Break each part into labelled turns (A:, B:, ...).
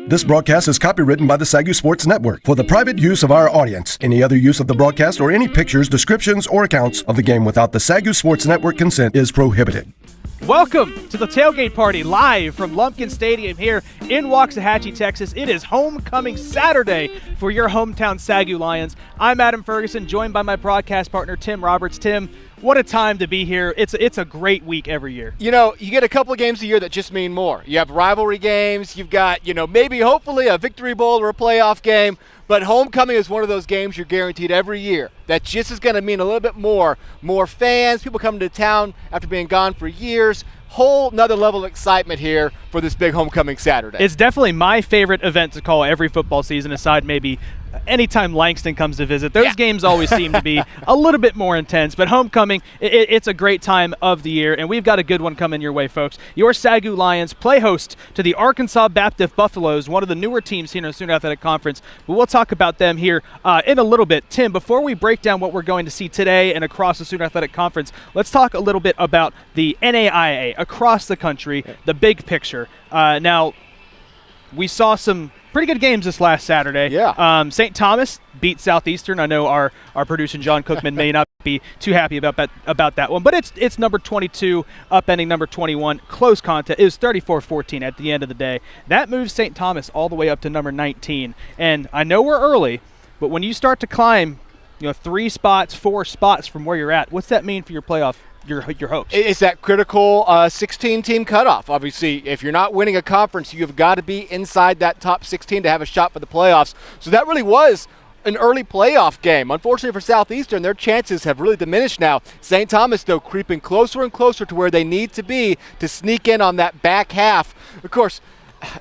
A: This broadcast is copywritten by the SAGU Sports Network for the private use of our audience. Any other use of the broadcast or any pictures, descriptions, or accounts of the game without the SAGU Sports Network consent is prohibited.
B: Welcome to the tailgate party live from Lumpkin Stadium here in Waxahachie, Texas. It is homecoming Saturday for your hometown SAGU Lions. I'm Adam Ferguson, joined by my broadcast partner, Tim Roberts. Tim, what a time to be here. It's a great week every year.
C: You know, you get a couple of games a year that just mean more. You have rivalry games. You've got, maybe hopefully a victory bowl or a playoff game. But homecoming is one of those games you're guaranteed every year. That just is going to mean a little bit more. More fans, people coming to town after being gone for years. Whole nother level of excitement here for this big homecoming Saturday.
B: It's definitely my favorite event to call every football season, aside maybe anytime Langston comes to visit, those games always seem to be a little bit more intense. But homecoming, it's a great time of the year, and we've got a good one coming your way, folks. Your SAGU Lions play host to the Arkansas Baptist Buffaloes, one of the newer teams here in the Sooner Athletic Conference. But we'll talk about them here in a little bit. Tim, before we break down what we're going to see today and across the Sooner Athletic Conference, let's talk a little bit about the NAIA across the country, the big picture. Now, we saw some pretty good games this last Saturday.
C: Yeah.
B: St. Thomas beat Southeastern. I know our producer John Cookman may not be too happy about that one, but it's number 22 upending number 21. Close contest. It was 34-14 at the end of the day. That moves St. Thomas all the way up to number 19. And I know we're early, but when you start to climb, 3 spots, 4 spots from where you're at, what's that mean for your playoff? Your hopes?
C: It's that critical 16-team cutoff. Obviously, if you're not winning a conference, you've got to be inside that top 16 to have a shot for the playoffs. So that really was an early playoff game. Unfortunately for Southeastern, their chances have really diminished now. St. Thomas, though, creeping closer and closer to where they need to be to sneak in on that back half. Of course,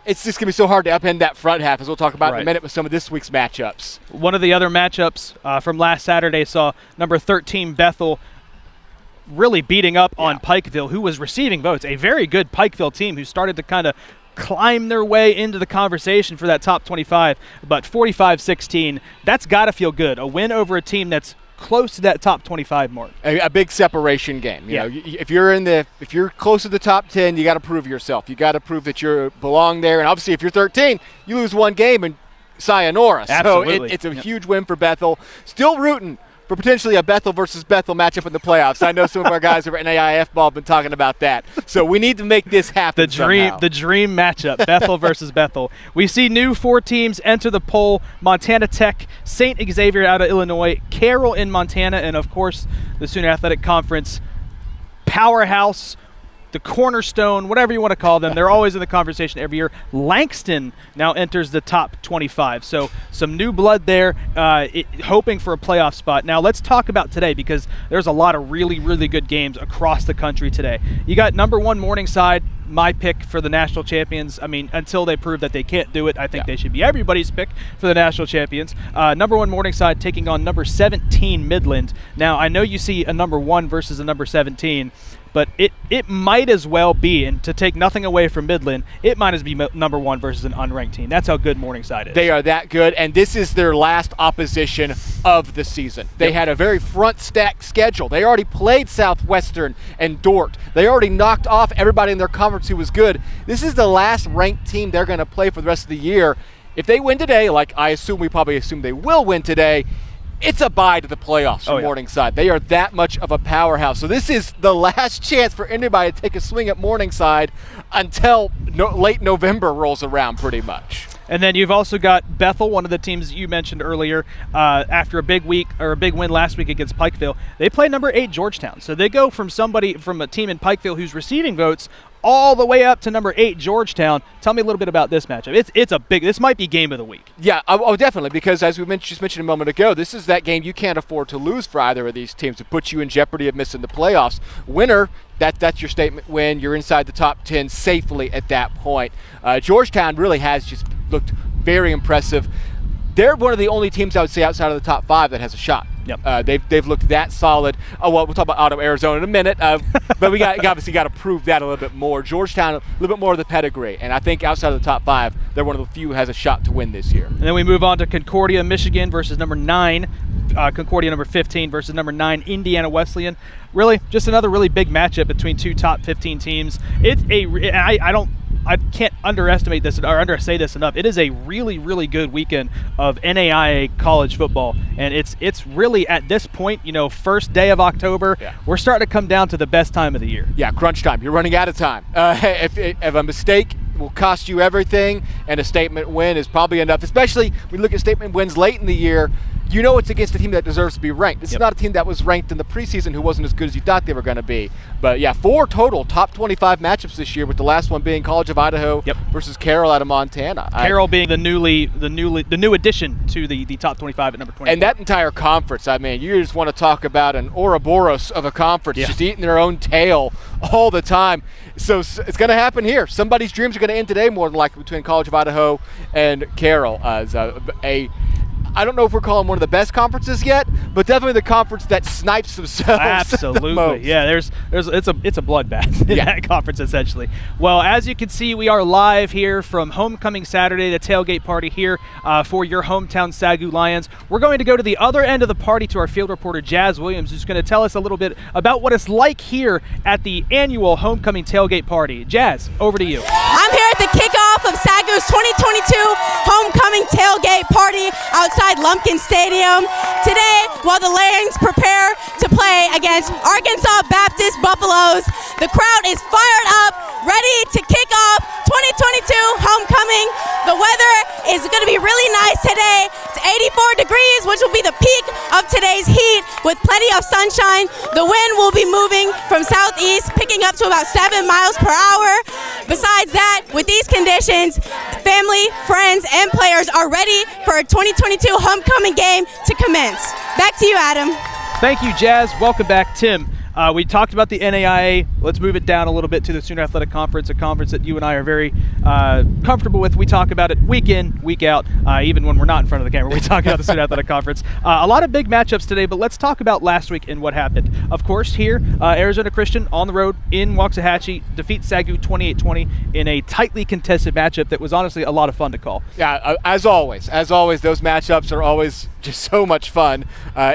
C: it's just going to be so hard to upend that front half, as we'll talk about in a minute with some of this week's matchups. One
B: of the other matchups from last Saturday saw number 13 Bethel really beating up on Pikeville, who was receiving votes. A very good Pikeville team who started to kind of climb their way into the conversation for that top 25. But 45-16, that's got to feel good. A win over a team that's close to that top 25 mark.
C: A big separation game. You know, if you're close to the top 10, you got to prove yourself. You got to prove that you belong there. And obviously, if you're 13, you lose one game and sayonara.
B: Absolutely.
C: So it's a huge win for Bethel. Still rooting for potentially a Bethel versus Bethel matchup in the playoffs. I know some of our guys over at NAIA ball have been talking about that. So we need to make this happen.
B: The dream matchup, Bethel versus Bethel. We see new 4 teams enter the poll: Montana Tech, St. Xavier out of Illinois, Carroll in Montana, and of course the Sooner Athletic Conference powerhouse, the cornerstone, whatever you want to call them. They're always in the conversation every year. Langston now enters the top 25. So some new blood there, hoping for a playoff spot. Now let's talk about today, because there's a lot of really, really good games across the country today. You got number 1 Morningside, my pick for the national champions. I mean, until they prove that they can't do it, I think they should be everybody's pick for the national champions. Number 1 Morningside taking on number 17 Midland. Now, I know you see a number 1 versus a number 17, but it might as well be, and to take nothing away from Midland, it might as be number 1 versus an unranked team. That's how good Morningside is.
C: They are that good, and this is their last opposition of the season. They had a very front-stacked schedule. They already played Southwestern and Dort. They already knocked off everybody in their conference who was good. This is the last ranked team they're going to play for the rest of the year. If they win today, like we probably assume they will win today, it's a bye to the playoffs for Morningside. They are that much of a powerhouse. So this is the last chance for anybody to take a swing at Morningside until late November rolls around, pretty much.
B: And then you've also got Bethel, one of the teams you mentioned earlier, after a big win last week against Pikeville. They play number 8 Georgetown. So they go from a team in Pikeville who's receiving votes all the way up to number 8 Georgetown. Tell me a little bit about this matchup. This might be game of the week.
C: Yeah, definitely, because as we just mentioned a moment ago, this is that game you can't afford to lose for either of these teams to put you in jeopardy of missing the playoffs. Winner, that's your statement win. You're inside the top 10 safely at that point. Georgetown really has just looked very impressive. They're one of the only teams I would say outside of the top 5 that has a shot.
B: Yep.
C: They've looked that solid. We'll talk about Auto Arizona in a minute, but we obviously got to prove that a little bit more. Georgetown, a little bit more of the pedigree, and I think outside of the top 5, they're one of the few who has a shot to win this year.
B: And then we move on to Concordia, Michigan versus number 9, Concordia number 15 versus number 9, Indiana Wesleyan. Really, just another really big matchup between 2 top 15 teams. I can't underestimate this or undersay this enough. It is a really, really good weekend of NAIA college football, and it's really at this point, first day of October, we're starting to come down to the best time of the year.
C: Yeah, crunch time. You're running out of time. If a mistake will cost you everything, and a statement win is probably enough, especially when you look at statement wins late in the year. You know it's against a team that deserves to be ranked. This is not a team that was ranked in the preseason who wasn't as good as you thought they were going to be. But 4 total top 25 matchups this year, with the last one being College of Idaho versus Carroll out of Montana.
B: Carroll being the new addition to the top 25 at number 20.
C: And that entire conference, you just want to talk about an Ouroboros of a conference, just eating their own tail all the time. So it's going to happen here. Somebody's dreams are going to end today, more than likely, between College of Idaho and Carroll. I don't know if we're calling one of the best conferences yet, but definitely the conference that snipes themselves.
B: Absolutely.
C: The most.
B: Yeah, it's a bloodbath in that conference essentially. Well, as you can see, we are live here from Homecoming Saturday, the tailgate party here for your hometown SAGU Lions. We're going to go to the other end of the party to our field reporter Jazz Williams, who's going to tell us a little bit about what it's like here at the annual Homecoming tailgate party. Jazz, over to you.
D: I'm here at the kickoff of SAGU's 2022 Homecoming tailgate party outside Lumpkin Stadium. Today, while the Lions prepare to play against Arkansas Baptist Buffaloes, the crowd is fired up, ready to kick off 2022 Homecoming. The weather is going to be really nice today. It's 84 degrees, which will be the peak of today's heat with plenty of sunshine. The wind will be moving from southeast, picking up to about 7 miles per hour. Besides that, with these conditions, family, friends, and players are ready for a 2022 homecoming game to commence. Back to you, Adam.
B: Thank you, Jazz. Welcome back, Tim. We talked about the NAIA. Let's move it down a little bit to the Sooner Athletic Conference, a conference that you and I are very comfortable with. We talk about it week in, week out, even when we're not in front of the camera. We talk about the Sooner Athletic Conference. A lot of big matchups today, but let's talk about last week and what happened. Of course, here, Arizona Christian on the road in Waxahachie defeats SAGU 28-20 in a tightly contested matchup that was honestly a lot of fun to call.
C: Yeah, as always, those matchups are always just so much fun.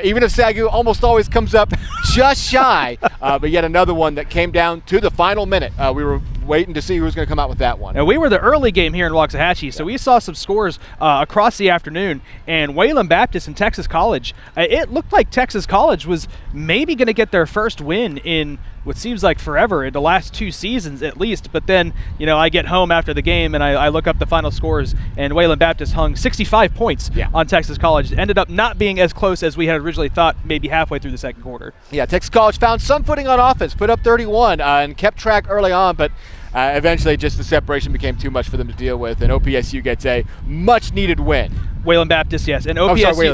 C: Even if SAGU almost always comes up just shy, but yet another one that came down to the final minute. We were waiting to see who was going to come out with that one.
B: And we were the early game here in Waxahachie, so we saw some scores across the afternoon. And Wayland Baptist and Texas College, it looked like Texas College was maybe going to get their first win in what seems like forever, in the last 2 seasons at least. But then, I get home after the game and I look up the final scores, and Wayland Baptist hung 65 points on Texas College. It ended up not being as close as we had originally thought, maybe halfway through the second quarter. Yeah,
C: Texas College found some footing on offense, put up 31 and kept track early on, but eventually just the separation became too much for them to deal with, and OPSU gets a much-needed win.
B: Wayland Baptist, yes. And OPSU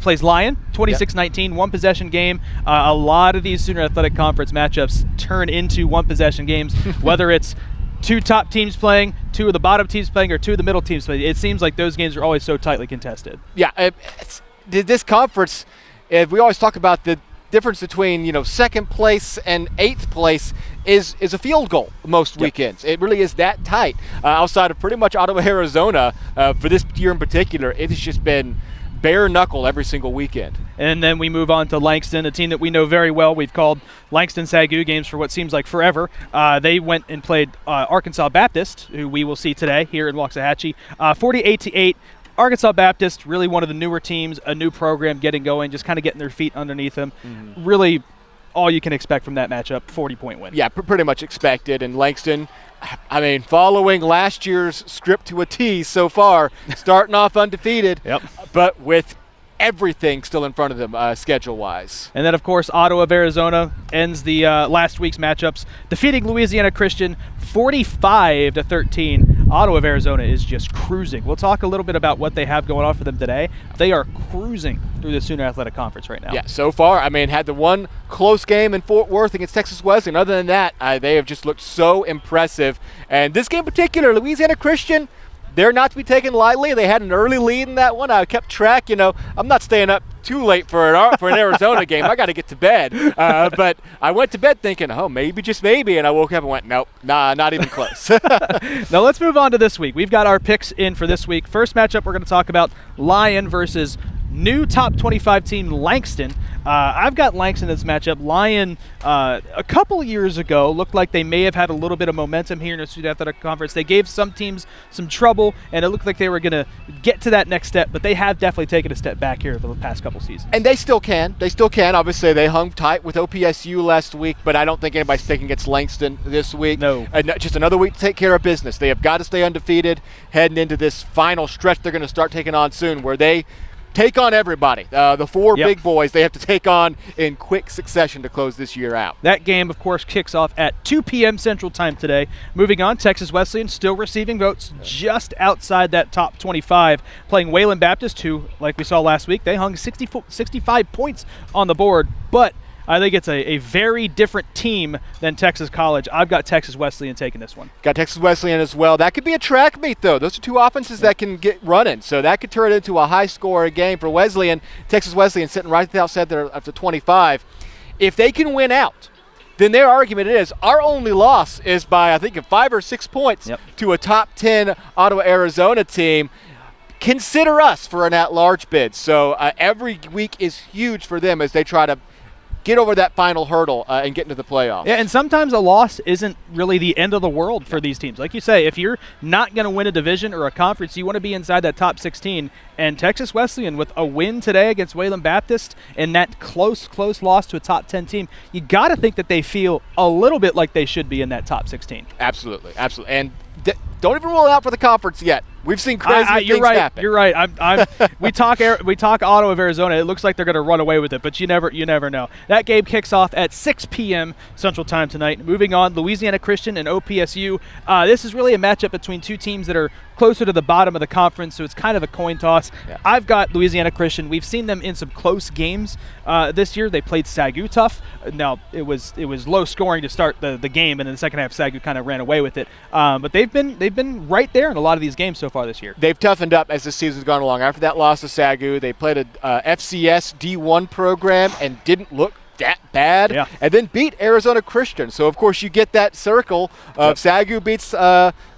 B: plays Lyon, 26-19, one-possession game. A lot of these Sooner Athletic Conference matchups turn into one-possession games, whether it's 2 top teams playing, 2 of the bottom teams playing, or 2 of the middle teams playing. It seems like those games are always so tightly contested.
C: Yeah, this conference, we always talk about the difference between second place and 8th place is a field goal most weekends. It really is that tight. Outside of pretty much Ottawa, Arizona, for this year in particular, it has just been bare knuckle every single weekend.
B: And then we move on to Langston, a team that we know very well. We've called Langston SAGU games for what seems like forever. They went and played Arkansas Baptist, who we will see today here in Waxahachie, 48-8. Arkansas Baptist, really one of the newer teams, a new program getting going, just kind of getting their feet underneath them. Really all you can expect from that matchup, 40-point win.
C: Yeah, pretty much expected. And Langston, following last year's script to a T so far, starting off undefeated, but with everything still in front of them schedule-wise.
B: And then, of course, Ottawa of Arizona ends the last week's matchups, defeating Louisiana Christian 45-13. Ottawa of Arizona is just cruising. We'll talk a little bit about what they have going on for them today. They are cruising through the Sooner Athletic Conference right now.
C: Yeah, so far, had the one close game in Fort Worth against Texas Wesleyan. Other than that, they have just looked so impressive. And this game in particular, Louisiana Christian, they're not to be taken lightly. They had an early lead in that one. I kept track. I'm not staying up too late for an Arizona game. I got to get to bed. But I went to bed thinking, maybe, just maybe. And I woke up and went, nope, not even close.
B: Now let's move on to this week. We've got our picks in for this week. First matchup, we're going to talk about Lyon versus new top 25 team Langston. I've got Langston in this matchup. Lyon, a couple years ago, looked like they may have had a little bit of momentum here in the Sooner Athletic Conference. They gave some teams some trouble, and it looked like they were going to get to that next step, but they have definitely taken a step back here for the past couple seasons.
C: And they still can. Obviously, they hung tight with OPSU last week, but I don't think anybody's picking against Langston this week.
B: No.
C: Just another week to take care of business. They have got to stay undefeated heading into this final stretch they're going to start taking on soon, where they take on everybody. The 4 big boys they have to take on in quick succession to close this year out.
B: That game, of course, kicks off at 2 p.m. Central Time today. Moving on, Texas Wesleyan still receiving votes just outside that top 25, playing Wayland Baptist, who, like we saw last week, they hung 65 points on the board. But I think it's a very different team than Texas College. I've got Texas Wesleyan taking this one.
C: Got Texas Wesleyan as well. That could be a track meet, though. Those are two offenses that can get running, so that could turn it into a high-scoring game for Wesleyan. Texas Wesleyan sitting right outside there after 25. If they can win out, then their argument is our only loss is by, I think, 5 or 6 points to a top 10 Ottawa, Arizona team. Consider us for an at-large bid. So every week is huge for them as they try to get over that final hurdle and get into the playoffs.
B: Yeah, and sometimes a loss isn't really the end of the world for these teams. Like you say, if you're not going to win a division or a conference, you want to be inside that top 16. And Texas Wesleyan, with a win today against Wayland Baptist and that close loss to a top 10 team, you got to think that they feel a little bit like they should be in that top 16.
C: Absolutely. And don't even rule it out for the conference yet. We've seen crazy things happen.
B: You're right. We talk Ottawa of Arizona. It looks like they're going to run away with it, but you never know. That game kicks off at 6 p.m. Central Time tonight. Moving on, Louisiana Christian and OPSU. This is really a matchup between two teams that are closer to the bottom of the conference, so it's kind of a coin toss. Yeah. I've got Louisiana Christian. We've seen them in some close games this year. They played SAGU tough. Now, it was low scoring to start the game, and in the second half, SAGU kind of ran away with it. But they've been right there in a lot of these games so far this year.
C: They've toughened up as the season's gone along. After that loss to SAGU, they played a FCS D1 program and didn't look that bad, and then beat Arizona Christian. So, of course, you get that circle of SAGU beats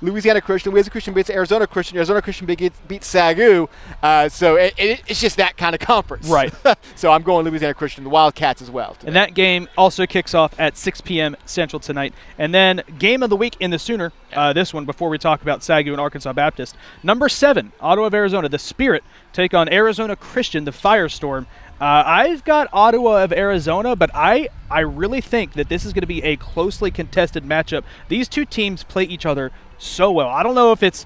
C: Louisiana Christian, Louisiana Christian beats Arizona Christian beats SAGU. So it's just that kind of conference.
B: Right.
C: So I'm going Louisiana Christian, the Wildcats as well today.
B: And that game also kicks off at 6 p.m. Central tonight. And then game of the week in the Sooner, this one before we talk about SAGU and Arkansas Baptist. Number 7, Ottawa of Arizona, the Spirit, take on Arizona Christian, the Firestorm. I've got Ottawa of Arizona, but I really think that this is going to be a closely contested matchup. These two teams play each other so well. I don't know if it's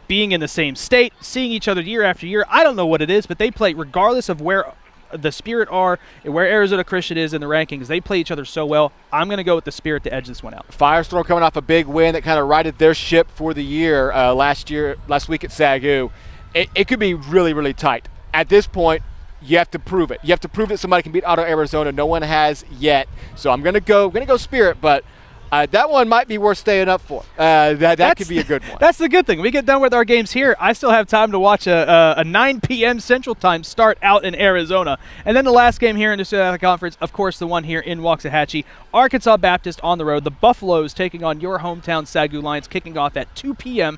B: being in the same state, seeing each other year after year. I don't know what it is, but they play regardless of where the Spirit are and where Arizona Christian is in the rankings. They play each other so well. I'm going to go with the Spirit to edge this one out.
C: Firestorm coming off a big win that kind of righted their ship for the year last week at SAGU. It could be really, really tight. At this point, you have to prove it. You have to prove that somebody can beat Ottawa, Arizona. No one has yet. So I'm gonna go Spirit, but that one might be worth staying up for. That could be a good one.
B: That's the good thing. We get done with our games here. I still have time to watch a 9 p.m. Central Time start out in Arizona. And then the last game here in the South Conference, of course, the one here in Waxahachie. Arkansas Baptist on the road. The Buffaloes taking on your hometown SAGU Lions, kicking off at 2 p.m.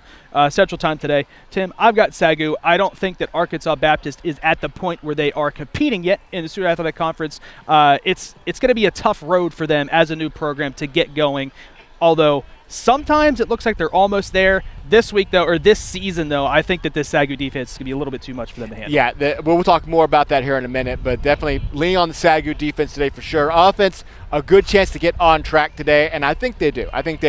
B: Central Time today. Tim, I've got SAGU. I don't think that Arkansas Baptist is at the point where they are competing yet in the Student Athletic Conference. It's going to be a tough road for them as a new program to get going, although sometimes it looks like they're almost there. This week, though, or this season, though, I think that this SAGU defense is going to be a little bit too much for them to handle.
C: Yeah, we'll talk more about that here in a minute, but definitely lean on the SAGU defense today for sure. Offense, a good chance to get on track today, and I think they do. I think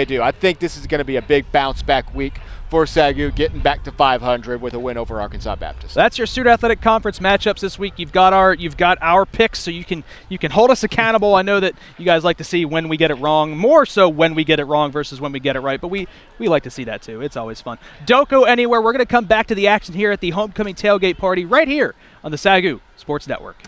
C: this is going to be a big bounce-back week for SAGU, getting back to 500 with a win over Arkansas Baptist.
B: That's your Student Athletic Conference matchups this week. You've got our picks, so you can hold us accountable. I know that you guys like to see when we get it wrong, more so when we get it wrong versus when we get it right, but we like to see that too. It's always fun. Don't go anywhere. We're going to come back to the action here at the homecoming tailgate party right here on the SAGU Sports Network.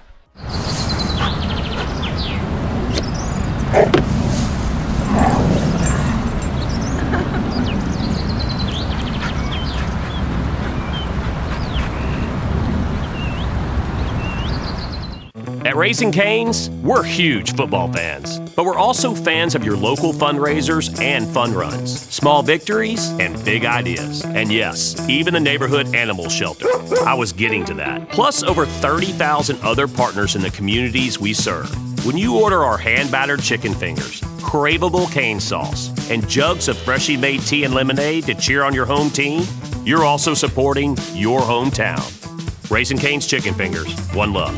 E: At Raising Cane's, we're huge football fans, but we're also fans of your local fundraisers and fun runs, small victories, and big ideas. And yes, even a neighborhood animal shelter. I was getting to that. Plus over 30,000 other partners in the communities we serve. When you order our hand-battered chicken fingers, craveable cane sauce, and jugs of freshly made tea and lemonade to cheer on your home team, you're also supporting your hometown. Raising Cane's Chicken Fingers, one love.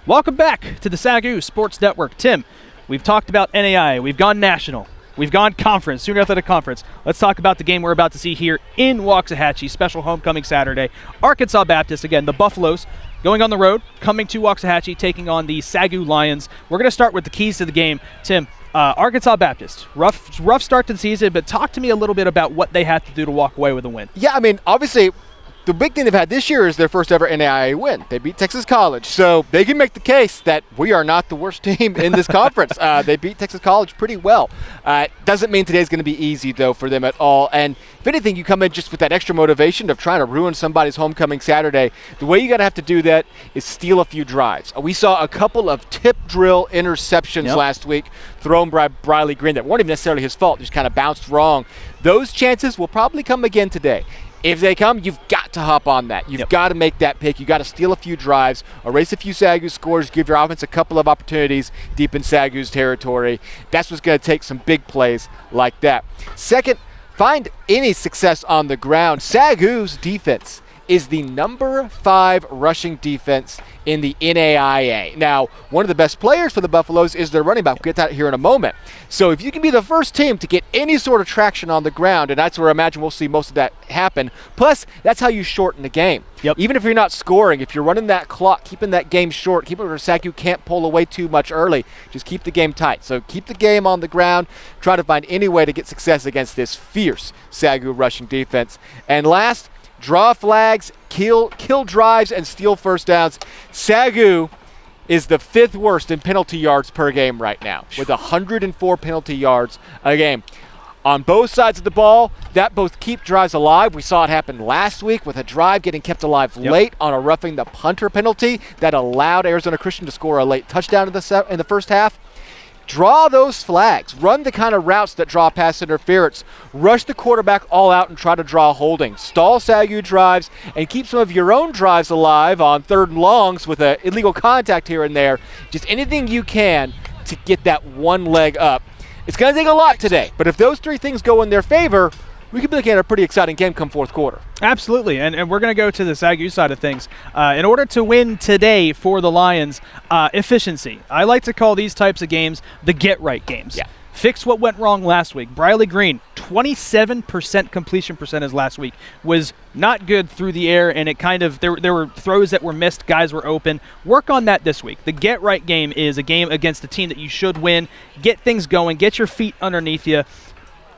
B: Welcome back to the SAGU Sports Network. Tim, we've talked about NAIA, we've gone national, we've gone conference, Student Athletic Conference. Let's talk about the game we're about to see here in Waxahachie, special homecoming Saturday. Arkansas Baptist, again, the Buffaloes, going on the road, coming to Waxahachie, taking on the SAGU Lions. We're going to start with the keys to the game. Tim, Arkansas Baptist, rough start to the season, but talk to me a little bit about what they have to do to walk away with a win.
C: Yeah, I mean, obviously, the big thing they've had this year is their first ever NAIA win. They beat Texas College, so they can make the case that we are not the worst team in this conference. They beat Texas College pretty well. Doesn't mean today's going to be easy, though, for them at all. And if anything, you come in just with that extra motivation of trying to ruin somebody's homecoming Saturday. The way you're going to have to do that is steal a few drives. We saw a couple of tip drill interceptions last week thrown by Briley Green that weren't even necessarily his fault, just kind of bounced wrong. Those chances will probably come again today. If they come, you've got to hop on that. You've got to make that pick. You've got to steal a few drives, erase a few SAGU scores, give your offense a couple of opportunities deep in SAGU's territory. That's what's going to take some big plays like that. Second, find any success on the ground. SAGU's defense is the number 5 rushing defense in the NAIA. Now, one of the best players for the Buffaloes is their running back. We'll get that here in a moment. So if you can be the first team to get any sort of traction on the ground, and that's where I imagine we'll see most of that happen, plus that's how you shorten the game. Even if you're not scoring, if you're running that clock, keeping that game short, keeping it where SAGU can't pull away too much early, just keep the game tight. So keep the game on the ground, try to find any way to get success against this fierce SAGU rushing defense. And last, draw flags, kill drives, and steal first downs. SAGU is the 5th worst in penalty yards per game right now, with 104 penalty yards a game. On both sides of the ball, that both keep drives alive. We saw it happen last week with a drive getting kept alive late on a roughing the punter penalty that allowed Arizona Christian to score a late touchdown in the first half. Draw those flags. Run the kind of routes that draw pass interference. Rush the quarterback all out and try to draw holding. Stall SAGU drives and keep some of your own drives alive on 3rd and longs with an illegal contact here and there. Just anything you can to get that one leg up. It's going to take a lot today, but if those 3 things go in their favor, we could be looking at a pretty exciting game come 4th quarter.
B: Absolutely, and we're going to go to the SAGU side of things. In order to win today for the Lions, efficiency. I like to call these types of games the get-right games. Fix what went wrong last week. Briley Green, 27% completion percentage last week, was not good through the air, and it kind of there were throws that were missed, guys were open. Work on that this week. The get-right game is a game against a team that you should win. Get things going, get your feet underneath you.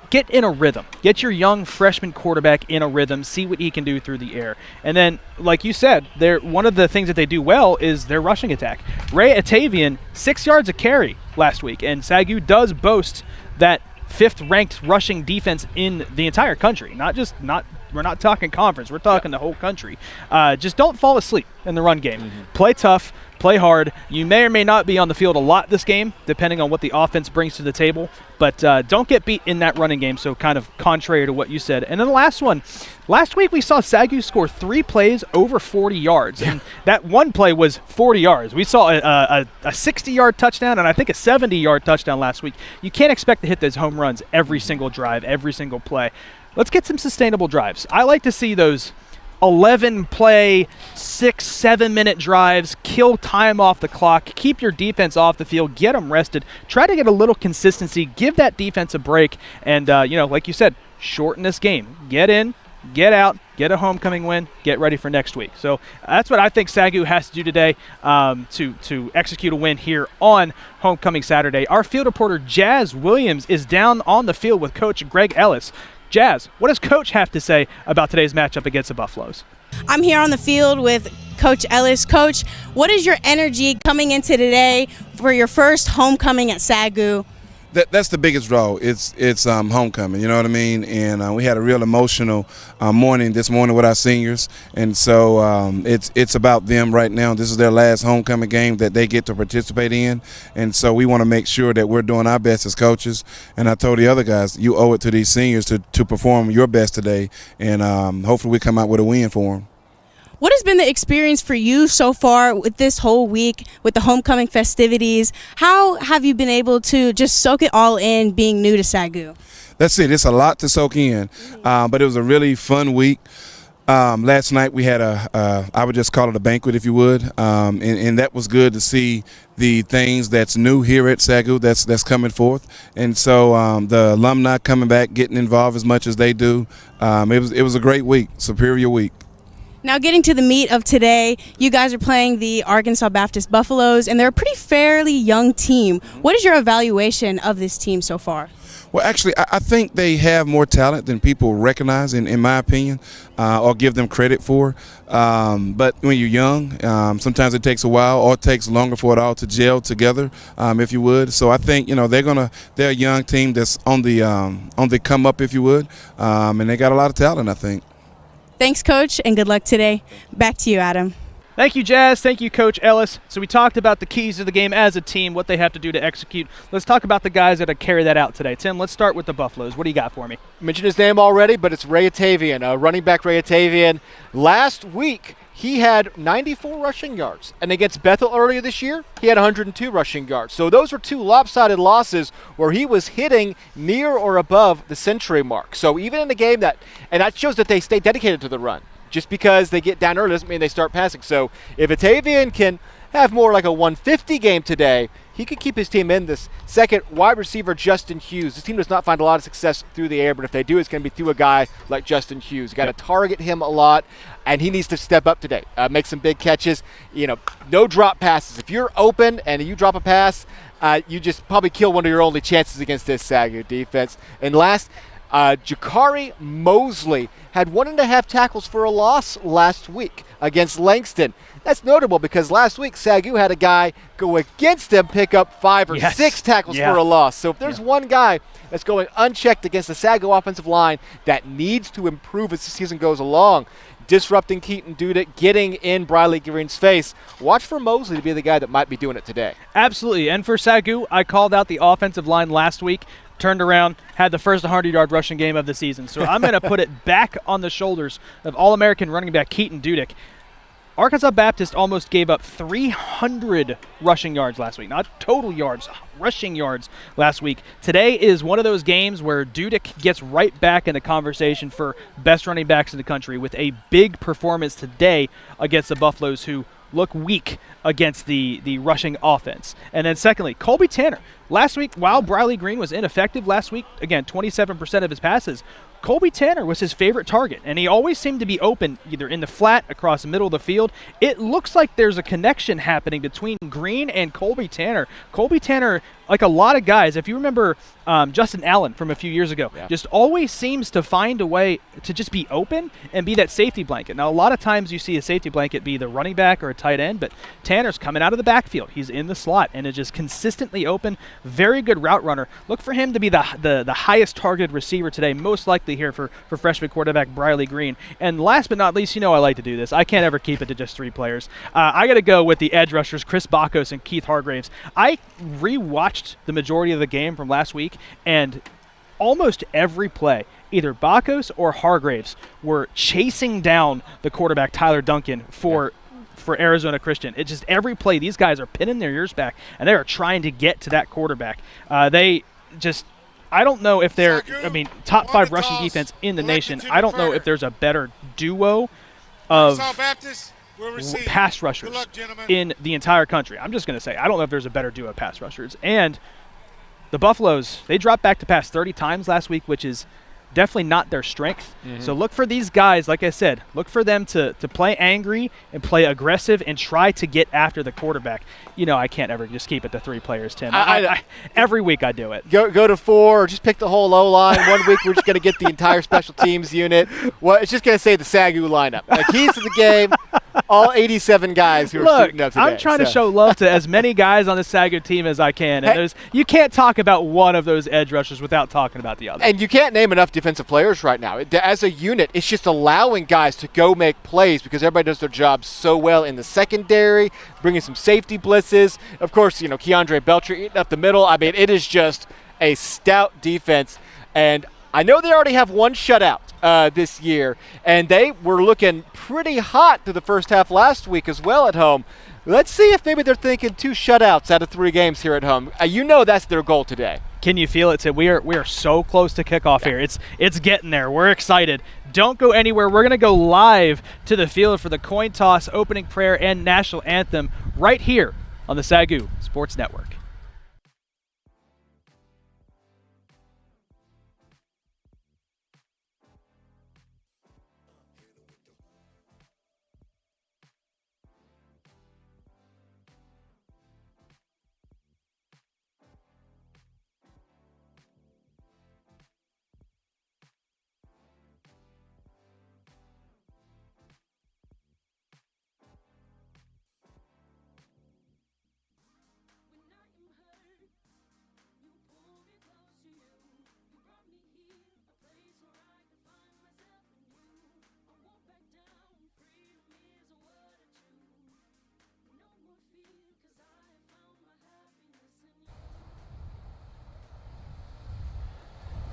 B: Get in a rhythm. Get your young freshman quarterback in a rhythm. See what he can do through the air. And then, like you said, one of the things that they do well is their rushing attack. Ray Atavian, 6 yards a carry last week, and SAGU does boast that 5th-ranked rushing defense in the entire country. We're not talking conference. We're talking the whole country. Just don't fall asleep in the run game. Play tough. Play hard. You may or may not be on the field a lot this game, depending on what the offense brings to the table, but don't get beat in that running game, so kind of contrary to what you said. And then the last one, last week we saw SAGU score 3 plays over 40 yards, and that one play was 40 yards. We saw a 60-yard touchdown and I think a 70-yard touchdown last week. You can't expect to hit those home runs every single drive, every single play. Let's get some sustainable drives. I like to see those 11-play, 6-7-minute drives, kill time off the clock, keep your defense off the field, get them rested, try to get a little consistency, give that defense a break, and, like you said, shorten this game. Get in, get out, get a homecoming win, get ready for next week. So that's what I think SAGU has to do today to execute a win here on homecoming Saturday. Our field reporter, Jazz Williams, is down on the field with Coach Greg Ellis. Jazz, what does Coach have to say about today's matchup against the Buffaloes?
D: I'm here on the field with Coach Ellis. Coach, what is your energy coming into today for your first homecoming at SAGU?
F: That's the biggest draw. It's homecoming, you know what I mean? And we had a real emotional morning this morning with our seniors, and so it's about them right now. This is their last homecoming game that they get to participate in, and so we want to make sure that we're doing our best as coaches. And I told the other guys, you owe it to these seniors to perform your best today, and hopefully we come out with a win for them.
D: What has been the experience for you so far with this whole week, with the homecoming festivities? How have you been able to just soak it all in being new to SAGU?
F: That's it. It's a lot to soak in, but it was a really fun week. Last night we had I would just call it a banquet, if you would, and that was good to see the things that's new here at SAGU that's coming forth. And so the alumni coming back, getting involved as much as they do. It was a great week, superior week.
D: Now getting to the meat of today, you guys are playing the Arkansas Baptist Buffaloes, and they're a pretty fairly young team. What is your evaluation of this team so far?
F: Well, actually, I think they have more talent than people recognize, in my opinion, or give them credit for. But when you're young, sometimes it takes a while, or it takes longer for it all to gel together, if you would. So I think they're a young team that's on the come up, if you would, and they got a lot of talent, I think.
D: Thanks, Coach, and good luck today. Back to you, Adam.
B: Thank you, Jazz. Thank you, Coach Ellis. So we talked about the keys to the game as a team, what they have to do to execute. Let's talk about the guys that carry that out today. Tim, let's start with the Buffaloes. What do you got for me?
C: I mentioned his name already, but it's Ray Atavian, running back Ray Atavian. Last week, he had 94 rushing yards. And against Bethel earlier this year, he had 102 rushing yards. So those were two lopsided losses where he was hitting near or above the century mark. So even in a game that shows that they stay dedicated to the run. Just because they get down early doesn't mean they start passing. So if Atavian can have more like a 150 game today, he could keep his team in this. Second, wide receiver Justin Hughes. This team does not find a lot of success through the air, but if they do, it's going to be through a guy like Justin Hughes. You got to target him a lot, and he needs to step up today, make some big catches. No drop passes. If you're open and you drop a pass, you just probably kill one of your only chances against this SAGU defense. And last, Jakari Mosley had 1.5 tackles for a loss last week against Langston. That's notable because last week SAGU had a guy go against him pick up 5 or 6 tackles for a loss. So if there's one guy that's going unchecked against the SAGU offensive line that needs to improve as the season goes along, disrupting Keaton Dudek, getting in Briley Green's face, watch for Mosley to be the guy that might be doing it today.
B: Absolutely. And for SAGU, I called out the offensive line last week. Turned around, had the first 100-yard rushing game of the season. So I'm going to put it back on the shoulders of All-American running back Keaton Dudek. Arkansas Baptist almost gave up 300 rushing yards last week. Not total yards, rushing yards last week. Today is one of those games where Dudek gets right back in the conversation for best running backs in the country with a big performance today against the Buffaloes, who look weak against the rushing offense. And then secondly, Colby Tanner. Last week, while Briley Green was ineffective last week, again, 27% of his passes, Colby Tanner was his favorite target, and he always seemed to be open either in the flat, across the middle of the field. It looks like there's a connection happening between Green and Colby Tanner. Colby Tanner, like a lot of guys, if you remember Justin Allen from a few years ago, just always seems to find a way to just be open and be that safety blanket. Now, a lot of times you see a safety blanket be the running back or a tight end, but Tanner's coming out of the backfield. He's in the slot and is just consistently open. Very good route runner. Look for him to be the highest targeted receiver today, most likely here for freshman quarterback Briley Green. And last but not least, I like to do this. I can't ever keep it to just 3 players. I got to go with the edge rushers, Chris Bacos and Keith Hargraves. I rewatched the majority of the game from last week, and almost every play, either Bacos or Hargraves were chasing down the quarterback Tyler Duncan for Arizona Christian. It's just every play, these guys are pinning their ears back, and they are trying to get to that quarterback. I don't know if they're, top 5 rushing defense in the nation. I don't know if there's a better duo of pass rushers in the entire country. I'm just going to say, I don't know if there's a better duo of pass rushers. And the Buffaloes, they dropped back to pass 30 times last week, which is definitely not their strength. So look for these guys, like I said, look for them to play angry and play aggressive and try to get after the quarterback. I can't ever just keep it to 3 players, Tim. Every week I do it.
C: Go to 4, or just pick the whole O-line. One week we're just going to get the entire special teams unit. Well, it's just going to say the SAGU lineup. The keys to the game, all 87 guys who are suiting up today.
B: I'm trying to show love to as many guys on the SAGU team as I can. And you can't talk about one of those edge rushers without talking about the other.
C: And you can't name enough defensive players right now. As a unit, it's just allowing guys to go make plays because everybody does their job so well in the secondary, bringing some safety blitzes. Of course, Keandre Belcher eating up the middle. It is just a stout defense. And I know they already have one shutout this year, and they were looking pretty hot through the first half last week as well at home. Let's see if maybe they're thinking 2 shutouts out of 3 games here at home. That's their goal today.
B: Can you feel it? We are so close to kickoff here. It's getting there. We're excited. Don't go anywhere. We're going to go live to the field for the coin toss, opening prayer, and national anthem right here on the SAGU Sports Network.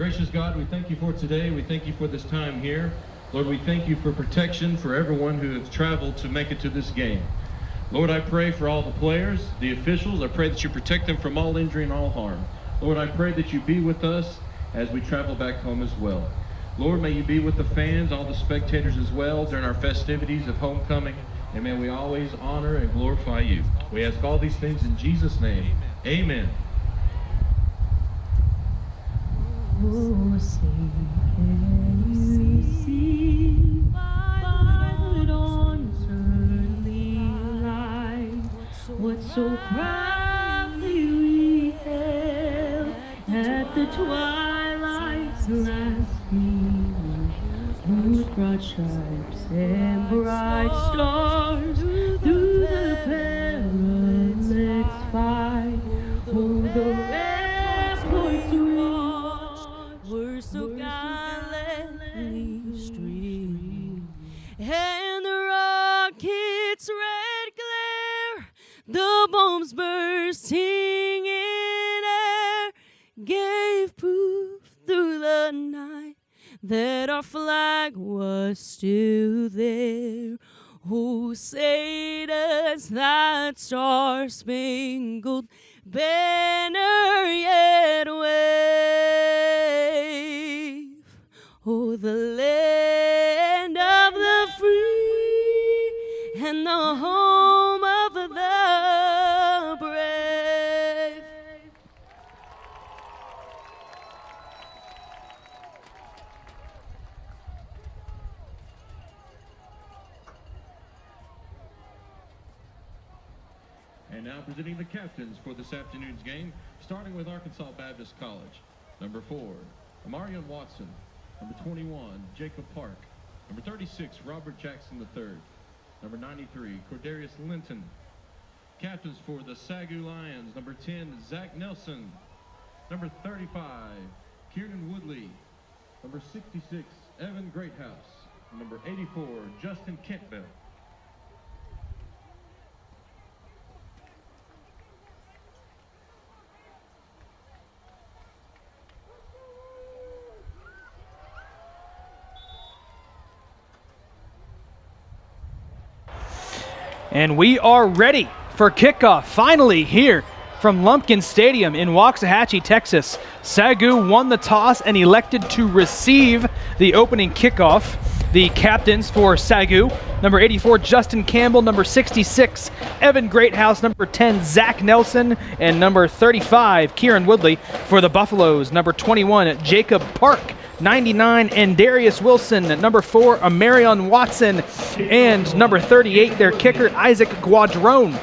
G: Gracious God, we thank you for today. We thank you for this time here. Lord, we thank you for protection for everyone who has traveled to make it to this game. Lord, I pray for all the players, the officials. I pray that you protect them from all injury and all harm. Lord, I pray that you be with us as we travel back home as well. Lord, may you be with the fans, all the spectators as well during our festivities of homecoming. And may we always honor and glorify you. We ask all these things in Jesus' name. Amen.
H: Oh, say, can you see by the dawn's early light what so proudly we hailed at the twilight's last gleam, whose broad stripes and bright stars through the perilous fight, oh, the ramparts were so gallantly streamed, and the rocket's red glare, the bombs bursting in air, gave proof through the night that our flag was still there. Oh, say does that star-spangled banner yet wave? Oh, the land of the free and the home of the brave.
G: And now presenting the captains for this afternoon's game, starting with Arkansas Baptist College. Number 4, Amarian Watson. Number 21, Jacob Park. Number 36, Robert Jackson III. Number 93, Cordarius Linton. Captains for the SAGU Lions, number 10, Zach Nelson. Number 35, Kieran Woodley. Number 66, Evan Greathouse. Number 84, Justin Campbell.
B: And we are ready for kickoff, finally here from Lumpkin Stadium in Waxahachie, Texas. SAGU won the toss and elected to receive the opening kickoff. The captains for SAGU, number 84, Justin Campbell, number 66, Evan Greathouse, number 10, Zach Nelson, and number 35, Kieran Woodley. For the Buffaloes, number 21, Jacob Park, 99, and Darius Wilson. Number 4, Amarion Watson, and number 38, their kicker, Isaac Guadrone.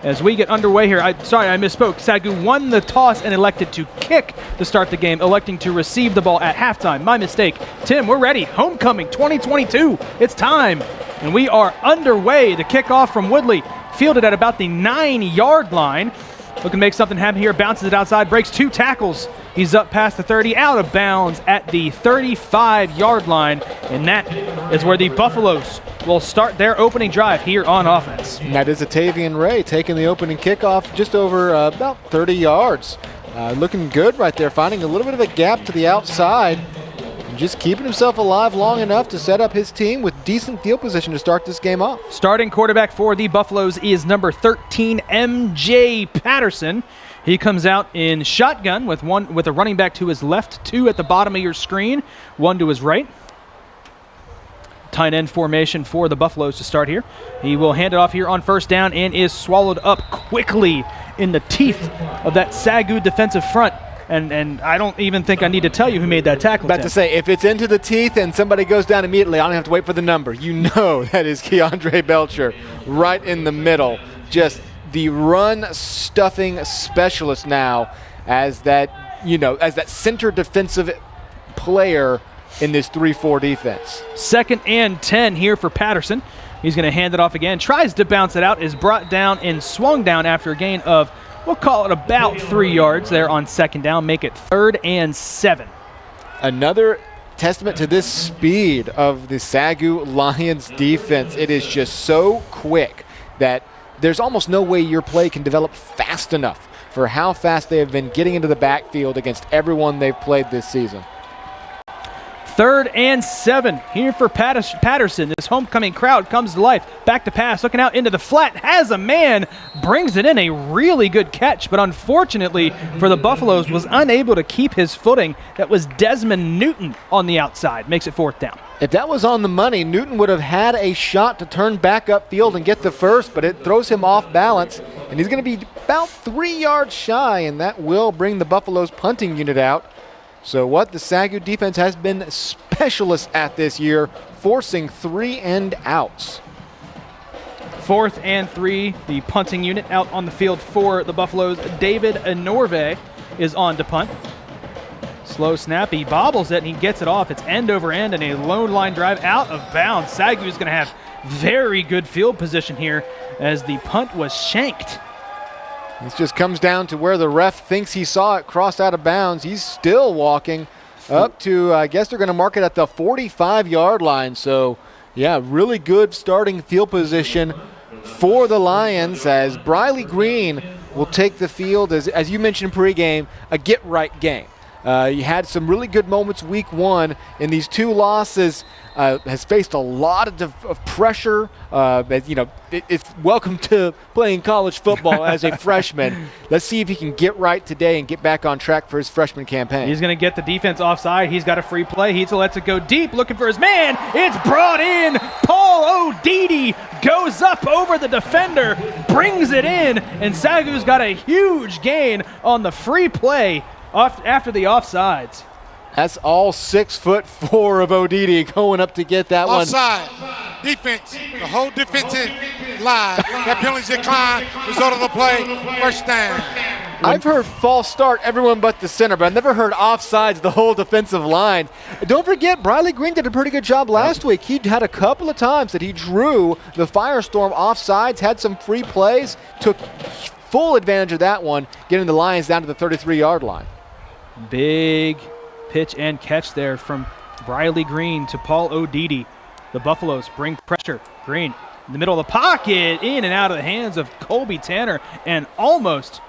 B: As we get underway here, I misspoke. SAGU won the toss and elected to kick to start the game, electing to receive the ball at halftime. My mistake. Tim, we're ready. Homecoming 2022. It's time. And we are underway. The kickoff from Woodley, fielded at about the 9-yard line. Looking to make something happen here. Bounces it outside, breaks 2 tackles. He's up past the 30, out of bounds at the 35-yard line. And that is where the Buffaloes will start their opening drive here on offense.
C: And that is Atavian Ray taking the opening kickoff just over about 30 yards. Looking good right there, finding a little bit of a gap to the outside. And just keeping himself alive long enough to set up his team with decent field position to start this game off.
B: Starting quarterback for the Buffaloes is number 13, MJ Patterson. He comes out in shotgun with a running back to his left, 2 at the bottom of your screen, 1 to his right. Tight end formation for the Buffaloes to start here. He will hand it off here on first down and is swallowed up quickly in the teeth of that SAGU defensive front. And I don't even think I need to tell you who made that tackle.
C: About to say, if it's into the teeth and somebody goes down immediately, I don't have to wait for the number. You know that is Keandre Belcher right in the middle. Just the run stuffing specialist now as that center defensive player in this 3-4 defense.
B: 2nd and 10 here for Patterson. He's going to hand it off again. Tries to bounce it out, is brought down and swung down after a gain of, we'll call it about 3 yards there on 2nd down. Make it 3rd and 7.
C: Another testament to this speed of the SAGU Lions defense. It is just so quick that there's almost no way your play can develop fast enough for how fast they have been getting into the backfield against everyone they've played this season.
B: 3rd and 7 here for Patterson. This homecoming crowd comes to life. Back to pass, looking out into the flat, has a man, brings it in, a really good catch, but unfortunately for the Buffaloes was unable to keep his footing. That was Desmond Newton on the outside. Makes it 4th down.
C: If that was on the money, Newton would have had a shot to turn back upfield and get the first, but it throws him off balance, and he's going to be about 3 yards shy, and that will bring the Buffaloes punting unit out. So what the SAGU defense has been specialists at this year, forcing 3 and outs.
B: 4th and 3, the punting unit out on the field for the Buffaloes. David Anorve is on to punt. Slow snap, he bobbles it and he gets it off. It's end over end and a lone line drive out of bounds. SAGU is going to have very good field position here as the punt was shanked.
C: This just comes down to where the ref thinks he saw it cross out of bounds. He's still walking up to, I guess they're going to mark it at the 45-yard line. So, yeah, really good starting field position for the Lions as Briley Green will take the field, as you mentioned pregame, a get-right game. You had some really good moments week 1 in these 2 losses. Has faced a lot of pressure. It's welcome to playing college football as a freshman. Let's see if he can get right today and get back on track for his freshman campaign.
B: He's going to get the defense offside. He's got a free play. He lets it go deep, looking for his man. It's brought in. Paul O'Deedy goes up over the defender, brings it in, and SAGU's got a huge gain on the free play after the offsides.
C: That's all 6'4" of O'Deedy going up to get that one.
I: Offside. Defense. The whole defensive line. That penalty decline. Result of the play. First down.
C: I've heard false start everyone but the center, but I've never heard offsides the whole defensive line. Don't forget, Briley Green did a pretty good job last week. He had a couple of times that he drew the Firestorm offsides, had some free plays, took full advantage of that one, getting the Lions down to the 33-yard line.
B: Big pitch and catch there from Briley Green to Paul O'Deedy. The Buffaloes bring pressure. Green in the middle of the pocket, in and out of the hands of Colby Tanner, and almost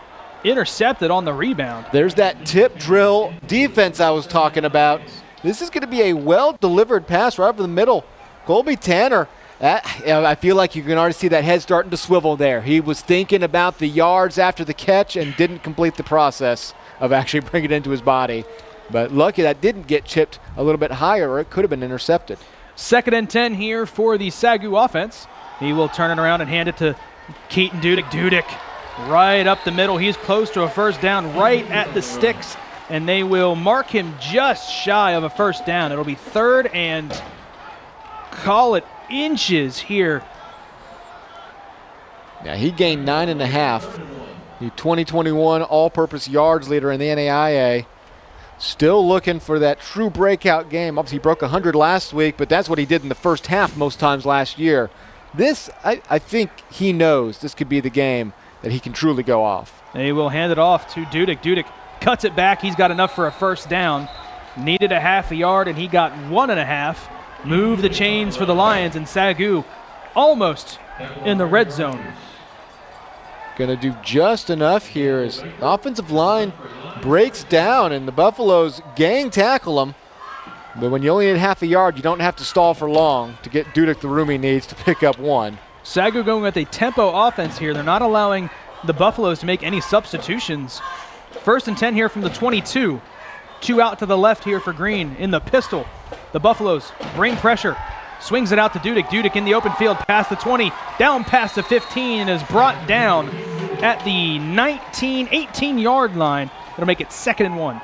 B: intercepted on the rebound.
C: There's that tip drill defense I was talking about. This is going to be a well-delivered pass right over the middle. Colby Tanner, I feel like you can already see that head starting to swivel there. He was thinking about the yards after the catch and didn't complete the process of actually bringing it into his body. But lucky that didn't get chipped a little bit higher, or it could have been intercepted.
B: 2nd and 10 here for the SAGU offense. He will turn it around and hand it to Keaton Dudek. Dudek right up the middle. He's close to a first down right at the sticks, and they will mark him just shy of a first down. It'll be 3rd and call it inches here.
C: Yeah, he gained 9.5. The 2021 all-purpose yards leader in the NAIA. Still looking for that true breakout game. Obviously, he broke 100 last week, but that's what he did in the first half most times last year. This, I think he knows this could be the game that he can truly go off.
B: They will hand it off to Dudek. Dudek cuts it back. He's got enough for a first down. Needed a half a yard, and he got 1.5. Move the chains for the Lions, and SAGU almost in the red zone.
C: Going to do just enough here as the offensive line breaks down and the Buffaloes gang tackle them. But when you only need half a yard, you don't have to stall for long to get Dudek the room he needs to pick up 1.
B: SAGU going with a tempo offense here. They're not allowing the Buffaloes to make any substitutions. 1st and 10 here from the 22. 2 out to the left here for Green in the pistol. The Buffaloes bring pressure. Swings it out to Dudek. Dudek in the open field past the 20, down past the 15, and is brought down at the 18-yard line. It'll make it 2nd and 1.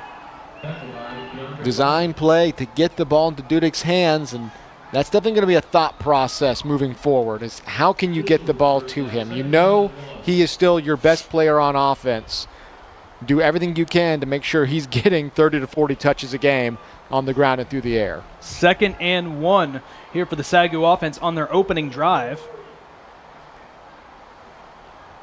C: Design play to get the ball into Dudek's hands, and that's definitely going to be a thought process moving forward, is how can you get the ball to him? You know he is still your best player on offense. Do everything you can to make sure he's getting 30 to 40 touches a game on the ground and through the air.
B: 2nd and 1 here for the SAGU offense on their opening drive.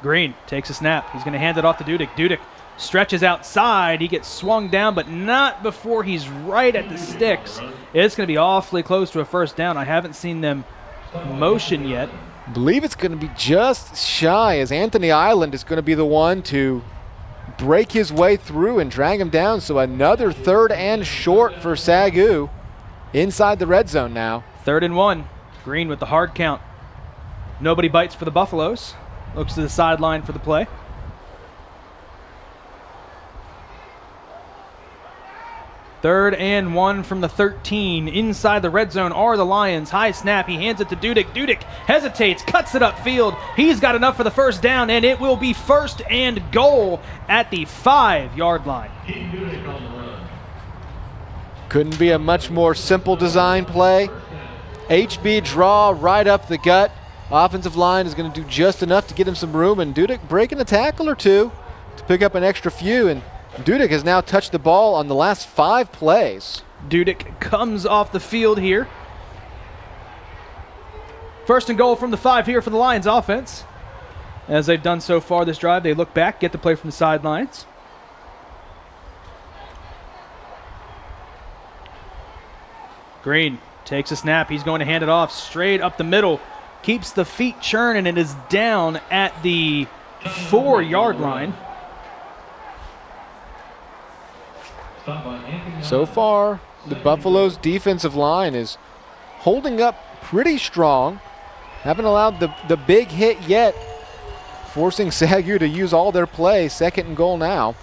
B: Green takes a snap. He's going to hand it off to Dudek. Dudek stretches outside. He gets swung down, but not before he's right at the sticks. It's going to be awfully close to a first down. I haven't seen them motion yet.
C: I believe it's going to be just shy, as Anthony Island is going to be the one to break his way through and drag him down. So another 3rd and short for SAGU inside the red zone now.
B: 3rd and 1. Green with the hard count. Nobody bites for the Buffaloes. Looks to the sideline for the play. Third and 1 from the 13. Inside the red zone are the Lions. High snap. He hands it to Dudek. Dudek hesitates, cuts it upfield. He's got enough for the first down, and it will be 1st and goal at the 5-yard line.
C: Couldn't be a much more simple design play. HB draw right up the gut. Offensive line is going to do just enough to get him some room, and Dudek breaking a tackle or two to pick up an extra few, and Dudek has now touched the ball on the last 5 plays.
B: Dudek comes off the field here. 1st and goal from the 5 here for the Lions offense. As they've done so far this drive, they look back, get the play from the sidelines. Green takes a snap. He's going to hand it off straight up the middle. Keeps the feet churning and is down at the 4-yard line.
C: So far, the Buffaloes' defensive line is holding up pretty strong. Haven't allowed the big hit yet, forcing SAGU to use all their play. 2nd and goal now.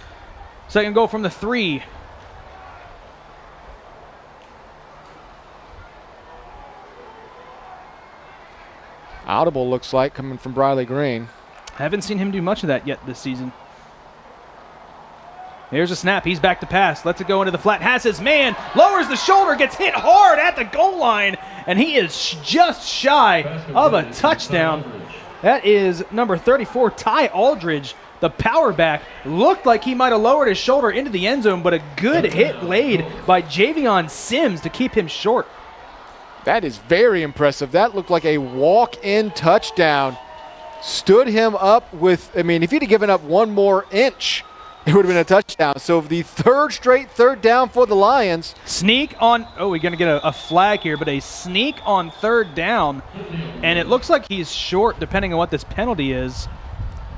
B: 2nd goal from the 3.
C: Audible looks like coming from Briley Green.
B: Haven't seen him do much of that yet this season. Here's a snap. He's back to pass. Lets it go into the flat. Has his man. Lowers the shoulder. Gets hit hard at the goal line. And he is just shy of a touchdown. That is number 34, Ty Aldridge, the power back. Looked like he might have lowered his shoulder into the end zone, but a good hit laid by Javion Sims to keep him short.
C: That is very impressive. That looked like a walk-in touchdown. Stood him up with, I mean, if he'd have given up one more inch, it would have been a touchdown. So the 3rd straight 3rd down for the Lions.
B: Sneak on, oh, we're going to get a flag here, but a sneak on 3rd down. And it looks like he's short depending on what this penalty is.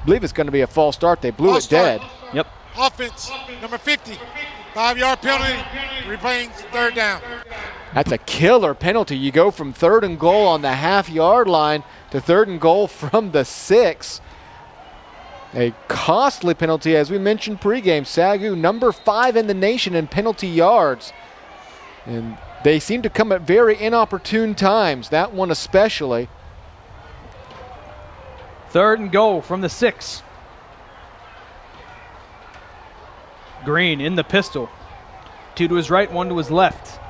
C: I believe it's going to be a false start. They blew it dead.
B: Yep.
I: Offense, number 50. 5-yard penalty, replaying 3rd down.
C: That's a killer penalty. You go from 3rd and goal on the half-yard line to 3rd and goal from the 6. A costly penalty, as we mentioned pregame. SAGU number 5 in the nation in penalty yards. And they seem to come at very inopportune times, that one especially.
B: 3rd and goal from the 6. Green in the pistol. 2 to his right, 1 to his left.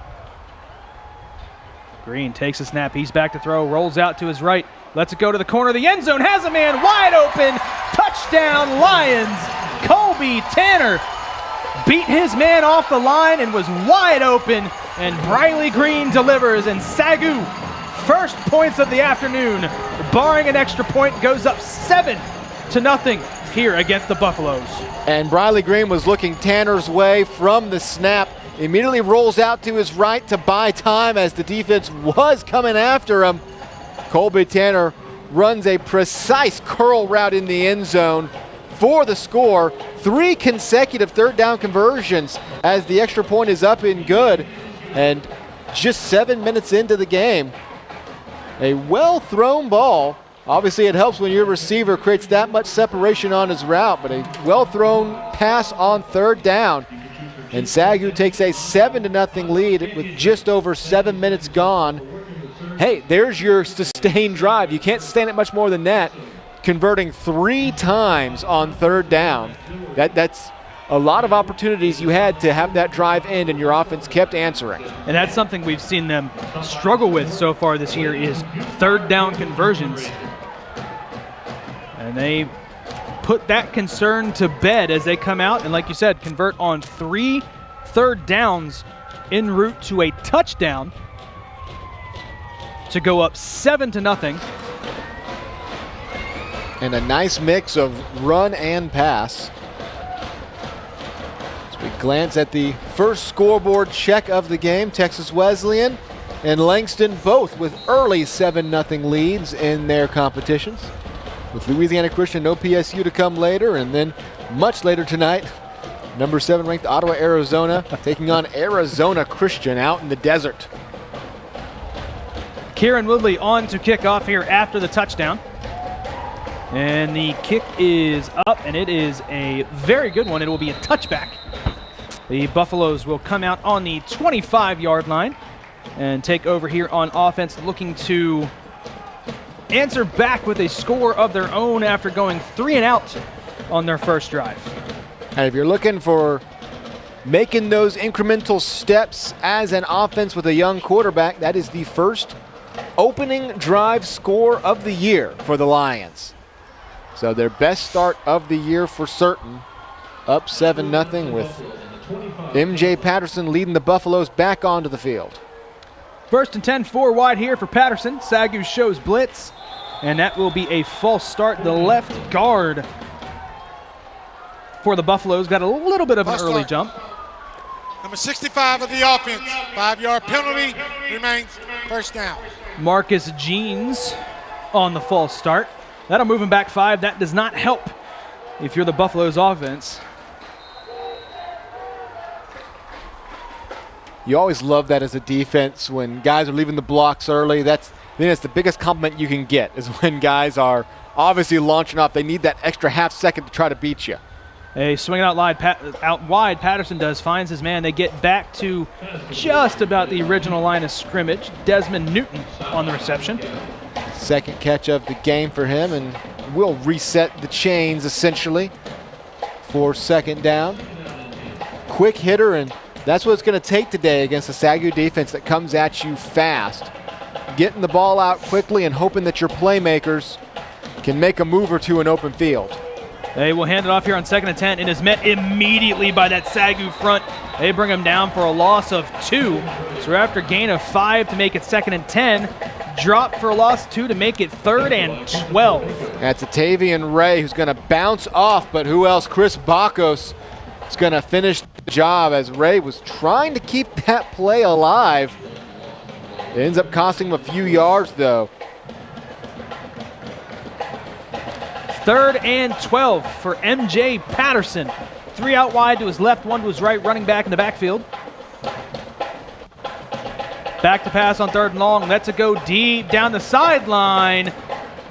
B: Green takes a snap. He's back to throw. Rolls out to his right. Lets it go to the corner of the end zone. Has a man wide open. Touchdown, Lions. Colby Tanner beat his man off the line and was wide open. And Briley Green delivers. And SAGU, first points of the afternoon, barring an extra point, goes up 7-0 here against the Buffaloes.
C: And Briley Green was looking Tanner's way from the snap. Immediately rolls out to his right to buy time as the defense was coming after him. Colby Tanner runs a precise curl route in the end zone for the score. 3 consecutive 3rd down conversions as the extra point is up and good. And just 7 minutes into the game, a well-thrown ball. Obviously, it helps when your receiver creates that much separation on his route, but a well-thrown pass on 3rd down. And SAGU takes a 7-0 lead with just over 7 minutes gone. Hey, there's your sustained drive. You can't sustain it much more than that. Converting 3 times on 3rd down. That's a lot of opportunities you had to have that drive end, and your offense kept answering.
B: And that's something we've seen them struggle with so far this year is 3rd down conversions. And they put that concern to bed as they come out and, like you said, convert on 3 3rd downs en route to a touchdown to go up 7-0.
C: And a nice mix of run and pass. As we glance at the first scoreboard check of the game, Texas Wesleyan and Langston both with early 7-0 leads in their competitions. With Louisiana Christian, no PSU to come later, and then much later tonight, number 7 ranked Ottawa, Arizona, taking on Arizona Christian out in the desert.
B: Kieran Woodley on to kick off here after the touchdown. And the kick is up, and it is a very good one. It will be a touchback. The Buffaloes will come out on the 25-yard line and take over here on offense, looking to answer back with a score of their own after going 3 and out on their first drive.
C: And if you're looking for making those incremental steps as an offense with a young quarterback, that is the first opening drive score of the year for the Lions. So their best start of the year for certain. Up 7-0 with MJ Patterson leading the Buffaloes back onto the field.
B: 1st and 10, 4 wide here for Patterson. SAGU shows blitz, and that will be a false start. The left guard for the Buffaloes got a little bit of an early jump.
I: Number 65 of the offense. 5-yard penalty, remains first down.
B: Marcus Jeans on the false start. That'll move him back 5. That does not help if you're the Buffaloes offense.
C: You always love that as a defense when guys are leaving the blocks early. That's the biggest compliment you can get, is when guys are obviously launching off. They need that extra half second to try to beat you.
B: A swing out wide, Patterson finds his man. They get back to just about the original line of scrimmage. Desmond Newton on the reception.
C: Second catch of the game for him, and we'll reset the chains essentially for second down. Quick hitter, and that's what it's going to take today against a SAGU defense that comes at you fast. Getting the ball out quickly and hoping that your playmakers can make a move or two in open field.
B: They will hand it off here on 2nd and 10, and is met immediately by that SAGU front. They bring him down for a loss of 2. So after gain of 5 to make it 2nd and 10, drop for a loss of 2 to make it 3rd and 12.
C: That's Tavian Ray, who's going to bounce off, but who else? Chris Bakos is going to finish the job as Ray was trying to keep that play alive. It ends up costing him a few yards, though.
B: 3rd and 12 for MJ Patterson. 3 out wide to his left, 1 to his right, running back in the backfield. Back to pass on 3rd and long. Lets it go deep down the sideline.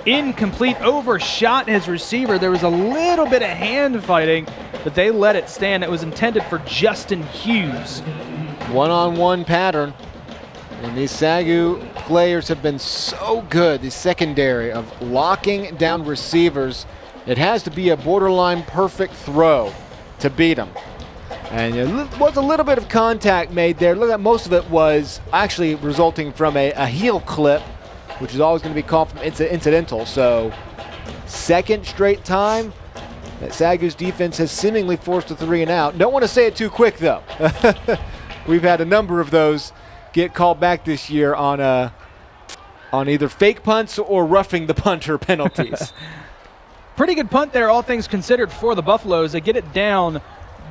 B: Incomplete, overshot his receiver. There was a little bit of hand fighting, but they let it stand. It was intended for Justin Hughes.
C: One-on-one pattern. And these SAGU players have been so good, the secondary, of locking down receivers. It has to be a borderline perfect throw to beat them. And there was a little bit of contact made there. Look at most of it was actually resulting from a heel clip, which is always going to be called from incidental. So second straight time that SAGU's defense has seemingly forced a 3 and out. Don't want to say it too quick, though. We've had a number of those get called back this year on either fake punts or roughing the punter penalties.
B: Pretty good punt there, all things considered, for the Buffaloes. They get it down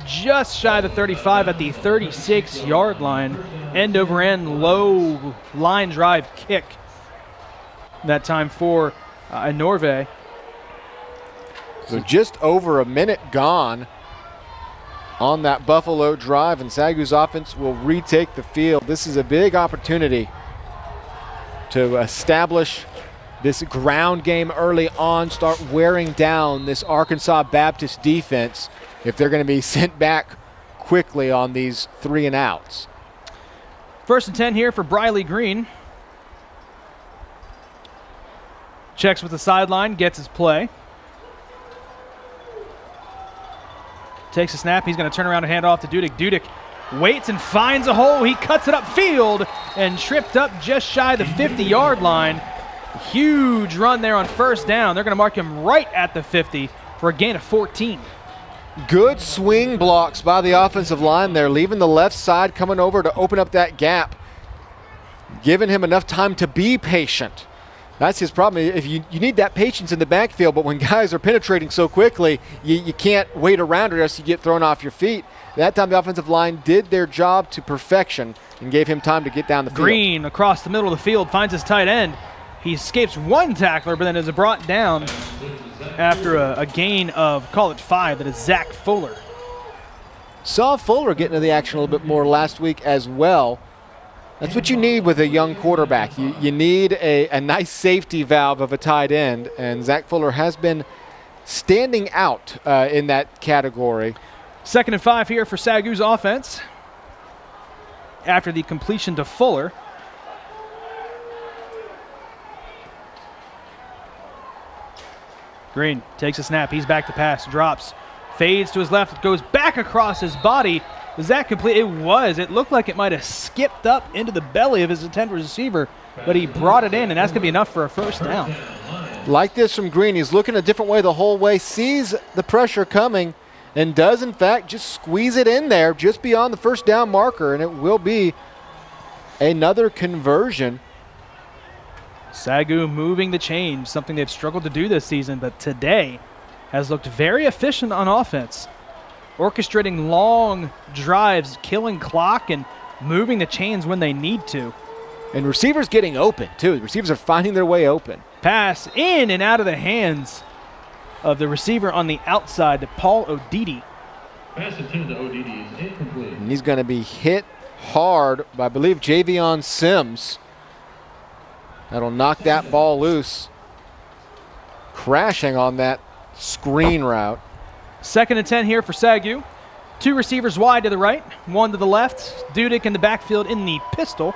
B: just shy of the 35 at the 36-yard line. End-over-end, low line drive kick that time for Norve.
C: So just over a minute gone on that Buffalo drive, and SAGU's offense will retake the field. This is a big opportunity to establish this ground game early on, start wearing down this Arkansas Baptist defense if they're going to be sent back quickly on these 3 and outs.
B: 1st and 10 here for Briley Green. Checks with the sideline, gets his play. Takes a snap. He's going to turn around and hand off to Dudek. Dudek waits and finds a hole. He cuts it upfield and tripped up just shy of the 50-yard line. Huge run there on 1st down. They're going to mark him right at the 50 for a gain of 14.
C: Good swing blocks by the offensive line there, leaving the left side, coming over to open up that gap, giving him enough time to be patient. That's his problem. If you need that patience in the backfield, but when guys are penetrating so quickly, you can't wait around or else you get thrown off your feet. That time the offensive line did their job to perfection and gave him time to get down the field.
B: Green across the middle of the field finds his tight end. He escapes one tackler, but then is brought down after a gain of, call it 5, that is Zach Fuller.
C: Saw Fuller get into the action a little bit more last week as well. That's what you need with a young quarterback. You need a nice safety valve of a tight end, and Zach Fuller has been standing out in that category.
B: 2nd and 5 here for SAGU's offense after the completion to Fuller. Green takes a snap. He's back to pass. Drops. Fades to his left. Goes back across his body. Was that complete? It was. It looked like it might have skipped up into the belly of his intended receiver, but he brought it in, and that's going to be enough for a first down.
C: Like this from Green. He's looking a different way the whole way. Sees the pressure coming and does, in fact, just squeeze it in there just beyond the first down marker, and it will be another conversion.
B: SAGU moving the chains, something they've struggled to do this season, but today has looked very efficient on offense, orchestrating long drives, killing clock, and moving the chains when they need to.
C: And receivers getting open, too. The receivers are finding their way open.
B: Pass in and out of the hands of the receiver on the outside to Paul Odidi.
G: Pass intended to Odidi is incomplete.
C: And he's going to be hit hard by, I believe, Javion Sims. That'll knock that ball loose. Crashing on that screen route.
B: 2nd and 10 here for SAGU. 2 receivers wide to the right, 1 to the left. Dudek in the backfield in the pistol.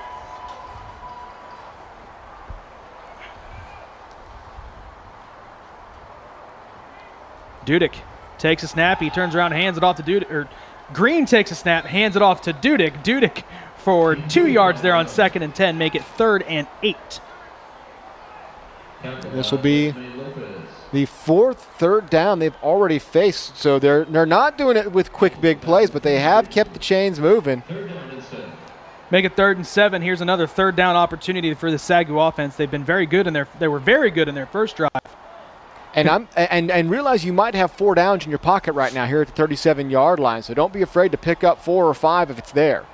B: Dudek takes a snap. He turns around, hands it off to Dudek. Or Green takes a snap, hands it off to Dudek. Dudek for 2 yards there on 2nd and 10, make it 3rd and 8.
C: This will be the 4th third down they've already faced. So they're not doing it with quick big plays, but they have kept the chains moving.
B: Make it 3rd and 7. Here's another 3rd down opportunity for the SAGU offense. They've been very good they were very good in their first drive.
C: And realize you might have 4 downs in your pocket right now here at the 37-yard line. So don't be afraid to pick up 4 or 5 if it's there.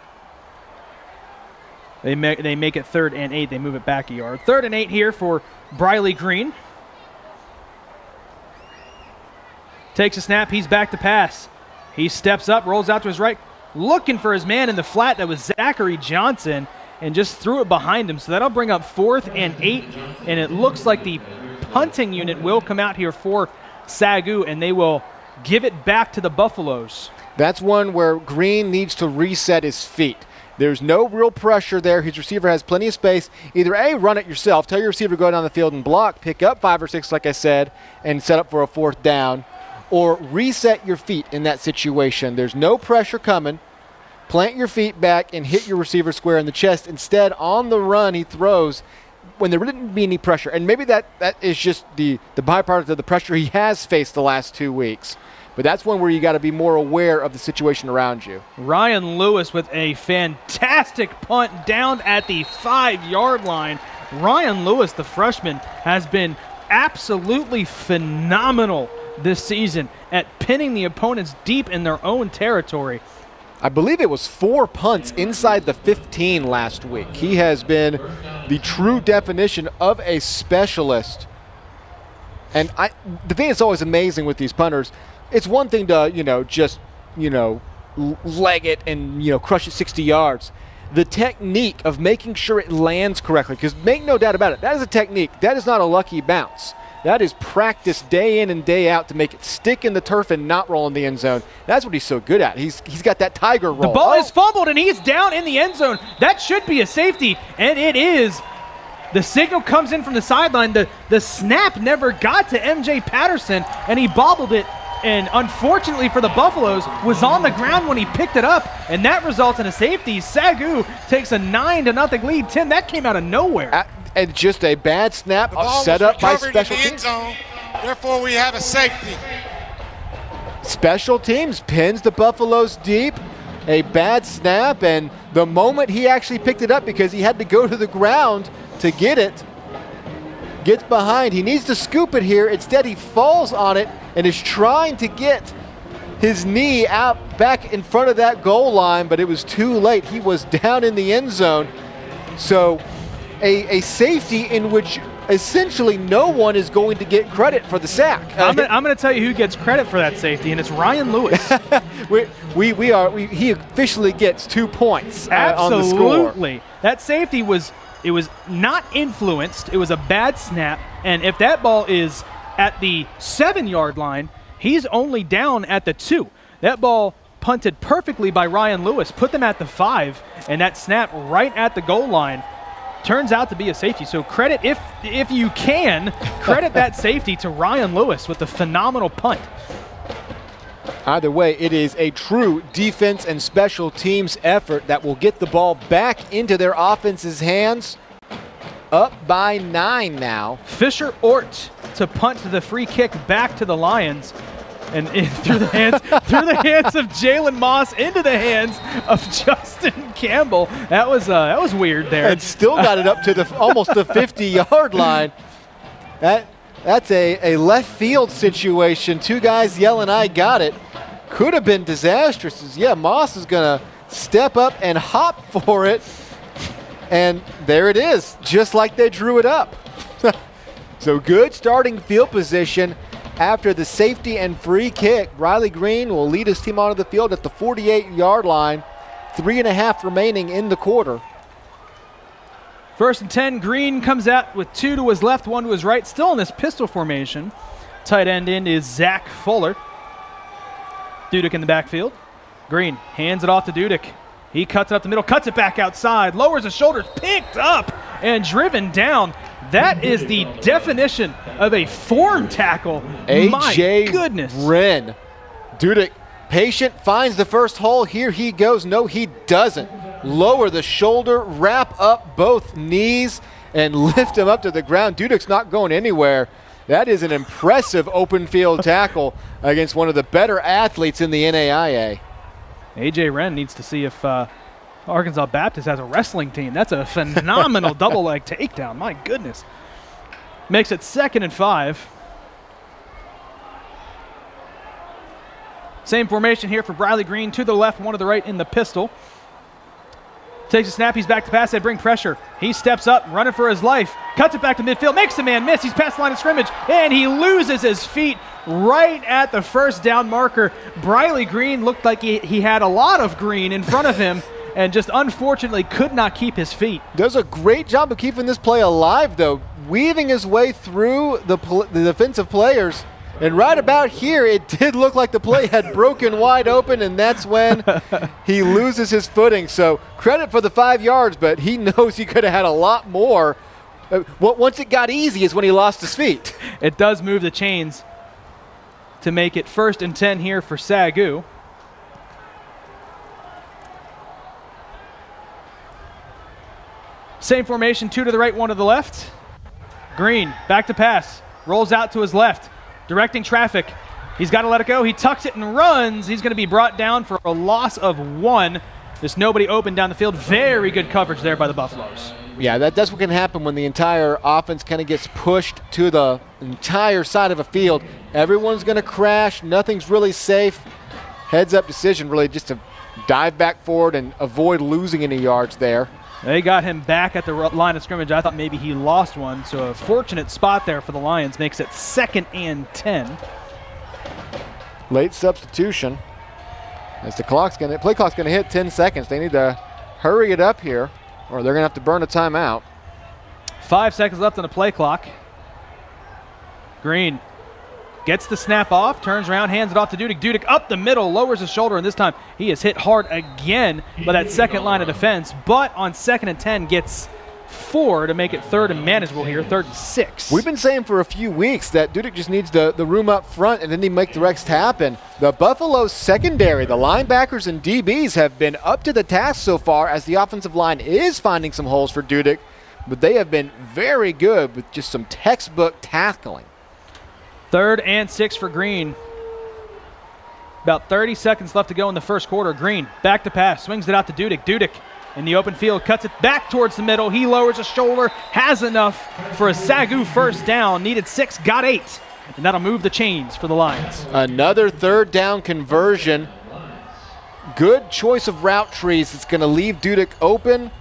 B: They make it 3rd and 8. They move it back a yard. 3rd and 8 here for Briley Green. Takes a snap. He's back to pass. He steps up, rolls out to his right, looking for his man in the flat. That was Zachary Johnson, and just threw it behind him. So that'll bring up 4th and 8, and it looks like the punting unit will come out here for SAGU, and they will give it back to the Buffaloes.
C: That's one where Green needs to reset his feet. There's no real pressure there. His receiver has plenty of space. Either A, run it yourself, tell your receiver to go down the field and block, pick up 5 or 6, like I said, and set up for a 4th down, or reset your feet in that situation. There's no pressure coming. Plant your feet back and hit your receiver square in the chest. Instead, on the run, he throws when there wouldn't be any pressure. And maybe that is just the byproduct of the pressure he has faced the last 2 weeks. But that's one where you got to be more aware of the situation around you.
B: Ryan Lewis with a fantastic punt down at the 5-yard line. Ryan Lewis, the freshman, has been absolutely phenomenal this season at pinning the opponents deep in their own territory.
C: I believe it was 4 punts inside the 15 last week. He has been the true definition of a specialist. And the thing that's always amazing with these punters, it's one thing to, just leg it and, crush it 60 yards. The technique of making sure it lands correctly, because make no doubt about it, that is a technique. That is not a lucky bounce. That is practice day in and day out to make it stick in the turf and not roll in the end zone. That's what he's so good at. He's got that tiger roll.
B: The ball is fumbled, and he's down in the end zone. That should be a safety, and it is. The signal comes in from the sideline. The snap never got to M.J. Patterson, and he bobbled it, and unfortunately for the Buffaloes, was on the ground when he picked it up, and that results in a safety. SAGU takes a 9-0 lead. Tim, that came out of nowhere.
C: And just a bad snap set up by special teams.
I: Therefore, we have a safety.
C: Special teams pins the Buffaloes deep. A bad snap, and the moment he actually picked it up, because he had to go to the ground to get it, gets behind. He needs to scoop it here. Instead, he falls on it and is trying to get his knee out back in front of that goal line, but it was too late. He was down in the end zone. So a safety in which essentially no one is going to get credit for the sack.
B: I'm going to tell you who gets credit for that safety, and it's Ryan Lewis.
C: He officially gets 2 points on the score.
B: Absolutely. That safety was not influenced. It was a bad snap, and if that ball is at the 7-yard line, he's only down at the 2. That ball punted perfectly by Ryan Lewis, put them at the 5, and that snap right at the goal line turns out to be a safety. So credit, if you can, credit that safety to Ryan Lewis with the phenomenal punt.
C: Either way, it is a true defense and special teams effort that will get the ball back into their offense's hands. Up by 9 now.
B: Fisher Ort to punt the free kick back to the Lions. And through the hands of Jalen Moss into the hands of Justin Campbell. That was weird there.
C: And still got it up to almost the 50-yard line. That's a left field situation. 2 guys yelling, "I got it." Could have been disastrous. Yeah, Moss is going to step up and hop for it. And there it is, just like they drew it up. So good starting field position. After the safety and free kick, Riley Green will lead his team onto the field at the 48-yard line. 3.5 remaining in the quarter.
B: 1st and 10, Green comes out with 2 to his left, 1 to his right. Still in this pistol formation. Tight end in is Zach Fuller. Dudek in the backfield. Green hands it off to Dudek. He cuts it up the middle, cuts it back outside, lowers his shoulders, picked up and driven down. That is the definition of a form tackle. My goodness.
C: Wren. Dudek, patient, finds the first hole. Here he goes. No, he doesn't. Lower the shoulder, wrap up both knees, and lift him up to the ground. Dudek's not going anywhere. That is an impressive open field tackle against one of the better athletes in the NAIA.
B: A.J. Wren needs to see if Arkansas Baptist has a wrestling team. That's a phenomenal double leg takedown. My goodness. Makes it 2nd and 5. Same formation here for Riley Green. 2 to the left, 1 to the right in the pistol. Takes a snap, he's back to pass, they bring pressure. He steps up, running for his life, cuts it back to midfield, makes the man miss, he's past the line of scrimmage, and he loses his feet right at the first down marker. Riley Green looked like he had a lot of green in front of him and just unfortunately could not keep his feet.
C: Does a great job of keeping this play alive, though, weaving his way through the defensive players. And right about here, it did look like the play had broken wide open, and that's when he loses his footing. So credit for the 5 yards, but he knows he could have had a lot more. Once it got easy is when he lost his feet.
B: It does move the chains to make it 1st and 10 here for SAGU. Same formation, 2 to the right, 1 to the left. Green, back to pass, rolls out to his left. Directing traffic. He's got to let it go. He tucks it and runs. He's going to be brought down for a loss of 1. There's nobody open down the field. Very good coverage there by the Buffaloes.
C: Yeah, that's what can happen when the entire offense kind of gets pushed to the entire side of a field. Everyone's going to crash. Nothing's really safe. Heads-up decision really just to dive back forward and avoid losing any yards there.
B: They got him back at the line of scrimmage. I thought maybe he lost one, so a fortunate spot there for the Lions makes it 2nd and 10.
C: Late substitution. As the play clock's gonna hit 10 seconds. They need to hurry it up here, or they're gonna have to burn a timeout.
B: 5 seconds left on the play clock. Green gets the snap off, turns around, hands it off to Dudek. Dudek up the middle, lowers his shoulder, and this time he is hit hard again by that second line of defense. But on 2nd and 10 gets 4 to make it 3rd and manageable here, 3rd and 6.
C: We've been saying for a few weeks that Dudek just needs the room up front and then he make the rest happen. The Buffalo secondary, the linebackers and DBs have been up to the task so far as the offensive line is finding some holes for Dudek, but they have been very good with just some textbook tackling.
B: 3rd and 6 for Green. About 30 seconds left to go in the first quarter. Green back to pass, swings it out to Dudek. Dudek in the open field, cuts it back towards the middle. He lowers his shoulder, has enough for a SAGU first down. Needed 6, got 8. And that'll move the chains for the Lions.
C: Another 3rd down conversion. Good choice of route trees. It's going to leave Dudek open.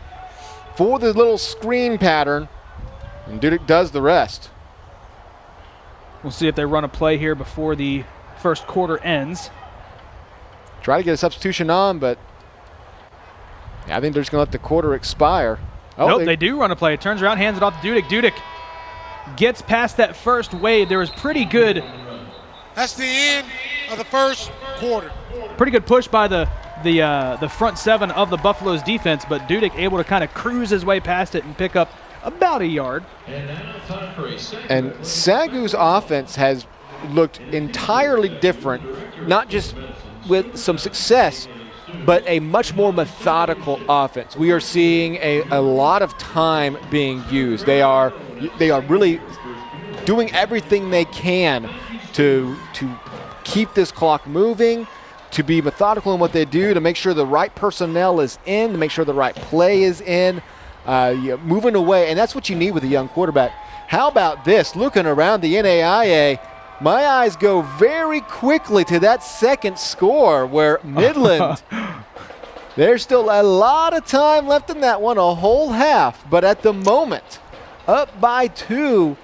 C: for the little screen pattern, and Dudek does the rest.
B: We'll see if they run a play here before the first quarter ends.
C: Try to get a substitution on, but I think they're just going to let the quarter expire. Oh,
B: nope, they do run a play. Turns around, hands it off to Dudek. Dudek gets past that first wave. There was pretty good.
I: That's the end of the first quarter.
B: Pretty good push by the front seven of the Buffaloes defense, but Dudek able to kind of cruise his way past it and pick up about a yard.
C: And SAGU's offense has looked entirely different, not just with some success, but a much more methodical offense. We are seeing a lot of time being used. They are really doing everything they can to keep this clock moving, to be methodical in what they do, to make sure the right personnel is in, to make sure the right play is in, moving away. And that's what you need with a young quarterback. How about this? Looking around the NAIA, my eyes go very quickly to that second score where Midland, there's still a lot of time left in that one, a whole half. But at the moment, up by 2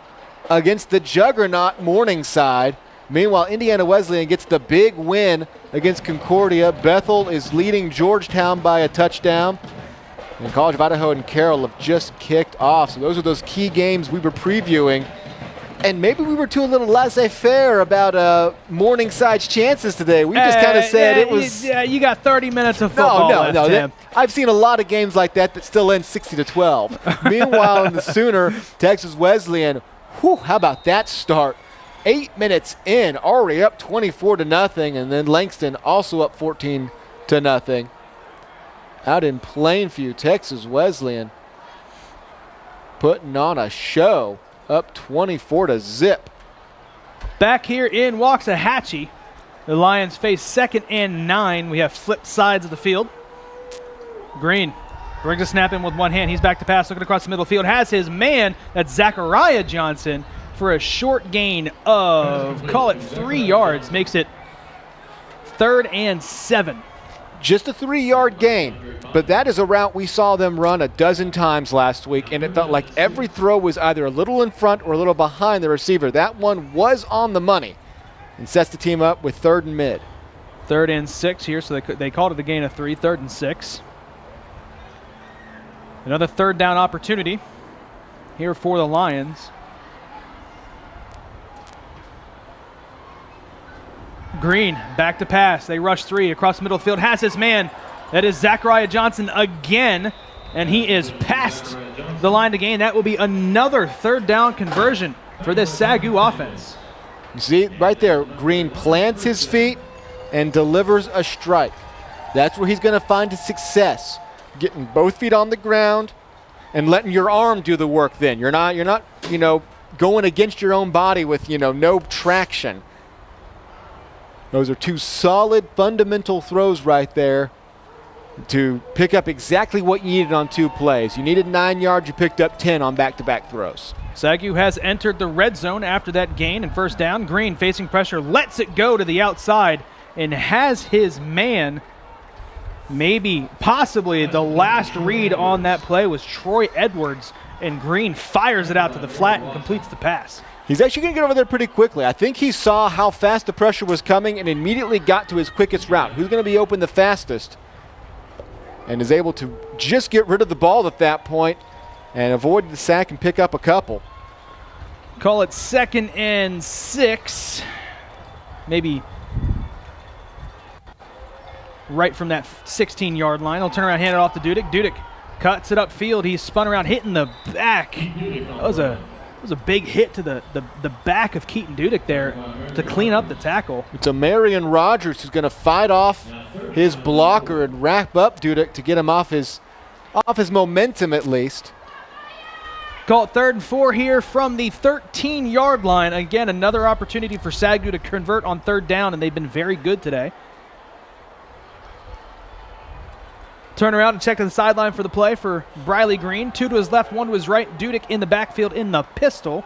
C: against the juggernaut Morningside. Meanwhile, Indiana Wesleyan gets the big win against Concordia. Bethel is leading Georgetown by a touchdown. And College of Idaho and Carroll have just kicked off. So those are those key games we were previewing. And maybe we were too a little laissez-faire about Morningside's chances today. We just kind of said it was.
B: Yeah, you got 30 minutes of football left, Tim.
C: I've seen a lot of games like that still end 60-12. Meanwhile, in the Sooner, Texas Wesleyan, how about that start? 8 minutes in, already up 24-0, and then Langston also up 14-0. Out in Plainview, Texas Wesleyan putting on a show, up 24-0.
B: Back here in Waxahachie, the Lions face 2nd and 9. We have flipped sides of the field. Green brings a snap in with one hand. He's back to pass, looking across the middle field. Has his man, that's Zachariah Johnson, for a short gain of, call it 3 yards. Makes it 3rd and 7.
C: Just a 3-yard gain, but that is a route we saw them run a dozen times last week, and it felt like every throw was either a little in front or a little behind the receiver. That one was on the money and sets the team up with 3rd and mid.
B: 3rd and 6 here, so they called it a gain of 3, 3rd and 6. Another 3rd down opportunity here for the Lions. Green back to pass. They rush 3 across the middle field. Has his man. That is Zachariah Johnson again, and he is past the line to gain. That will be another 3rd down conversion for this SAGU offense.
C: You see right there, Green plants his feet and delivers a strike. That's where he's going to find his success, getting both feet on the ground and letting your arm do the work. Then you're not going against your own body with no traction. Those are 2 solid fundamental throws right there to pick up exactly what you needed on 2 plays. You needed 9 yards, you picked up 10 on back-to-back throws.
B: SAGU has entered the red zone after that gain and 1st down. Green facing pressure, lets it go to the outside and has his man. Possibly the last read on that play was Troy Edwards, and Green fires it out to the flat and completes the pass.
C: He's actually going to get over there pretty quickly. I think he saw how fast the pressure was coming and immediately got to his quickest route. Who's going to be open the fastest? And is able to just get rid of the ball at that point and avoid the sack and pick up a couple.
B: Call it 2nd and 6. Maybe right from that 16-yard line. He'll turn around, hand it off to Dudek. Dudek cuts it upfield. He spun around, hitting the back. That was a big hit to the back of Keaton Dudek there to clean up the tackle.
C: It's a Marion Rogers who's going to fight off his blocker and wrap up Dudek to get him off his momentum at least.
B: Call it 3rd and 4 here from the 13-yard line. Again, another opportunity for SAGU to convert on 3rd down, and they've been very good today. Turn around and check to the sideline for the play for Briley Green. 2 to his left, 1 to his right. Dudek in the backfield in the pistol.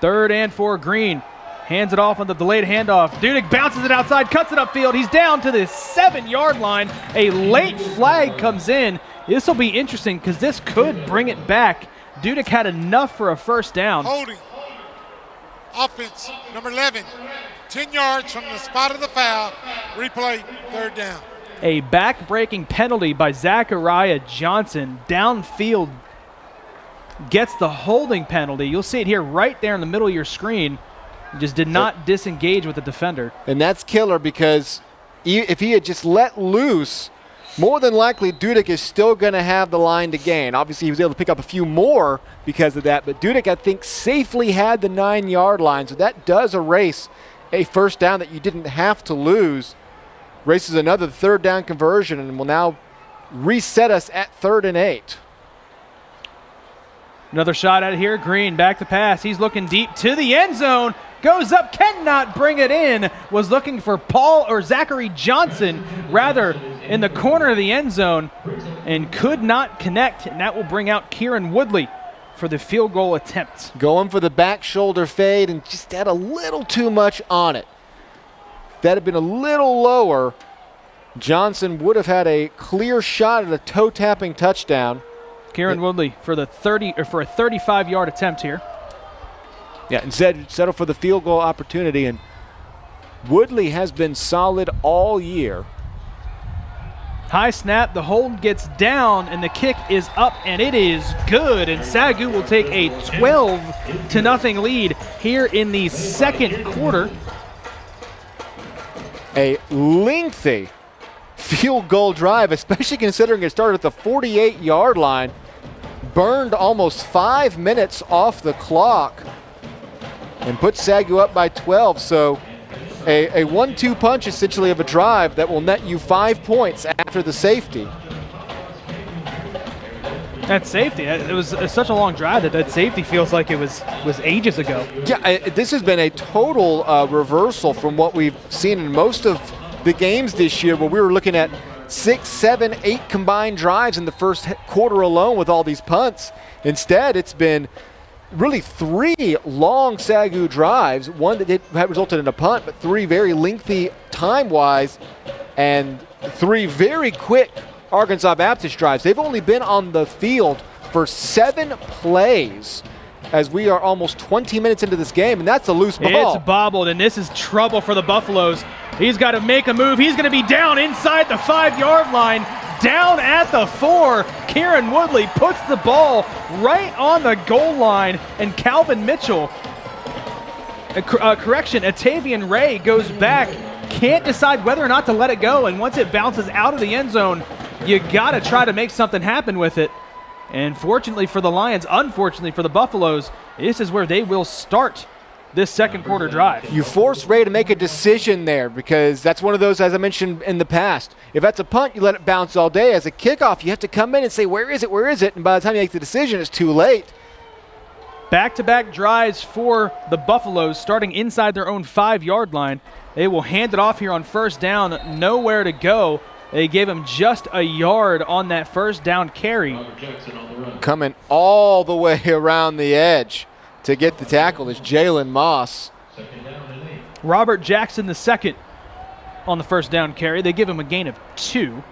B: 3rd and 4, Green. Hands it off on the delayed handoff. Dudek bounces it outside, cuts it upfield. He's down to the 7-yard line. A late flag comes in, This will be interesting because this could bring it back. Dudek had enough for a first down.
I: Holding. Offense, number 11. 10 yards from the spot of the foul. Replay, third down.
B: A back-breaking penalty by Zachariah Johnson. Downfield gets the holding penalty. You'll see it here right there in the middle of your screen. He just did not disengage with the defender.
C: And that's killer because if he had just let loose, more than likely Dudek is still going to have the line to gain. Obviously, he was able to pick up a few more because of that, but Dudek, I think, safely had the 9-yard line, so that does erase a first down that you didn't have to lose. Races another third down conversion and will now reset us at 3rd and 8.
B: Another shot at it here. Green back to pass. He's looking deep to the end zone. Goes up, cannot bring it in. Was looking for Zachary Johnson, rather, in the corner of the end zone, and could not connect. And that will bring out Kieran Woodley for the field goal attempt.
C: Going for the back shoulder fade and just had a little too much on it. If that had been a little lower, Johnson would have had a clear shot at a toe-tapping touchdown.
B: Kieran Woodley for a 35-yard attempt here.
C: Yeah, instead settle for the field goal opportunity, and Woodley has been solid all year.
B: High snap, the hold gets down, and the kick is up, and it is good. And SAGU will take a 12-0 lead here in the second quarter.
C: A lengthy field goal drive, especially considering it started at the 48-yard line. Burned almost 5 minutes off the clock and put SAGU up by 12. So a 1-2 punch essentially of a drive that will net you 5 points after the safety.
B: That safety, it was such a long drive that safety feels like it was ages ago.
C: Yeah, this has been a total reversal from what we've seen in most of the games this year, where we were looking at 6, 7, 8 combined drives in the first quarter alone with all these punts. Instead, it's been really 3 long SAGU drives, one that had resulted in a punt, but 3 very lengthy time-wise, and 3 very quick Arkansas Baptist drives. They've only been on the field for 7 plays as we are almost 20 minutes into this game, and that's a loose ball.
B: It's bobbled, and this is trouble for the Buffaloes. He's got to make a move. He's going to be down inside the 5-yard line, down at the 4. Kieran Woodley puts the ball right on the goal line, and Calvin Mitchell, Atavian Ray goes back, can't decide whether or not to let it go, and once it bounces out of the end zone, you got to try to make something happen with it. And fortunately for the Lions, unfortunately for the Buffaloes, this is where they will start this second quarter drive.
C: You force Ray to make a decision there, because that's one of those, as I mentioned in the past. If that's a punt, you let it bounce all day. As a kickoff, you have to come in and say, where is it, where is it? And by the time you make the decision, it's too late.
B: Back-to-back drives for the Buffaloes, starting inside their own 5-yard line. They will hand it off here on first down, nowhere to go. They gave him just a yard on that first down carry.
C: Coming all the way around the edge to get the tackle is Jalen Moss.
B: Robert Jackson the second on the first down carry. They give him a gain of 2.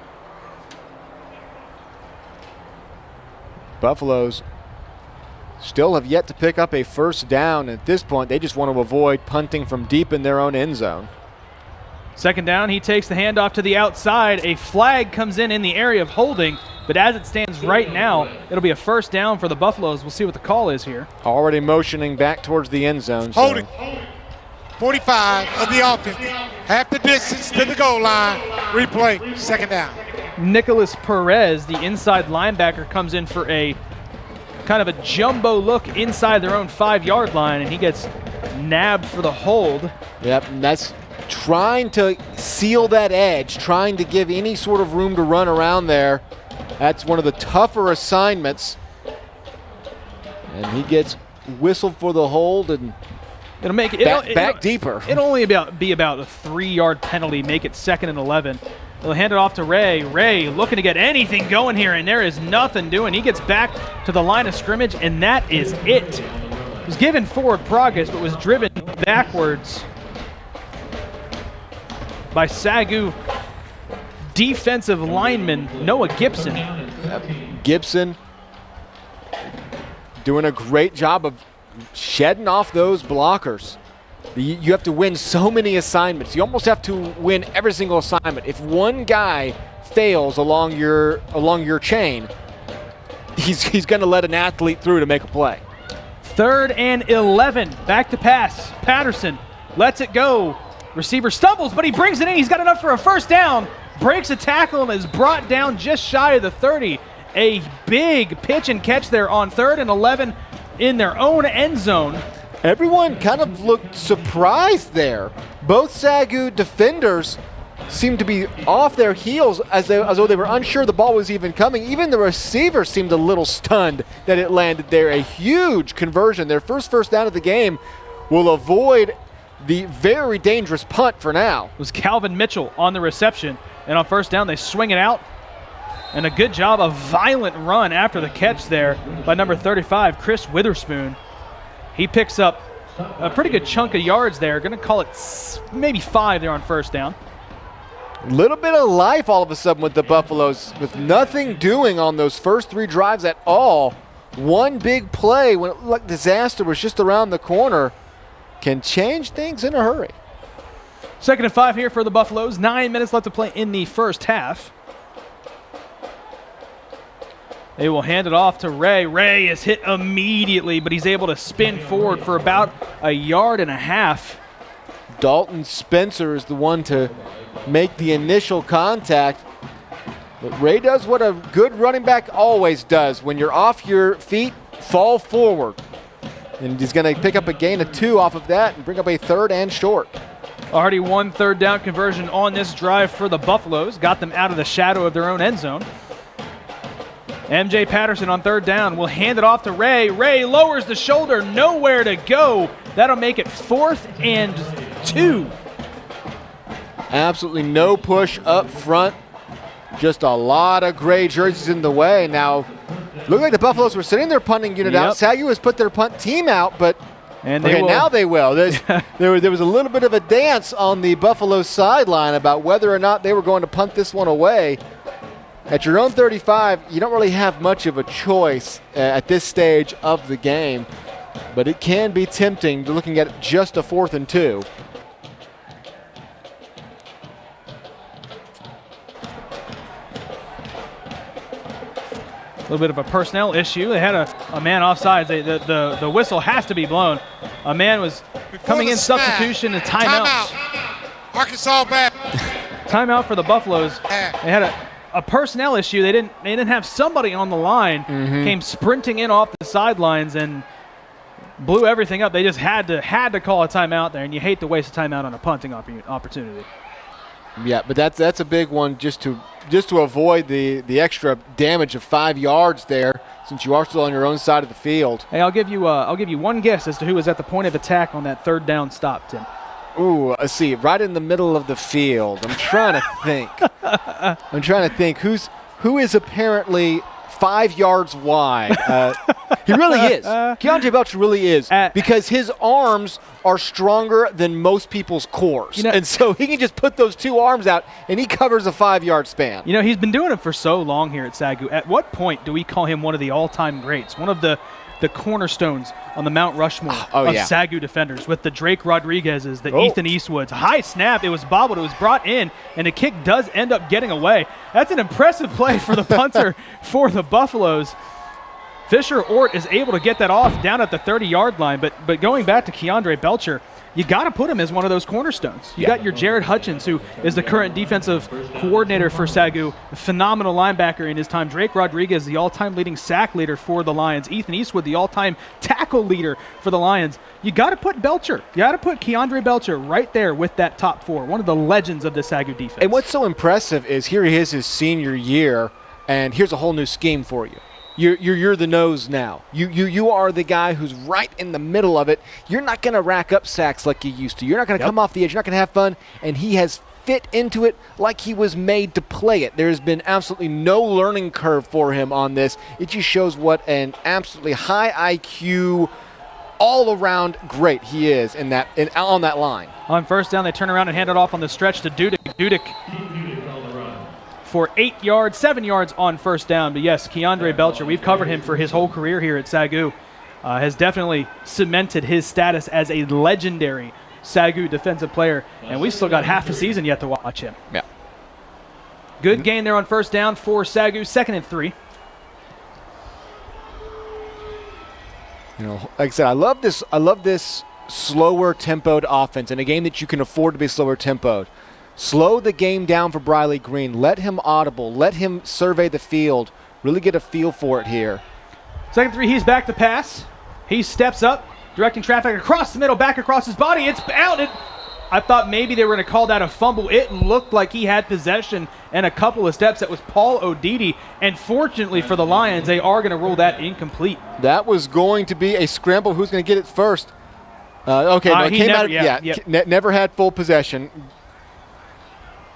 C: Buffaloes still have yet to pick up a first down. At this point, they just want to avoid punting from deep in their own end zone.
B: Second down, he takes the handoff to the outside. A flag comes in the area of holding, but as it stands right now, it'll be a first down for the Buffaloes. We'll see what the call is here.
C: Already motioning back towards the end zone.
I: Holding. 45 of the offense. Half the distance to the goal line. Replay, second down.
B: Nicholas Perez, the inside linebacker, comes in for a kind of a jumbo look inside their own 5-yard line, and he gets nabbed for the hold.
C: Yep, and that's trying to seal that edge, trying to give any sort of room to run around there. That's one of the tougher assignments. And he gets whistled for the hold, and
B: it'll make it
C: back deeper.
B: It'll only be about a 3-yard penalty, make it 2nd and 11. They'll hand it off to Ray. Ray looking to get anything going here, and there is nothing doing. He gets back to the line of scrimmage, and that is it. He was given forward progress, but was driven backwards by SAGU defensive lineman Noah Gibson.
C: Gibson doing a great job of shedding off those blockers. You have to win so many assignments. You almost have to win every single assignment. If one guy fails along your chain, he's going to let an athlete through to make a play.
B: 3rd and 11. Back to pass. Patterson lets it go. Receiver stumbles, but he brings it in. He's got enough for a first down. Breaks a tackle and is brought down just shy of the 30. A big pitch and catch there on 3rd and 11 in their own end zone.
C: Everyone kind of looked surprised there. Both SAGU defenders seemed to be off their heels as though they were unsure the ball was even coming. Even the receiver seemed a little stunned that it landed there. A huge conversion. Their first down of the game will avoid the very dangerous punt for now.
B: It was Calvin Mitchell on the reception. And on first down, they swing it out. And a good job, a violent run after the catch there by number 35, Chris Witherspoon. He picks up a pretty good chunk of yards there. Going to call it maybe 5 there on first down.
C: Little bit of life all of a sudden with the Buffaloes, with nothing doing on those first 3 drives at all. One big play when it looked like disaster was just around the corner can change things in a hurry.
B: 2nd and 5 here for the Buffaloes. 9 minutes left to play in the first half. They will hand it off to Ray. Ray is hit immediately, but he's able to spin forward for about 1.5 yards.
C: Dalton Spencer is the one to make the initial contact. But Ray does what a good running back always does. When you're off your feet, fall forward. And he's going to pick up a gain of 2 off of that and bring up a 3rd and short.
B: Already 1 3rd down conversion on this drive for the Buffaloes. Got them out of the shadow of their own end zone. MJ Patterson on 3rd down will hand it off to Ray. Ray lowers the shoulder, nowhere to go. That'll make it 4th and 2.
C: Absolutely no push up front. Just a lot of gray jerseys in the way. Now, looked like the Buffaloes were sitting their punting unit out. SAGU has put their punt team out, but now they will. There was a little bit of a dance on the Buffalo sideline about whether or not they were going to punt this one away. At your own 35, you don't really have much of a choice at this stage of the game, but it can be tempting to looking at just a 4th and 2.
B: A little bit of a personnel issue. They had a man offsides. The whistle has to be blown. A man was coming in substitution and timeout.
I: Arkansas back.
B: Timeout for the Buffaloes. They had a personnel issue. They didn't have somebody on the line. Came sprinting in off the sidelines and blew everything up. They just had to call a timeout there, and you hate to waste a timeout on a punting opportunity.
C: Yeah, but that's a big one just to avoid the extra damage of 5 yards there, since you are still on your own side of the field.
B: Hey, I'll give you one guess as to who was at the point of attack on that 3rd down stop, Tim.
C: Ooh, let's see, right in the middle of the field. I'm trying to think. Who is apparently 5 yards wide. He really is. Keandre Belcher really is, because his arms are stronger than most people's cores. And so he can just put those 2 arms out, and he covers a 5-yard span.
B: You know, he's been doing it for so long here at SAGU. At what point do we call him one of the all-time greats, one of the cornerstones on the Mount Rushmore of SAGU defenders, with the Drake Rodriguez's, the Ethan Eastwoods? High snap, it was bobbled, it was brought in, and the kick does end up getting away. That's an impressive play for the punter for the Buffaloes. Fisher Ort is able to get that off down at the 30-yard line, but going back to Keandre Belcher, you got to put him as one of those cornerstones. You got your Jared Hutchins, who is the current defensive coordinator for SAGU, a phenomenal linebacker in his time. Drake Rodriguez, the all-time leading sack leader for the Lions. Ethan Eastwood, the all-time tackle leader for the Lions. You got to put Belcher. You got to put Keandre Belcher right there with that top 4, one of the legends of the SAGU defense.
C: And what's so impressive is here he is his senior year, and here's a whole new scheme for you. You're the nose now. You are the guy who's right in the middle of it. You're not going to rack up sacks like you used to. You're not going to come off the edge. You're not going to have fun. And he has fit into it like he was made to play it. There has been absolutely no learning curve for him on this. It just shows what an absolutely high IQ, all-around great he is on that line.
B: On first down, they turn around and hand it off on the stretch to Dudek. Dudek for 7 yards on first down. But yes, Keandre Belcher, we've covered him for his whole career here at SAGU, has definitely cemented his status as a legendary SAGU defensive player, and we've still got half a season yet to watch him.
C: Yeah.
B: Good gain there on first down for SAGU, 2nd and 3.
C: You know, like I said, I love this slower tempoed offense in a game that you can afford to be slower tempoed. Slow the game down for Briley Green. Let him audible. Let him survey the field. Really get a feel for it here.
B: 2nd 3, he's back to pass. He steps up, directing traffic across the middle, back across his body. It's out. I thought maybe they were going to call that a fumble. It looked like he had possession and a couple of steps. That was Paul Odidi. And fortunately for the Lions, they are going to rule that incomplete.
C: That was going to be a scramble. Who's going to get it first? It came out. Never had full possession.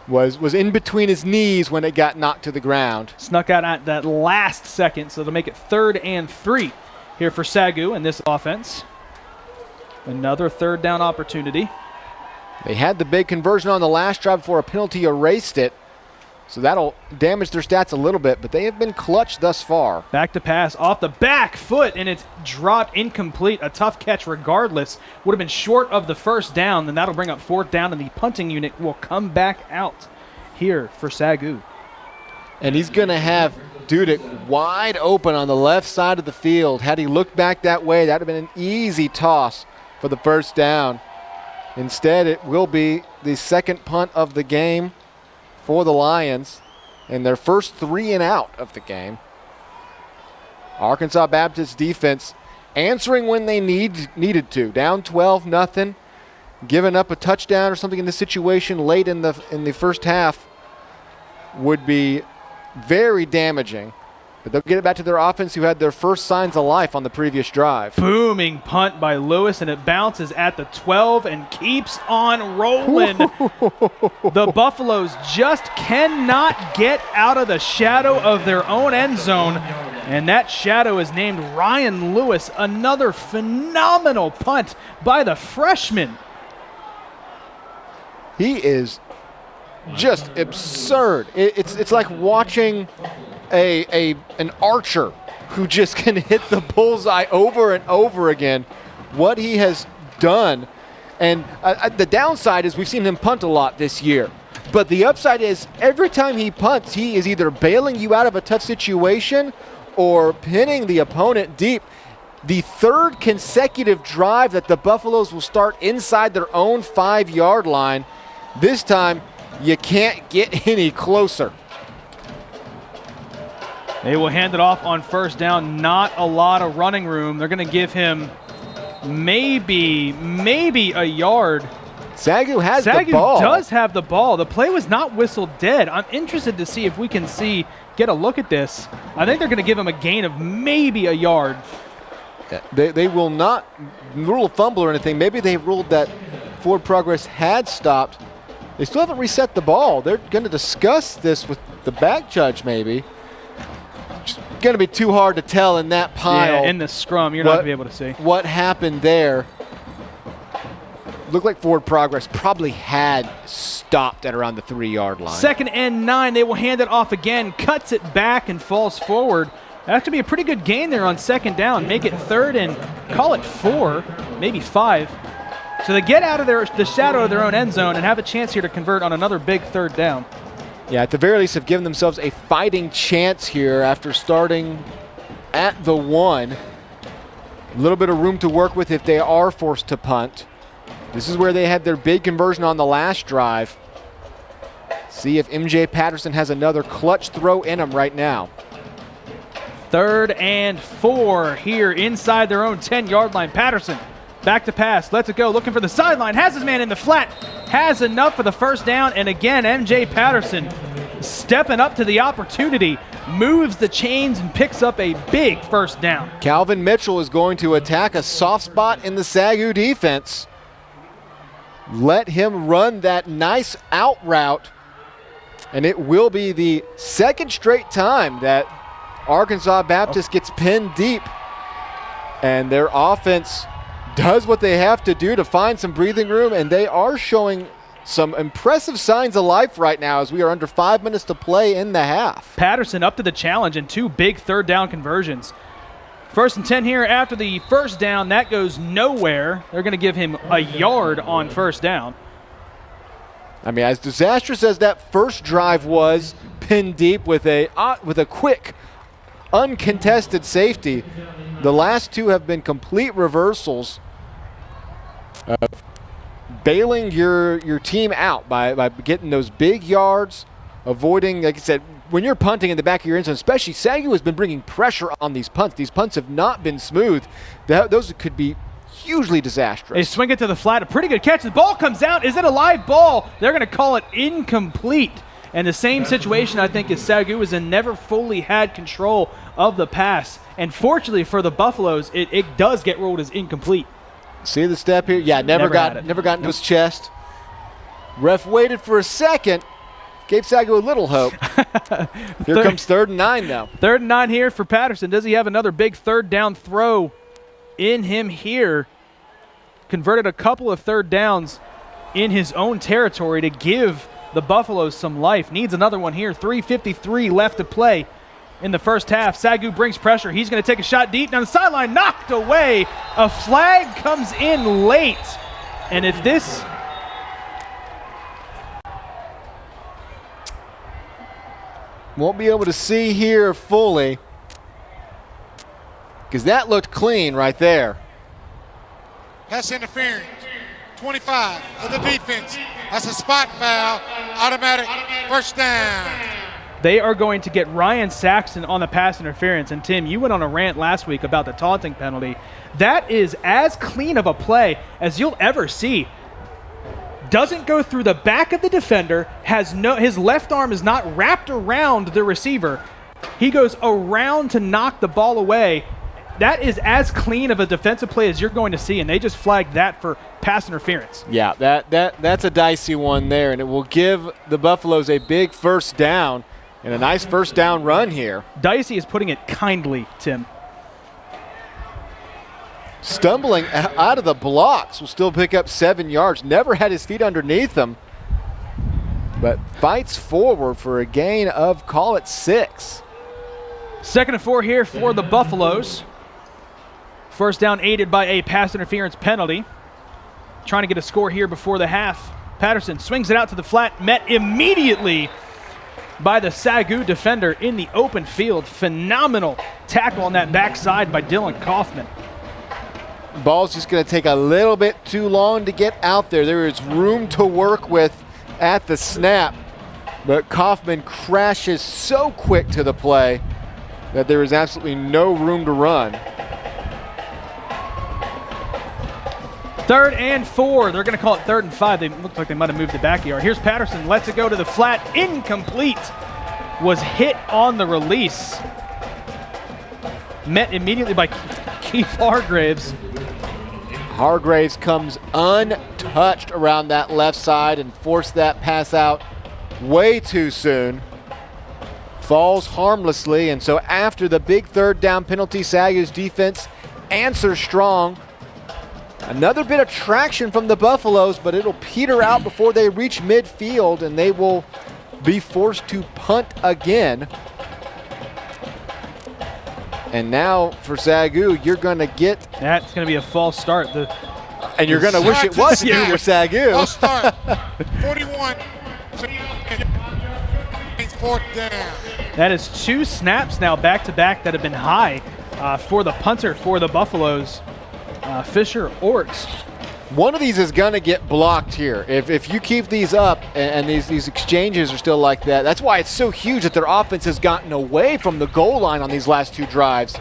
C: Was in between his knees when it got knocked to the ground.
B: Snuck out at that last second, so they'll make it 3rd and 3 here for SAGU in this offense. Another 3rd down opportunity.
C: They had the big conversion on the last drive before a penalty erased it, so that'll damage their stats a little bit, but they have been clutch thus far.
B: Back to pass off the back foot, and it's dropped incomplete. A tough catch regardless. Would have been short of the first down, then that'll bring up 4th down, and the punting unit will come back out here for SAGU.
C: And he's going to have Dudek wide open on the left side of the field. Had he looked back that way, that would have been an easy toss for the first down. Instead, it will be the 2nd punt of the game for the Lions and their first 3 and out of the game. Arkansas Baptist defense answering when they needed to. Down 12-0, giving up a touchdown or something in this situation late in the first half would be very damaging. But they'll get it back to their offense, who had their first signs of life on the previous drive.
B: Booming punt by Lewis, and it bounces at the 12 and keeps on rolling. The Buffaloes just cannot get out of the shadow of their own end zone, and that shadow is named Ryan Lewis. Another phenomenal punt by the freshman.
C: He is just absurd. It's like watching an archer who just can hit the bullseye over and over again. What he has done, and the downside is we've seen him punt a lot this year, but the upside is every time he punts, he is either bailing you out of a tough situation or pinning the opponent deep. The 3rd consecutive drive that the Buffaloes will start inside their own 5-yard line. This time, you can't get any closer.
B: They will hand it off on first down. Not a lot of running room. They're going to give him maybe a yard.
C: SAGU has the ball.
B: SAGU does have the ball. The play was not whistled dead. I'm interested to see if we can get a look at this. I think they're going to give him a gain of maybe a yard.
C: They will not rule a fumble or anything. Maybe they ruled that forward progress had stopped. They still haven't reset the ball. They're going to discuss this with the back judge maybe. It's going to be too hard to tell in that pile.
B: Yeah, in the scrum, you're not going to be able to see.
C: What happened there? Looked like forward progress probably had stopped at around the 3-yard line.
B: 2nd and 9. They will hand it off again. Cuts it back and falls forward. That could be a pretty good gain there on 2nd down. Make it 3rd and call it 4, maybe 5. So they get out of the shadow of their own end zone and have a chance here to convert on another big 3rd down.
C: Yeah, at the very least have given themselves a fighting chance here after starting at the 1. A little bit of room to work with if they are forced to punt. This is where they had their big conversion on the last drive. See if MJ Patterson has another clutch throw in him right now.
B: 3rd and 4 here inside their own 10-yard line. Patterson back to pass, lets it go, looking for the sideline, has his man in the flat, has enough for the first down, and again, MJ Patterson stepping up to the opportunity, moves the chains and picks up a big first down.
C: Calvin Mitchell is going to attack a soft spot in the SAGU defense. Let him run that nice out route, and it will be the 2nd straight time that Arkansas Baptist gets pinned deep, and their offense does what they have to do to find some breathing room, and they are showing some impressive signs of life right now as we are under 5 minutes to play in the half.
B: Patterson up to the challenge and 2 big third down conversions. 1st and 10 here after the first down. That goes nowhere. They're going to give him a yard on first down.
C: I mean, as disastrous as that first drive was, pinned deep with a quick, uncontested safety, the last 2 have been complete reversals of bailing your team out by getting those big yards, avoiding, like I said, when you're punting in the back of your end zone, especially SAGU has been bringing pressure on these punts. These punts have not been smooth. Those could be hugely disastrous.
B: They swing it to the flat. A pretty good catch. The ball comes out. Is it a live ball? They're going to call it incomplete. And the same situation, I think, as SAGU was in, never fully had control of the pass. And fortunately for the Buffaloes, it does get ruled as incomplete.
C: See the step here? Yeah, never got into his chest. Ref waited for a second. Gave SAGU a little hope. Here comes 3rd and 9 now.
B: 3rd and 9 here for Patterson. Does he have another big third down throw in him here? Converted a couple of third downs in his own territory to give the Buffaloes some life. Needs another one here. 3:53 left to play in the first half. SAGU brings pressure. He's going to take a shot deep down the sideline. Knocked away. A flag comes in late. And if this...
C: Won't be able to see here fully because that looked clean right there.
I: Pass interference. 25 of the defense. That's a spot foul. Automatic first down.
B: They are going to get Ryan Saxon on the pass interference. And Tim, you went on a rant last week about the taunting penalty. That is as clean of a play as you'll ever see. Doesn't go through the back of the defender, his left arm is not wrapped around the receiver. He goes around to knock the ball away. That is as clean of a defensive play as you're going to see, and they just flagged that for pass interference.
C: Yeah, that's a dicey one there, and it will give the Buffaloes a big first down and a nice first down run here.
B: Dicey is putting it kindly, Tim.
C: Stumbling out of the blocks will still pick up 7 yards. Never had his feet underneath him, but fights forward for a gain of, call it 6.
B: 2nd and 4 here for the Buffaloes. First down aided by a pass interference penalty. Trying to get a score here before the half. Patterson swings it out to the flat, met immediately by the SAGU defender in the open field. Phenomenal tackle on that backside by Dylan Kaufman.
C: Ball's just going to take a little bit too long to get out there. There is room to work with at the snap, but Kaufman crashes so quick to the play that there is absolutely no room to run.
B: 3rd and 4. They're going to call it 3rd and 5. They looked like they might have moved the backyard. Here's Patterson. Lets it go to the flat. Incomplete. Was hit on the release. Met immediately by Keith Hargraves.
C: Hargraves comes untouched around that left side and forced that pass out way too soon. Falls harmlessly, and so after the big third down penalty, SAGU's defense answers strong. Another bit of traction from the Buffaloes, but it'll peter out before they reach midfield, and they will be forced to punt again. And now for SAGU, you're going to get...
B: That's going to be a false start.
C: And you're going to wish it was you for SAGU.
I: False start. 41. 4th down.
B: That is 2 snaps now back-to-back that have been high for the punter for the Buffaloes, Fisher Orts.
C: One of these is going to get blocked here. If you keep these up and these exchanges are still like that, that's why it's so huge that their offense has gotten away from the goal line on these last 2 drives,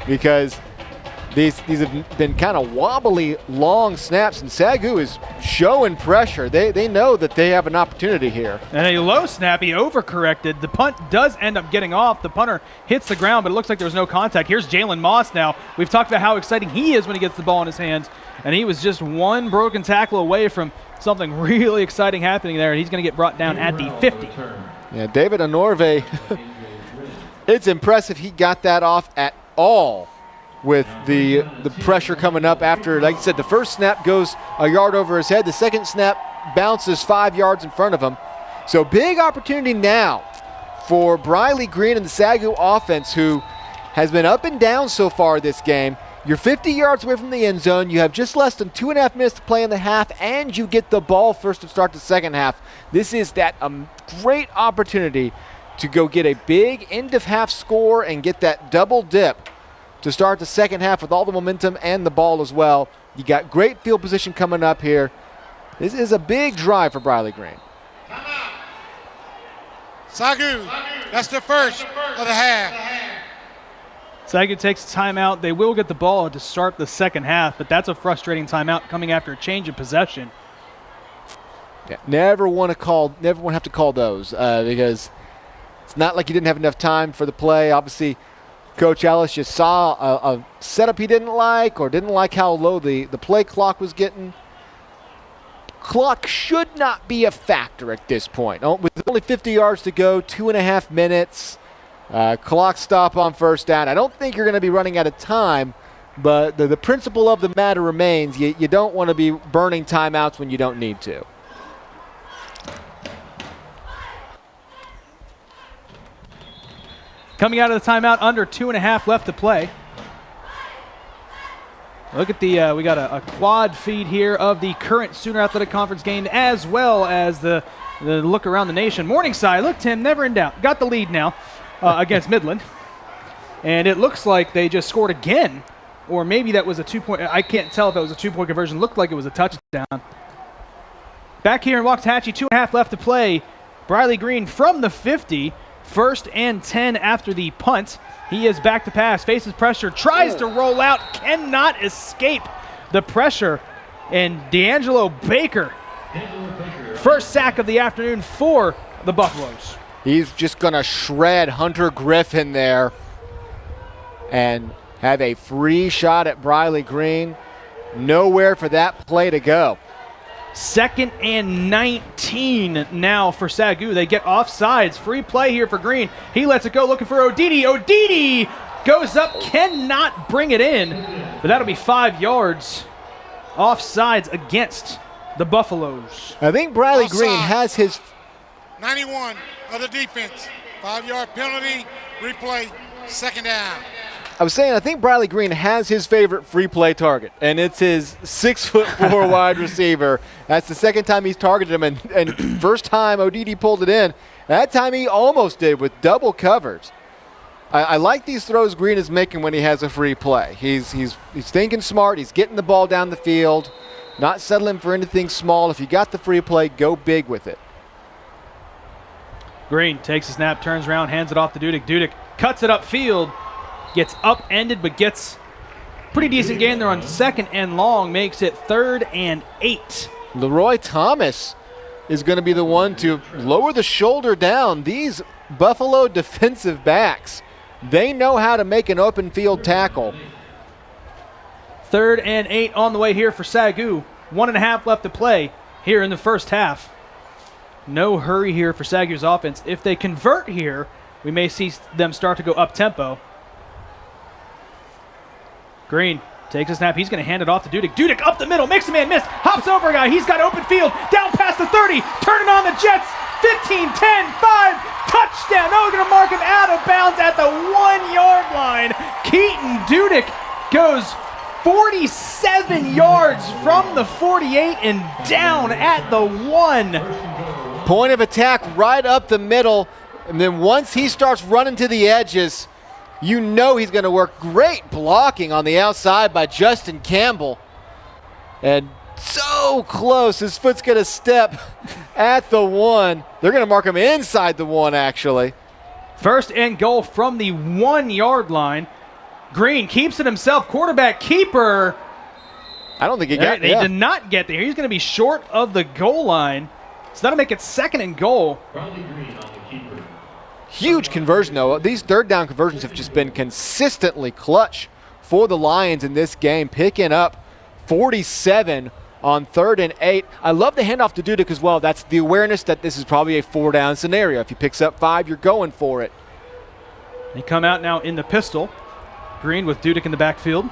C: because these have been kind of wobbly, long snaps, and SAGU is showing pressure. They know that they have an opportunity here.
B: And a low snap, he overcorrected. The punt does end up getting off. The punter hits the ground, but it looks like there was no contact. Here's Jalen Moss now. We've talked about how exciting he is when he gets the ball in his hands, and he was just one broken tackle away from something really exciting happening there, and he's going to get brought down at the 50.
C: Yeah, David Anorve, it's impressive he got that off at all with the pressure coming up after, like I said, the first snap goes a yard over his head. The second snap bounces 5 yards in front of him. So big opportunity now for Briley Green and the SAGU offense, who has been up and down so far this game. You're 50 yards away from the end zone. You have just less than 2.5 minutes to play in the half, and you get the ball first to start the second half. This is that great opportunity to go get a big end-of-half score and get that double dip to start the second half with all the momentum and the ball as well. You got great field position coming up here. This is a big drive for Briley Green.
I: SAGU, that's the first of the half.
B: SAGU takes a timeout. They will get the ball to start the second half, but that's a frustrating timeout coming after a change of possession.
C: Yeah, never want to have to call those because it's not like you didn't have enough time for the play. Obviously, Coach Ellis just saw a setup he didn't like, or didn't like how low the play clock was getting. Clock should not be a factor at this point. With only 50 yards to go, 2.5 minutes. Clock stop on first down. I don't think you're going to be running out of time, but the principle of the matter remains. You don't want to be burning timeouts when you don't need to.
B: Coming out of the timeout, under 2.5 left to play. Look at the, we got a quad feed here of the current Sooner Athletic Conference game, as well as the look around the nation. Morningside, look, Tim, never in doubt. Got the lead now against Midland. And it looks like they just scored again. Or maybe that was a 2-point. I can't tell if it was a 2-point conversion. Looked like it was a touchdown. Back here in Waxahachie, 2.5 left to play. Briley Green from the 50. 1st and 10 after the punt. He is back to pass, faces pressure, tries to roll out, cannot escape the pressure. And D'Angelo Baker, first sack of the afternoon for the Buffaloes.
C: He's just going to shred Hunter Griffin there and have a free shot at Briley Green. Nowhere for that play to go.
B: 2nd and 19 now for SAGU. They get offsides. Free play here for Green. He lets it go, looking for Odidi. Odidi goes up, cannot bring it in, but that'll be 5 yards. Offsides against the Buffaloes.
C: I think Briley Green has his
I: 91 of the defense. 5-yard penalty, replay, second down.
C: I was saying, I think Briley Green has his favorite free play target, and it's his 6'4" wide receiver. That's the second time he's targeted him, and first time Odidi pulled it in. That time he almost did with double coverage. I like these throws Green is making when he has a free play. He's thinking smart. He's getting the ball down the field, not settling for anything small. If you got the free play, go big with it.
B: Green takes a snap, turns around, hands it off to Dudek. Dudek cuts it upfield. Gets upended, but gets pretty decent gain there on 2nd and long. Makes it 3rd and 8.
C: Leroy Thomas is going to be the one to lower the shoulder down. These Buffalo defensive backs, they know how to make an open field tackle.
B: 3rd and 8 on the way here for SAGU. 1.5 left to play here in the first half. No hurry here for SAGU's offense. If they convert here, we may see them start to go up-tempo. Green takes a snap. He's going to hand it off to Dudek. Dudek up the middle, makes a man miss, hops over a guy. He's got open field, down past the 30, turning on the Jets. 15, 10, 5, touchdown. No, we're going to mark him out of bounds at the 1-yard line. Keaton Dudek goes 47 yards from the 48 and down at the 1.
C: Point of attack right up the middle, and then once he starts running to the edges, you know he's going to work. Great blocking on the outside by Justin Campbell. And so close. His foot's going to step at the 1. They're going to mark him inside the 1, actually.
B: 1st and goal from the 1-yard line. Green keeps it himself. Quarterback keeper.
C: I don't think he got it.
B: He did not get there. He's going to be short of the goal line. So that'll make it 2nd and goal.
C: Huge conversion, though. These 3rd down conversions have just been consistently clutch for the Lions in this game, picking up 47 on 3rd and 8. I love the handoff to Dudek as well. That's the awareness that this is probably a 4-down scenario. If he picks up 5, you're going for it.
B: They come out now in the pistol. Green with Dudek in the backfield.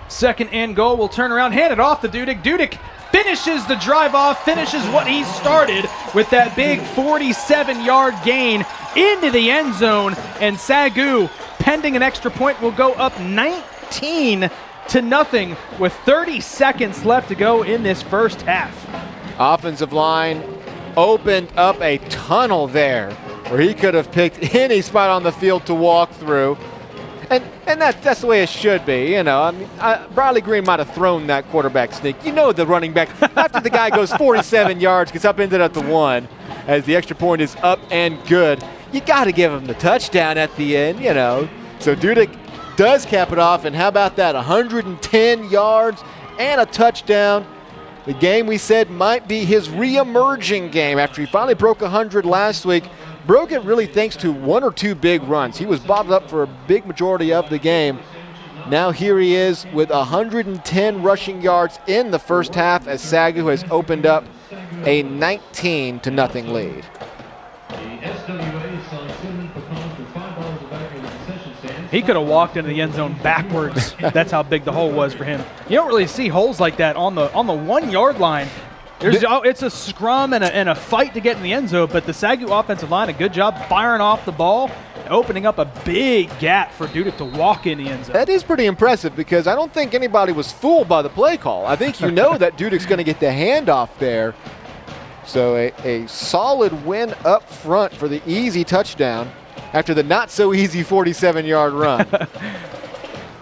B: 2nd and goal. Will turn around, hand it off to Dudek. Dudek finishes the drive off, finishes what he started with that big 47-yard gain into the end zone, and SAGU, pending an extra point, will go up 19-0 with 30 seconds left to go in this first half.
C: Offensive line opened up a tunnel there where he could have picked any spot on the field to walk through. And that's the way it should be, you know. I mean, Bradley Green might have thrown that quarterback sneak. You know, the running back, after the guy goes 47 yards, gets upended at the 1, as the extra point is up and good, you got to give him the touchdown at the end, you know. So Dudek does cap it off, and how about that, 110 yards and a touchdown. The game we said might be his re-emerging game after he finally broke 100 last week. Broke it really thanks to 1 or 2 big runs. He was bottled up for a big majority of the game. Now here he is with 110 rushing yards in the first half as SAGU has opened up a 19-0 lead.
B: He could have walked into the end zone backwards. That's how big the hole was for him. You don't really see holes like that on the 1-yard line. It's a scrum and a fight to get in the end zone, but the SAGU offensive line, a good job firing off the ball, opening up a big gap for Dudek to walk in the end zone.
C: That is pretty impressive because I don't think anybody was fooled by the play call. I think you know that Dudek's going to get the handoff there. So a solid win up front for the easy touchdown after the not-so-easy 47-yard run.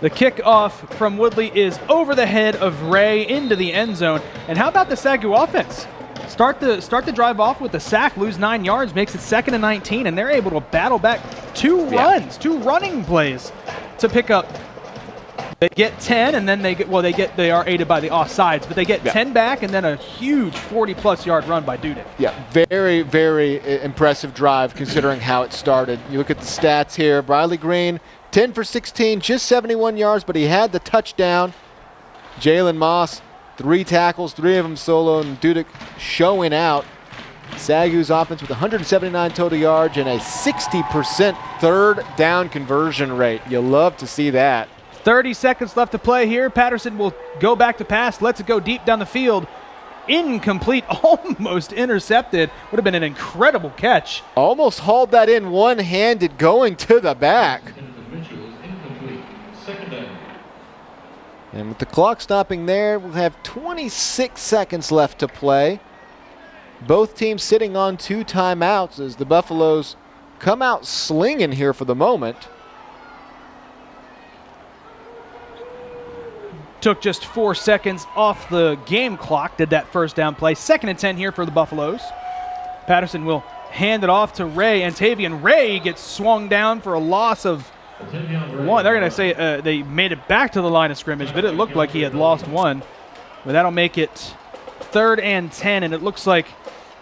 B: The kickoff from Woodley is over the head of Ray into the end zone. And how about the SAGU offense? Start the drive off with a sack, lose 9 yards, makes it 2nd and 19, and they're able to battle back 2 runs, 2 running plays to pick up. They get 10, and then they are aided by the offsides, but they get 10 back, and then a huge 40-plus yard run by Dudek. Yeah,
C: very, very impressive drive considering how it started. You look at the stats here. Bradley Green, 10 for 16, just 71 yards, but he had the touchdown. Jalen Moss, 3 tackles, 3 of them solo, and Dudek showing out. SAGU's offense with 179 total yards and a 60% third down conversion rate. You love to see that.
B: 30 seconds left to play here. Patterson will go back to pass, lets it go deep down the field. Incomplete, almost intercepted. Would have been an incredible catch.
C: Almost hauled that in one-handed going to the back. And with the clock stopping there, we'll have 26 seconds left to play. Both teams sitting on 2 timeouts as the Buffaloes come out slinging here for the moment.
B: Took just 4 seconds off the game clock, did that first down play. 2nd and 10 here for the Buffaloes. Patterson will hand it off to Ray, and Tavian Ray gets swung down for a loss of 1. They're going to say they made it back to the line of scrimmage, but it looked like he had lost 1. But that'll make it 3rd and 10, and it looks like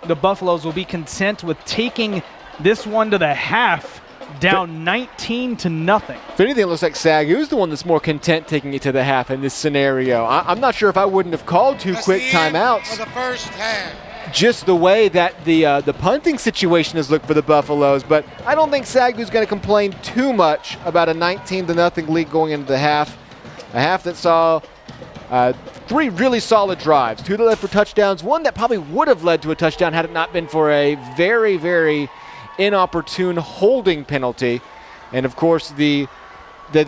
B: the Buffaloes will be content with taking this one to the half, down 19-0.
C: If anything, it looks like SAGU's the one that's more content taking it to the half in this scenario. I'm not sure if I wouldn't have called 2 quick timeouts.
I: For the first half.
C: Just the way that the punting situation has looked for the Buffaloes, but I don't think SAGU's going to complain too much about a 19-0 lead going into the half. A half that saw 3 really solid drives, 2 that led for touchdowns, 1 that probably would have led to a touchdown had it not been for a very, very inopportune holding penalty. And of course the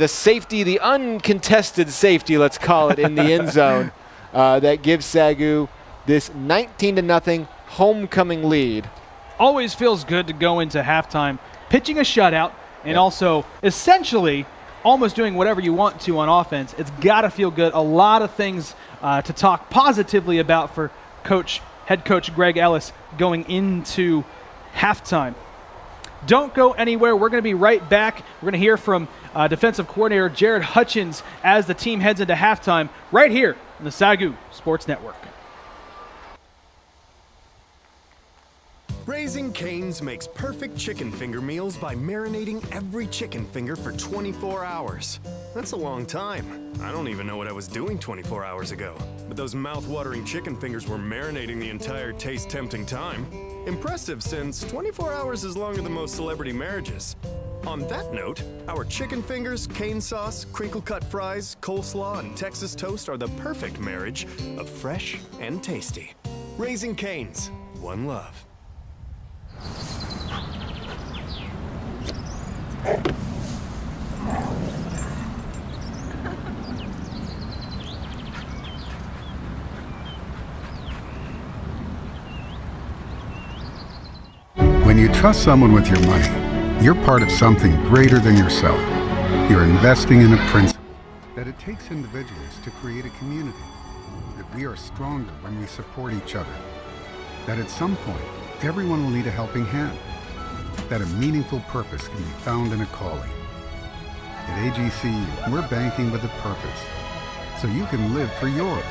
C: safety, the uncontested safety, let's call it, in the end zone that gives SAGU this 19-0 homecoming lead.
B: Always feels good to go into halftime pitching a shutout and also essentially almost doing whatever you want to on offense. It's got to feel good. A lot of things to talk positively about for head coach Greg Ellis going into halftime. Don't go anywhere. We're going to be right back. We're going to hear from defensive coordinator Jared Hutchins as the team heads into halftime right here on the SAGU Sports Network.
J: Raising Cane's makes perfect chicken finger meals by marinating every chicken finger for 24 hours. That's a long time. I don't even know what I was doing 24 hours ago. But those mouth-watering chicken fingers were marinating the entire taste-tempting time. Impressive, since 24 hours is longer than most celebrity marriages. On that note, our chicken fingers, cane sauce, crinkle-cut fries, coleslaw, and Texas toast are the perfect marriage of fresh and tasty. Raising Cane's, one love.
K: When you trust someone with your money, you're part of something greater than yourself. You're investing in a principle that it takes individuals to create a community, that we are stronger when we support each other, that at some point, everyone will need a helping hand, that a meaningful purpose can be found in a calling. At AGC, we're banking with a purpose, so you can live for yours.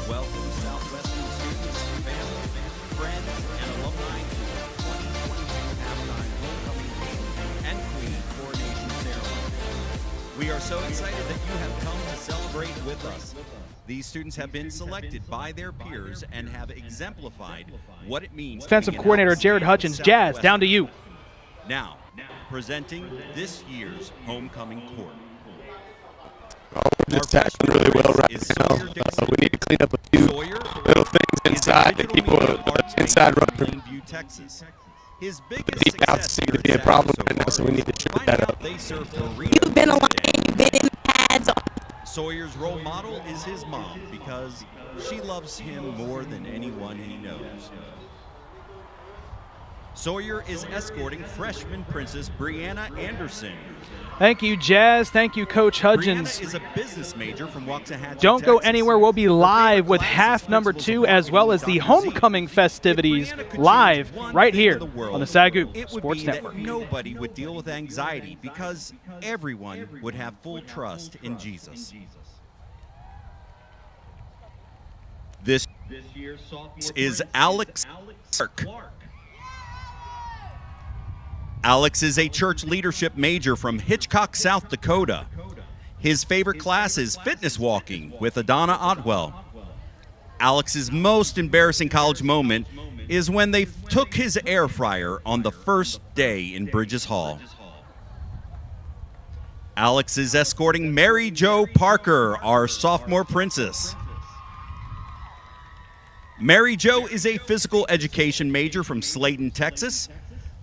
L: Welcome, Southwestern students, family, friends, and alumni to the 2022 halftime homecoming king and queen coronation ceremony. We are so excited that you have come to celebrate with us. These students have been selected by their peers and have exemplified what it means.
B: Defensive coordinator Jared Hutchins, Jazz, down to you.
L: Now, presenting this year's homecoming court.
M: We're just tackling really well right now. We need to clean up a few little things inside to keep inside running.
L: Texas.
M: His biggest deep out seem to be a problem right now, so we need to shore that up.
D: You've been along, you've been in the pads.
L: Sawyer's role model is his mom because she loves him more than anyone he knows. Sawyer is escorting freshman princess Brianna Anderson.
B: Thank you, Jazz. Thank you, Coach Hudgens.
L: Brianna is a business major from Waxahachie,
B: Don't go
L: Texas.
B: anywhere. We'll be live with half number 2 as well as the homecoming festivities live right here on the SAGU Sports Network.
L: Nobody would deal with anxiety because everyone would have full trust in Jesus. This is Alex Clark. Alex is a church leadership major from Hitchcock, South Dakota. His favorite class is fitness walking with Adana Otwell. Alex's most embarrassing college moment is when they took his air fryer on the first day in Bridges Hall. Alex is escorting Mary Jo Parker, our sophomore princess. Mary Jo is a physical education major from Slayton, Texas.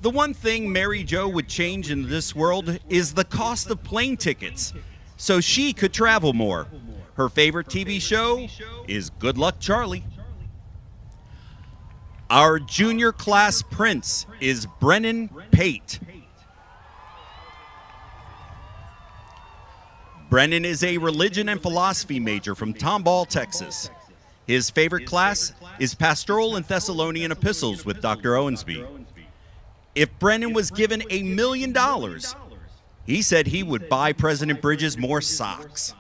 L: The one thing Mary Jo would change in this world is the cost of plane tickets, so she could travel more. Her favorite TV show is Good Luck Charlie. Our junior class prince is Brennan Pate. Brennan is a religion and philosophy major from Tomball, Texas. His favorite class is Pastoral and Thessalonian Epistles with Dr. Owensby. If Brennan was given $1 million, he said he would buy President Bridges more socks.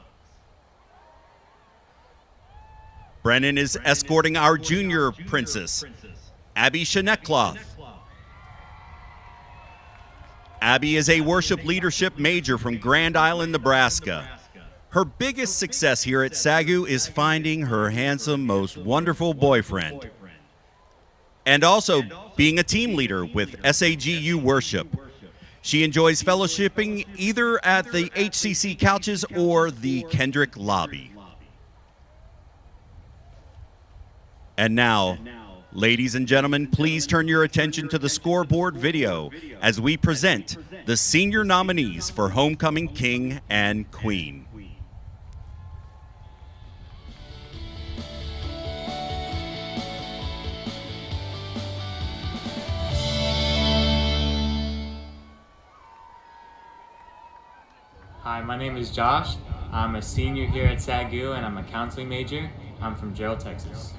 L: Brennan is escorting our junior princess, Abby Shanekloth. Abby is a worship leadership major from Grand Island, Nebraska. Her biggest success here at SAGU is finding her handsome, most wonderful boyfriend. And also being a team leader with SAGU Worship. She enjoys fellowshipping either at the HCC couches or the Kendrick lobby. And now, ladies and gentlemen, please turn your attention to the scoreboard video as we present the senior nominees for Homecoming King and Queen.
N: Hi, my name is Josh. I'm a senior here at SAGU and I'm a counseling major. I'm from Gerald, Texas.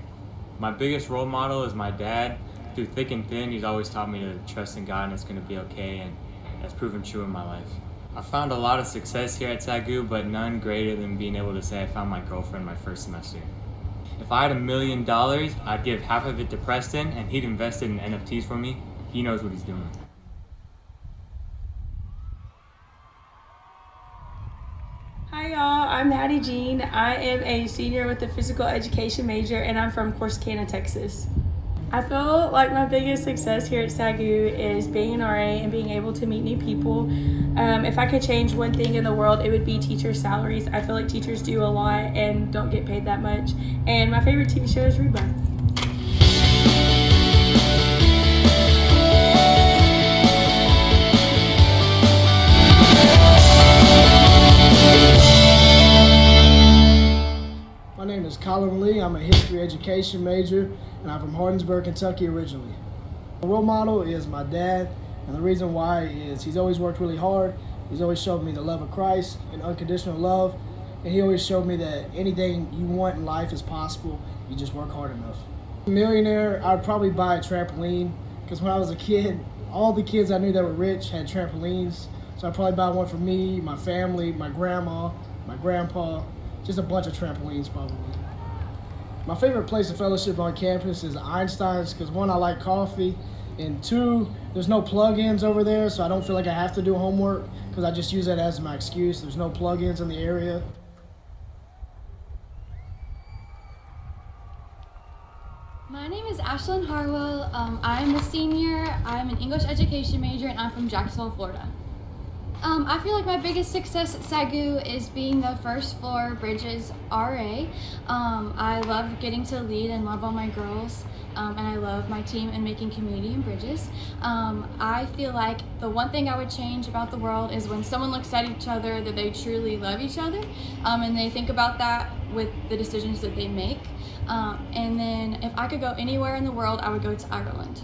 N: My biggest role model is my dad. Through thick and thin, he's always taught me to trust in God and it's going to be okay, and that's proven true in my life. I found a lot of success here at SAGU, but none greater than being able to say I found my girlfriend my first semester. If I had $1 million, I'd give half of it to Preston, and he'd invest it in NFTs for me. He knows what he's doing.
H: Hi y'all, I'm Hattie Jean. I am a senior with a physical education major and I'm from Corsicana, Texas. I feel like my biggest success here at SAGU is being an RA and being able to meet new people. If I could change one thing in the world, it would be teacher salaries. I feel like teachers do a lot and don't get paid that much. And my favorite TV show is Reba.
O: My name is Colin Lee. I'm a history education major, and I'm from Hardinsburg, Kentucky originally. My role model is my dad, and the reason why is he's always worked really hard. He's always showed me the love of Christ and unconditional love, and he always showed me that anything you want in life is possible. You just work hard enough. A millionaire, I'd probably buy a trampoline, because when I was a kid, all the kids I knew that were rich had trampolines, so I'd probably buy one for me, my family, my grandma, my grandpa. Just a bunch of trampolines, probably. My favorite place of fellowship on campus is Einstein's, because one, I like coffee, and two, there's no plug-ins over there, so I don't feel like I have to do homework, because I just use that as my excuse. There's no plug-ins in the area.
P: My name is Ashlyn Harwell. I'm a senior, I'm an English education major, and I'm from Jacksonville, Florida. I feel like my biggest success at SAGU is being the first floor Bridges RA. I love getting to lead and love all my girls, and I love my team and making community in Bridges. I feel like the one thing I would change about the world is when someone looks at each other that they truly love each other, and they think about that with the decisions that they make. And then if I could go anywhere in the world, I would go to Ireland.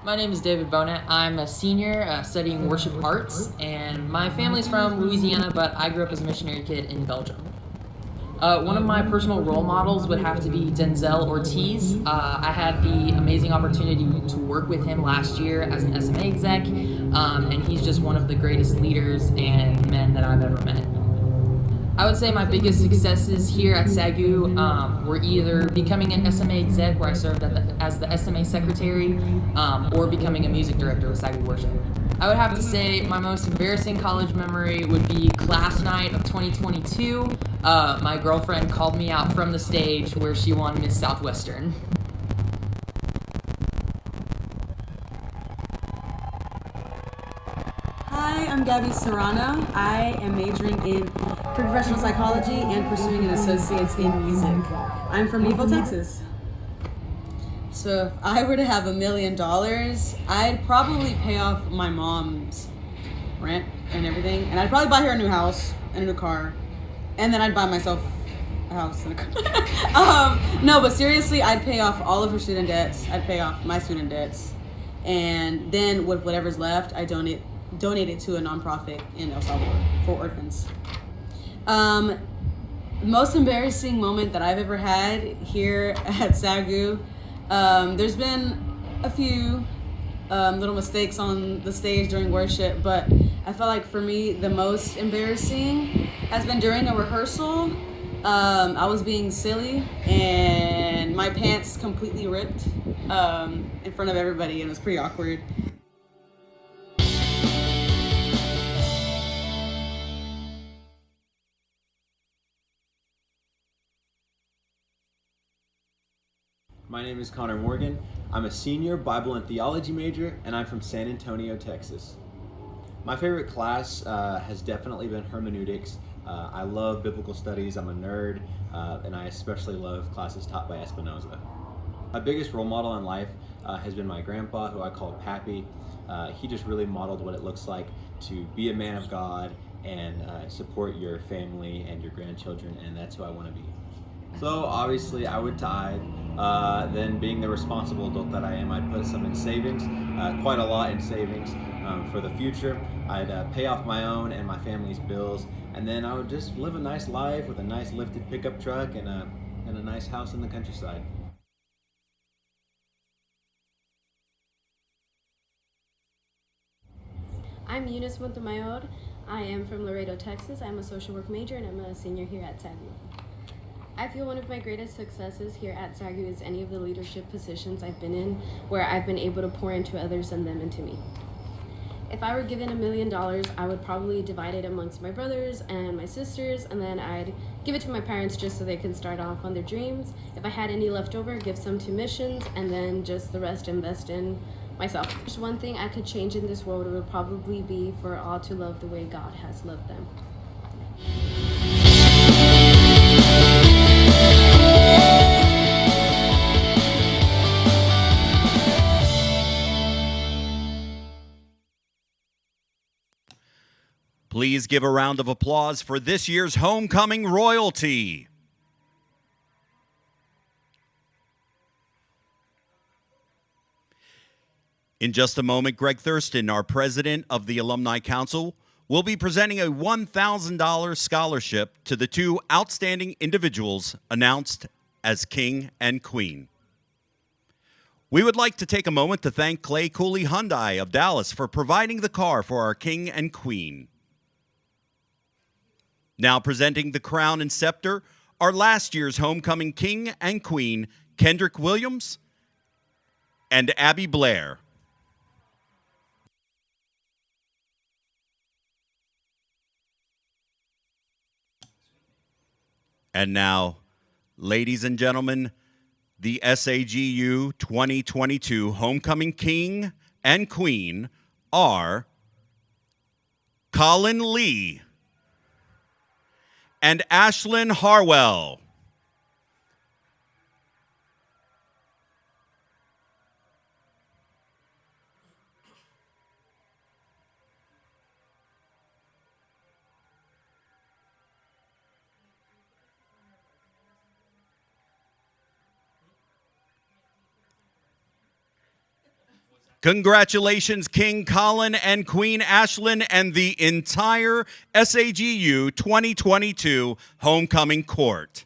Q: My name is David Bonet. I'm a senior studying worship arts, and my family's from Louisiana, but I grew up as a missionary kid in Belgium. One of my personal role models would have to be Denzel Ortiz. I had the amazing opportunity to work with him last year as an SMA exec, and he's just one of the greatest leaders and men that I've ever met. I would say my biggest successes here at SAGU were either becoming an SMA exec, where I served as the SMA secretary, or becoming a music director with SAGU Worship. I would have to say my most embarrassing college memory would be class night of 2022. My girlfriend called me out from the stage where she won Miss Southwestern.
R: Hi, I'm Gabby Serrano. I am majoring in professional psychology and pursuing an associate's in music. I'm from Neville, Texas. So if I were to have $1 million, I'd probably pay off my mom's rent and everything, and I'd probably buy her a new house and a new car, and then I'd buy myself a house and a car. No, but seriously, I'd pay off all of her student debts. I'd pay off my student debts, and then with whatever's left, I donate it to a nonprofit in El Salvador for orphans. Most embarrassing moment that I've ever had here at SAGU, there's been a few little mistakes on the stage during worship, but I felt like for me the most embarrassing has been during a rehearsal. I was being silly and my pants completely ripped in front of everybody, and it was pretty awkward.
S: My name is Connor Morgan. I'm a senior Bible and theology major, and I'm from San Antonio, Texas. My favorite class has definitely been hermeneutics. I love biblical studies, I'm a nerd, and I especially love classes taught by Espinoza. My biggest role model in life has been my grandpa, who I call Pappy. He just really modeled what it looks like to be a man of God and support your family and your grandchildren, and that's who I want to be. So obviously I would tithe. Then being the responsible adult that I am, I'd put some in savings, quite a lot in savings. for the future. I'd pay off my own and my family's bills, and then I would just live a nice life with a nice lifted pickup truck and a nice house in the countryside.
T: I'm Eunice Montemayor. I am from Laredo, Texas. I'm a social work major and I'm a senior here at SAGU. I feel one of my greatest successes here at SAGU is any of the leadership positions I've been in where I've been able to pour into others and them into me. If I were given $1 million, I would probably divide it amongst my brothers and my sisters, and then I'd give it to my parents just so they can start off on their dreams. If I had any left over, give some to missions, and then just the rest invest in myself. If there's one thing I could change in this world, it would probably be for all to love the way God has loved them.
L: Please give a round of applause for this year's homecoming royalty. In just a moment, Greg Thurston, our president of the Alumni Council, will be presenting a $1,000 scholarship to the two outstanding individuals announced as King and Queen. We would like to take a moment to thank Clay Cooley Hyundai of Dallas for providing the car for our King and Queen. Now presenting the crown and scepter, our last year's homecoming King and Queen, Kendrick Williams and Abby Blair. And now, ladies and gentlemen, the SAGU 2022 homecoming King and Queen are Colin Lee and Ashlyn Harwell. Congratulations, King Colin and Queen Ashlyn and the entire SAGU 2022 homecoming court.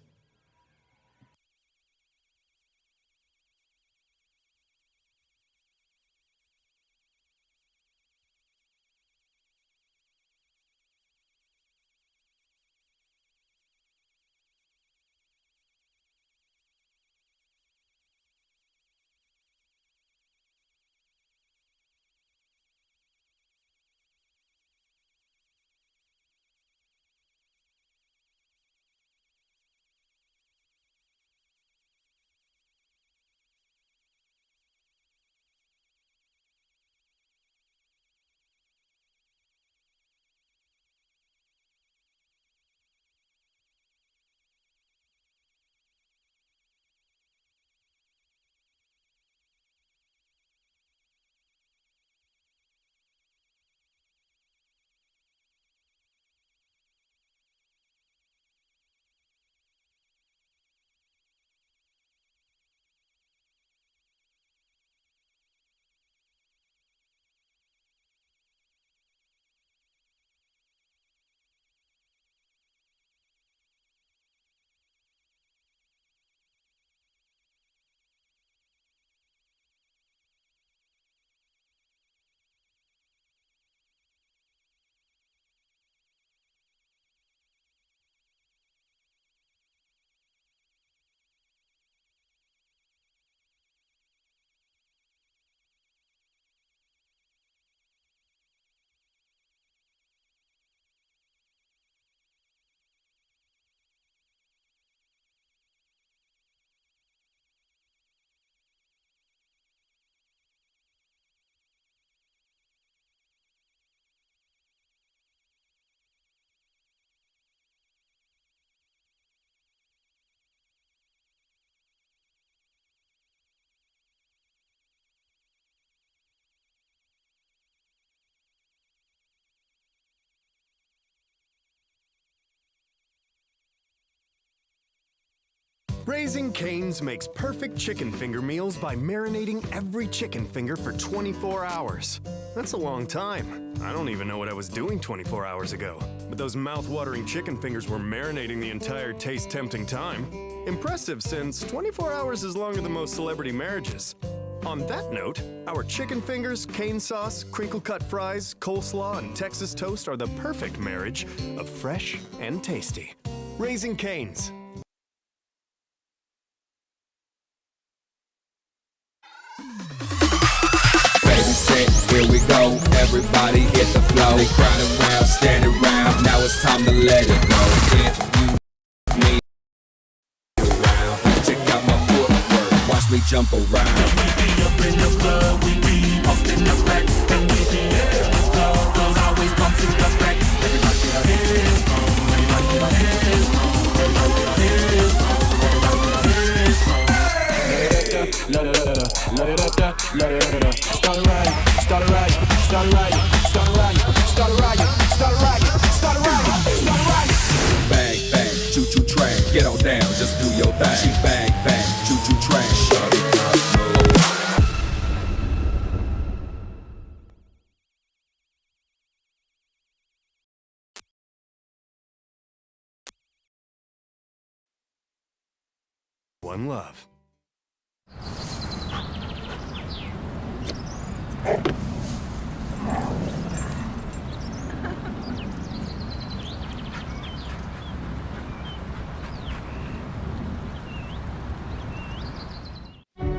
J: Raising Cane's makes perfect chicken finger meals by marinating every chicken finger for 24 hours. That's a long time. I don't even know what I was doing 24 hours ago. But those mouth-watering chicken fingers were marinating the entire taste-tempting time. Impressive, since 24 hours is longer than most celebrity marriages. On that note, our chicken fingers, cane sauce, crinkle-cut fries, coleslaw, and Texas toast are the perfect marriage of fresh and tasty. Raising Cane's.
U: Here we go, everybody hit the flow. They crowd around, stand around, now it's time to let it go. If you need around, check out my footwork, watch me jump around. We be up in the club, we be up in the back, and we be in the club, cause always bumps in the back. Everybody get our hands on, everybody get our hands on, everybody get our hands on, everybody get our hands on. La da da da da, la da da da, la da da da. Start a riot, start a riot, start a riot, start a riot, start a riot, start a riot, start a riot, start a riot. Bang bang, choo choo train, get on down, just do your thing. She bang bang, choo choo train, shut it up.
J: One love.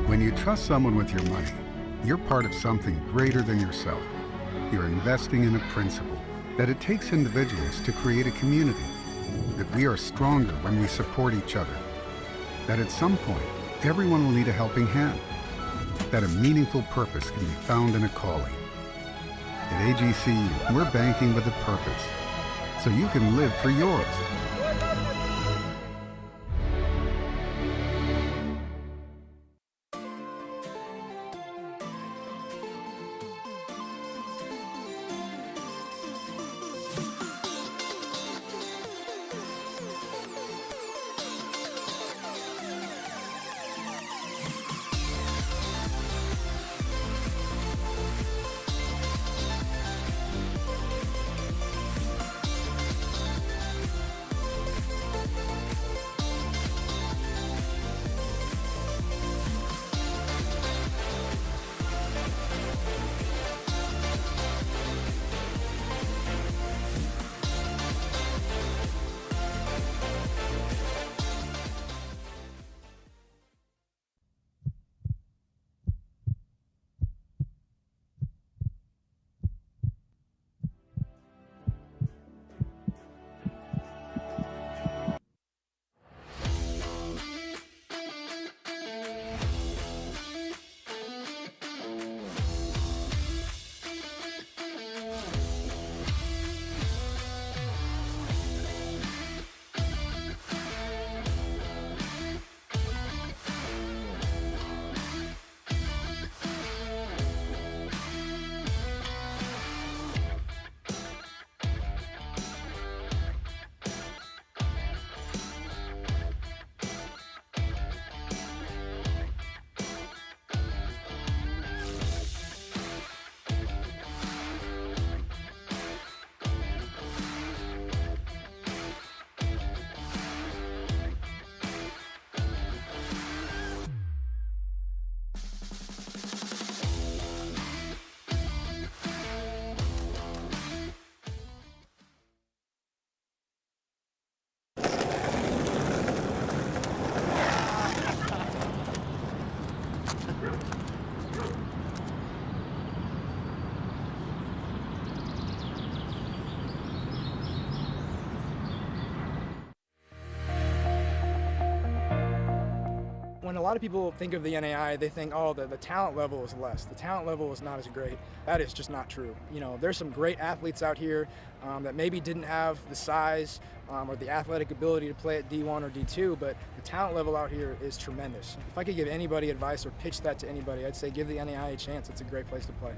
K: When you trust someone with your money, you're part of something greater than yourself. You're investing in a principle that it takes individuals to create a community, that we are stronger when we support each other, that at some point, everyone will need a helping hand, that a meaningful purpose can be found in a calling. At AGCU, we're banking with a purpose, so you can live for yours.
V: When a lot of people think of the NAIA, they think, oh, the talent level is less. The talent level is not as great. That is just not true. You know, there's some great athletes out here that maybe didn't have the size or the athletic ability to play at D1 or D2, but the talent level out here is tremendous. If I could give anybody advice or pitch that to anybody, I'd say give the NAIA a chance. It's a great place to play.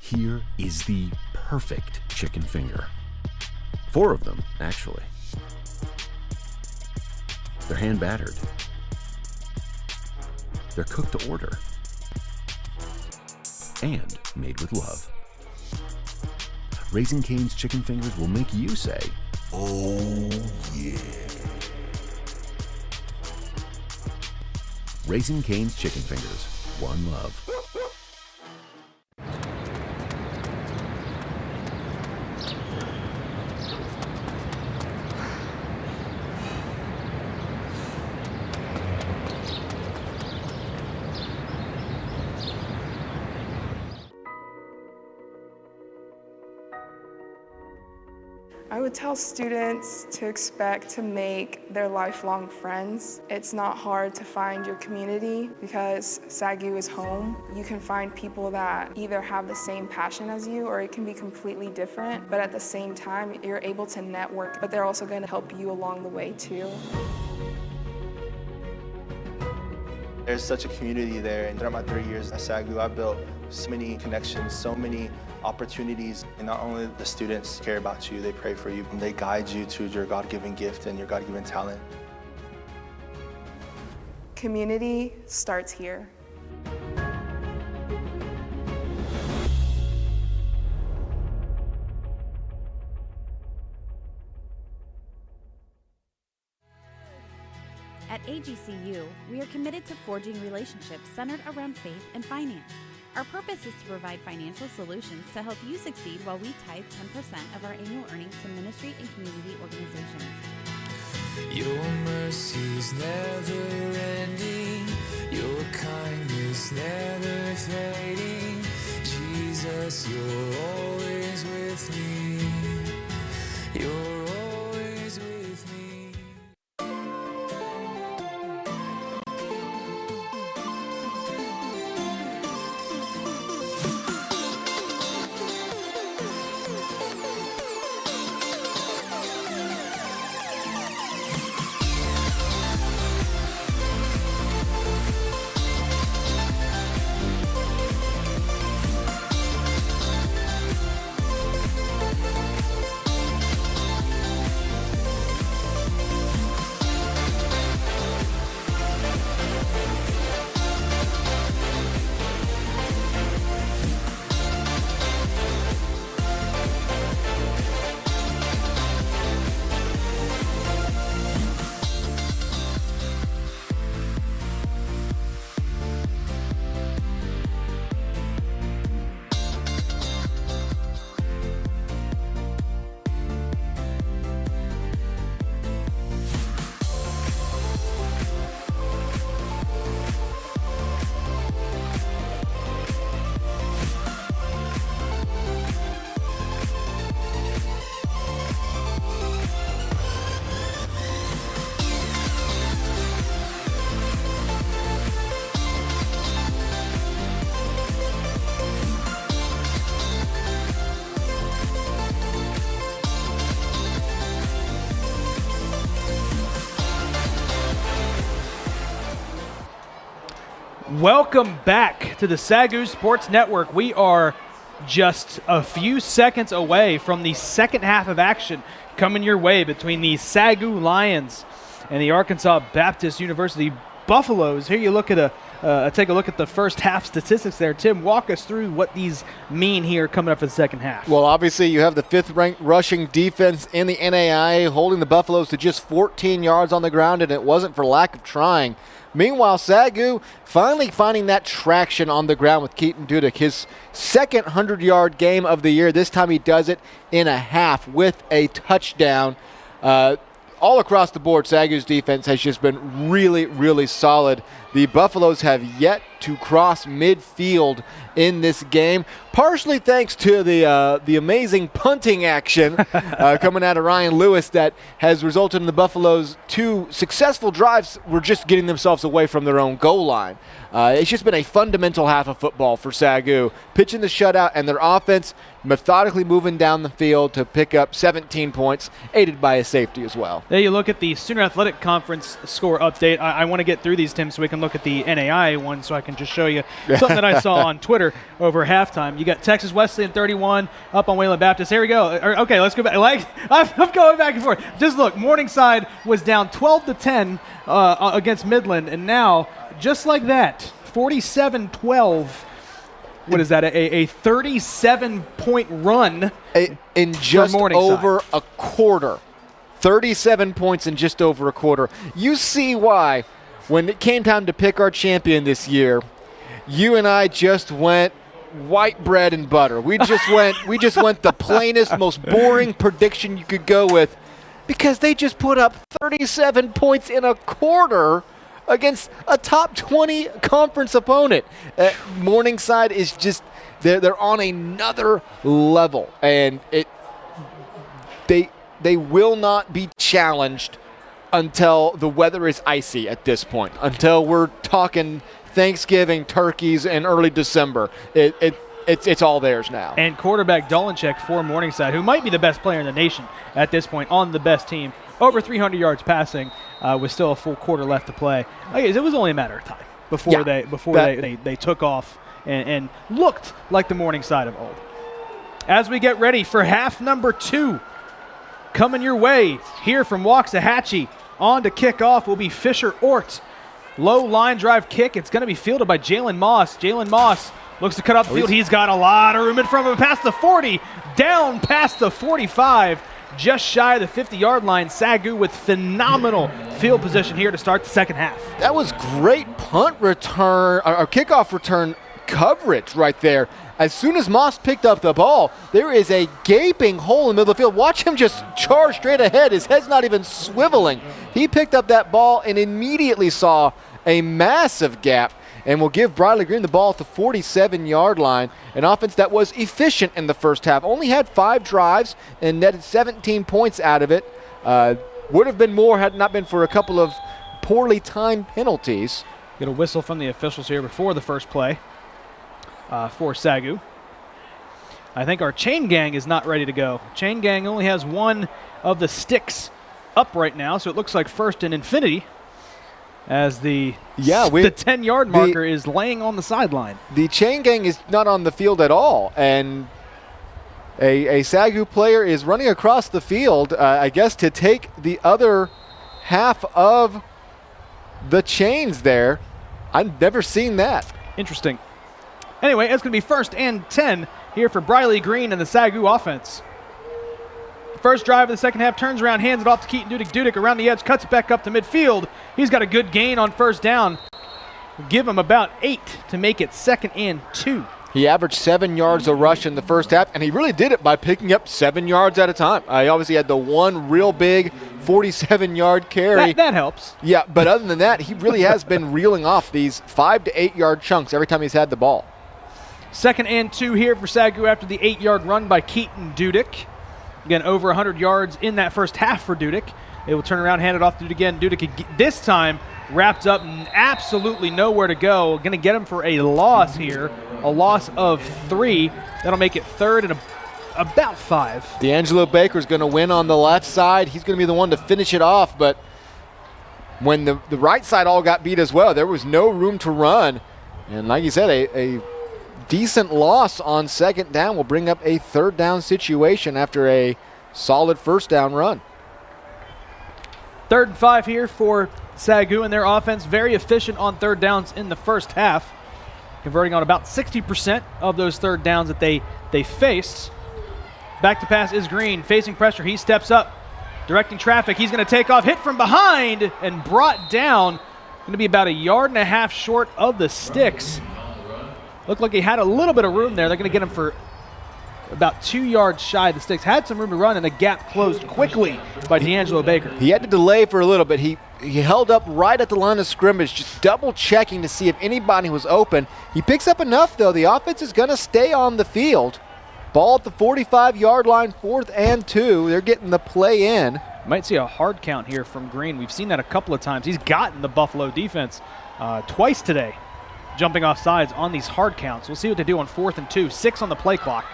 A: Here is the perfect chicken finger. 4 of them, actually. They're hand battered. They're cooked to order. And made with love. Raising Cane's chicken fingers will make you say, "Oh yeah." Raising Cane's chicken fingers, one love.
E: I would tell students to expect to make their lifelong friends. It's not hard to find your community because SAGU is home. You can find people that either have the same passion as you or it can be completely different, but at the same time, you're able to network, but they're also going to help you along the way too.
W: There's such a community there, and throughout my 3 years at SAGU, I built so many connections, so many opportunities. And not only the students care about you, they pray for you, and they guide you to your God-given gift and your God-given talent.
E: Community starts here.
X: At AGCU, we are committed to forging relationships centered around faith and finance. Our purpose is to provide financial solutions to help you succeed while we tithe 10% of our annual earnings to ministry and community organizations.
Y: Your mercy's never ending, your kindness never fading. Jesus, you're always with me. You're always with me.
B: Welcome back to the SAGU Sports Network. We are just a few seconds away from the second half of action coming your way between the SAGU Lions and the Arkansas Baptist University Buffaloes. Here you look at take a look at the first half statistics there. Tim, walk us through what these mean here coming up for the second half.
C: Well, obviously you have the 5th-ranked rushing defense in the NAIA holding the Buffaloes to just 14 yards on the ground, and it wasn't for lack of trying. Meanwhile, SAGU finally finding that traction on the ground with Keaton Dudek, his second 100-yard game of the year. This time he does it in a half with a touchdown. All across the board, SAGU's defense has just been really, really solid. The Buffaloes have yet to cross midfield in this game, partially thanks to the amazing punting action coming out of Ryan Lewis that has resulted in the Buffaloes' 2 successful drives were just getting themselves away from their own goal line. It's just been a fundamental half of football for SAGU, pitching the shutout and their offense methodically moving down the field to pick up 17 points, aided by a safety as well.
B: There you look at the Sooner Athletic Conference score update. I want to get through these, Tim, so we can look at the NAIA one so I can and just show you something that I saw on Twitter over halftime. You got Texas Wesleyan 31 up on Wayland Baptist. Here we go. Okay, let's go back. I'm going back and forth. Just look, Morningside was down 12-10 against Midland, and now, just like that, 47-12. What is that? A 37-point run
C: in just over a quarter. 37 points in just over a quarter. You see why, when it came time to pick our champion this year, you and I just went white bread and butter. We just went the plainest, most boring prediction you could go with, because they just put up 37 points in a quarter against a top 20 conference opponent. Morningside is just they're on another level, and they will not be challenged until the weather is icy at this point, until we're talking Thanksgiving, turkeys, and early December. It's all theirs now.
B: And quarterback Dolenchek for Morningside, who might be the best player in the nation at this point, on the best team, over 300 yards passing, with still a full quarter left to play. It was only a matter of time before they took off and looked like the Morningside of old. As we get ready for half number 2, coming your way here from Waxahachie, on to kick off will be Fisher Ort. Low line drive kick. It's going to be fielded by Jalen Moss. Jalen Moss looks to cut off the field. He's got a lot of room in front of him, past the 40, down past the 45, just shy of the 50-yard line. SAGU with phenomenal field position here to start the second half.
C: That was great punt return, or kickoff return coverage right there. As soon as Moss picked up the ball, there is a gaping hole in the middle of the field. Watch him just charge straight ahead. His head's not even swiveling. He picked up that ball and immediately saw a massive gap, and will give Briley Green the ball at the 47-yard line. An offense that was efficient in the first half. Only had 5 drives and netted 17 points out of it. Would have been more had it not been for a couple of poorly timed penalties.
B: Get a whistle from the officials here before the first play for SAGU. I think our chain gang is not ready to go. Chain gang only has one of the sticks up right now, so it looks like first and infinity, as the 10-yard marker is laying on the sideline.
C: The chain gang is not on the field at all, and a SAGU player is running across the field, I guess, to take the other half of the chains there. I've never seen that.
B: Interesting. Anyway, it's going to be first and 10 here for Briley Green and the SAGU offense. First drive of the second half, turns around, hands it off to Keaton Dudick. Dudick around the edge, cuts it back up to midfield. He's got a good gain on first down. Give him about 8 to make it second and 2.
C: He averaged 7 yards a rush in the first half, and he really did it by picking up 7 yards at a time. He obviously had the one real big 47-yard carry.
B: That helps.
C: Yeah, but other than that, he really has been reeling off these 5 to 8 yard chunks every time he's had the ball.
B: Second and 2 here for SAGU after the 8-yard run by Keaton Dudick. Again, over 100 yards in that first half for Dudick. They will turn around, hand it off to Dudick again. Dudick this time wrapped up and absolutely nowhere to go. Going to get him for a loss here, a loss of 3. That'll make it third and about 5.
C: D'Angelo Baker's going to win on the left side. He's going to be the one to finish it off, but when the right side all got beat as well, there was no room to run. And like you said, a decent loss on second down will bring up a third down situation after a solid first down run.
B: 3rd and 5 here for SAGU and their offense. Very efficient on third downs in the first half, converting on about 60% of those third downs that they faced. Back to pass is Green, facing pressure. He steps up, directing traffic. He's going to take off, hit from behind, and brought down. Going to be about 1.5 yards short of the sticks. Looked like he had a little bit of room there. They're going to get him for about 2 yards shy of the sticks. Had some room to run, and the gap closed quickly by D'Angelo Baker.
C: He had to delay for a little bit. He held up right at the line of scrimmage, just double checking to see if anybody was open. He picks up enough, though. The offense is going to stay on the field. Ball at the 45-yard line, 4th and 2. They're getting the play in.
B: Might see a hard count here from Green. We've seen that a couple of times. He's gotten the Buffalo defense twice today, jumping off sides on these hard counts. We'll see what they do on 4th and 2. 6 on the play clock.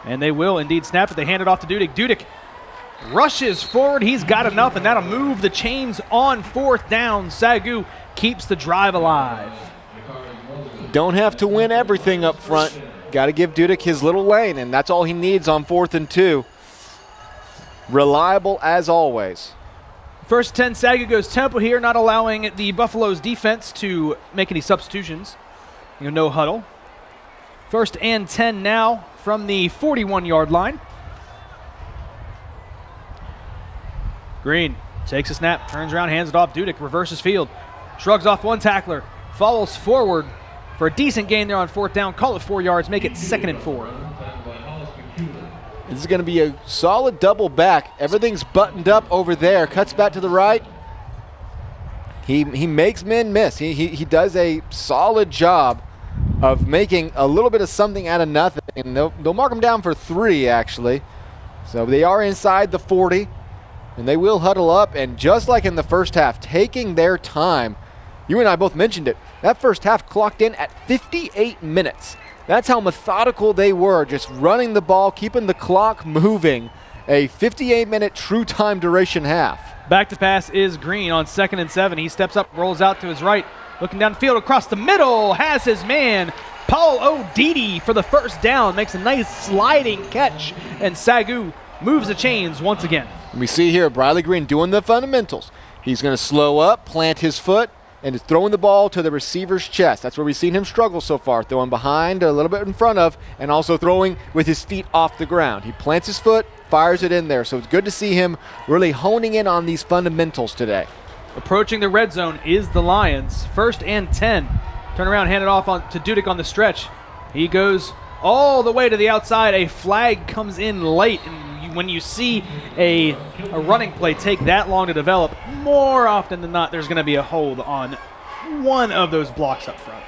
B: And they will indeed snap it. They hand it off to Dudick. Dudick rushes forward. He's got enough, and that'll move the chains on 4th down. SAGU keeps the drive alive.
C: Don't have to win everything up front. Got to give Dudek his little lane, and that's all he needs on 4th and 2. Reliable as always.
B: First 10, SAGU goes tempo here, not allowing the Buffaloes defense to make any substitutions. No huddle. First and 10 now from the 41-yard line. Green takes a snap, turns around, hands it off. Dudek reverses field, shrugs off one tackler, follows forward for a decent gain there on 4th down. Call it 4 yards, make it 2nd and 4.
C: This is going to be a solid double back. Everything's buttoned up over there. Cuts back to the right. He makes men miss. He does a solid job of making a little bit of something out of nothing. And they'll mark him down for 3, actually. So they are inside the 40. And they will huddle up. And just like in the first half, taking their time. You and I both mentioned it. That first half clocked in at 58 minutes. That's how methodical they were, just running the ball, keeping the clock moving. A 58-minute true time duration half.
B: Back to pass is Green on 2nd and 7. He steps up, rolls out to his right, looking downfield across the middle, has his man, Paul O'Didi, for the first down, makes a nice sliding catch, and SAGU moves the chains once again.
C: We see here Briley Green doing the fundamentals. He's going to slow up, plant his foot, and is throwing the ball to the receiver's chest. That's where we've seen him struggle so far, throwing behind, a little bit in front of, and also throwing with his feet off the ground. He plants his foot, fires it in there. So it's good to see him really honing in on these fundamentals today.
B: Approaching the red zone is the Lions. 1st and 10. Turn around, hand it off to Dudek on the stretch. He goes all the way to the outside. A flag comes in late, and when you see a running play take that long to develop, more often than not, there's going to be a hold on one of those blocks up front.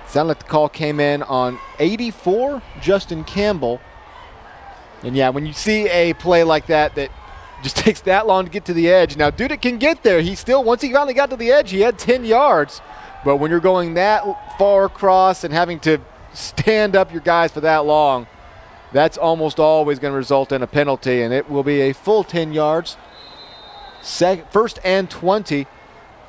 C: Sounded like the call came in on 84, Justin Campbell. And yeah, when you see a play like that just takes that long to get to the edge. Now, Dudek can get there. Once he finally got to the edge, he had 10 yards. But when you're going that far across and having to stand up your guys for that long, that's almost always going to result in a penalty, and it will be a full 10 yards. 1st and 20.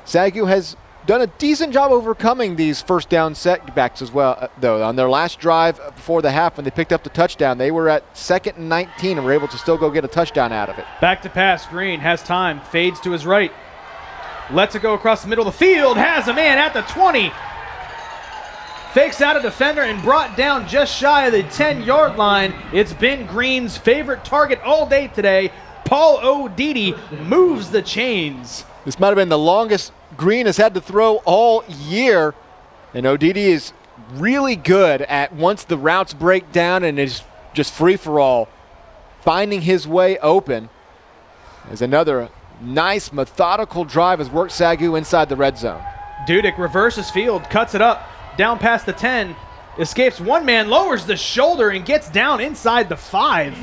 C: SAGU has done a decent job overcoming these first down setbacks as well, though. On their last drive before the half, when they picked up the touchdown, they were at 2nd and 19 and were able to still go get a touchdown out of it.
B: Back to pass. Green has time, fades to his right. Lets it go across the middle of the field, has a man at the 20. Fakes out a defender and brought down just shy of the 10-yard line. It's been Green's favorite target all day today. Paul O'Didi moves the chains.
C: This might have been the longest Green has had to throw all year. And O'Didi is really good at, once the routes break down and is just free-for-all, finding his way open. As another nice methodical drive has worked SAGU inside the red zone.
B: Dudek reverses field, cuts it up, down past the 10, escapes one man, lowers the shoulder, and gets down inside the 5.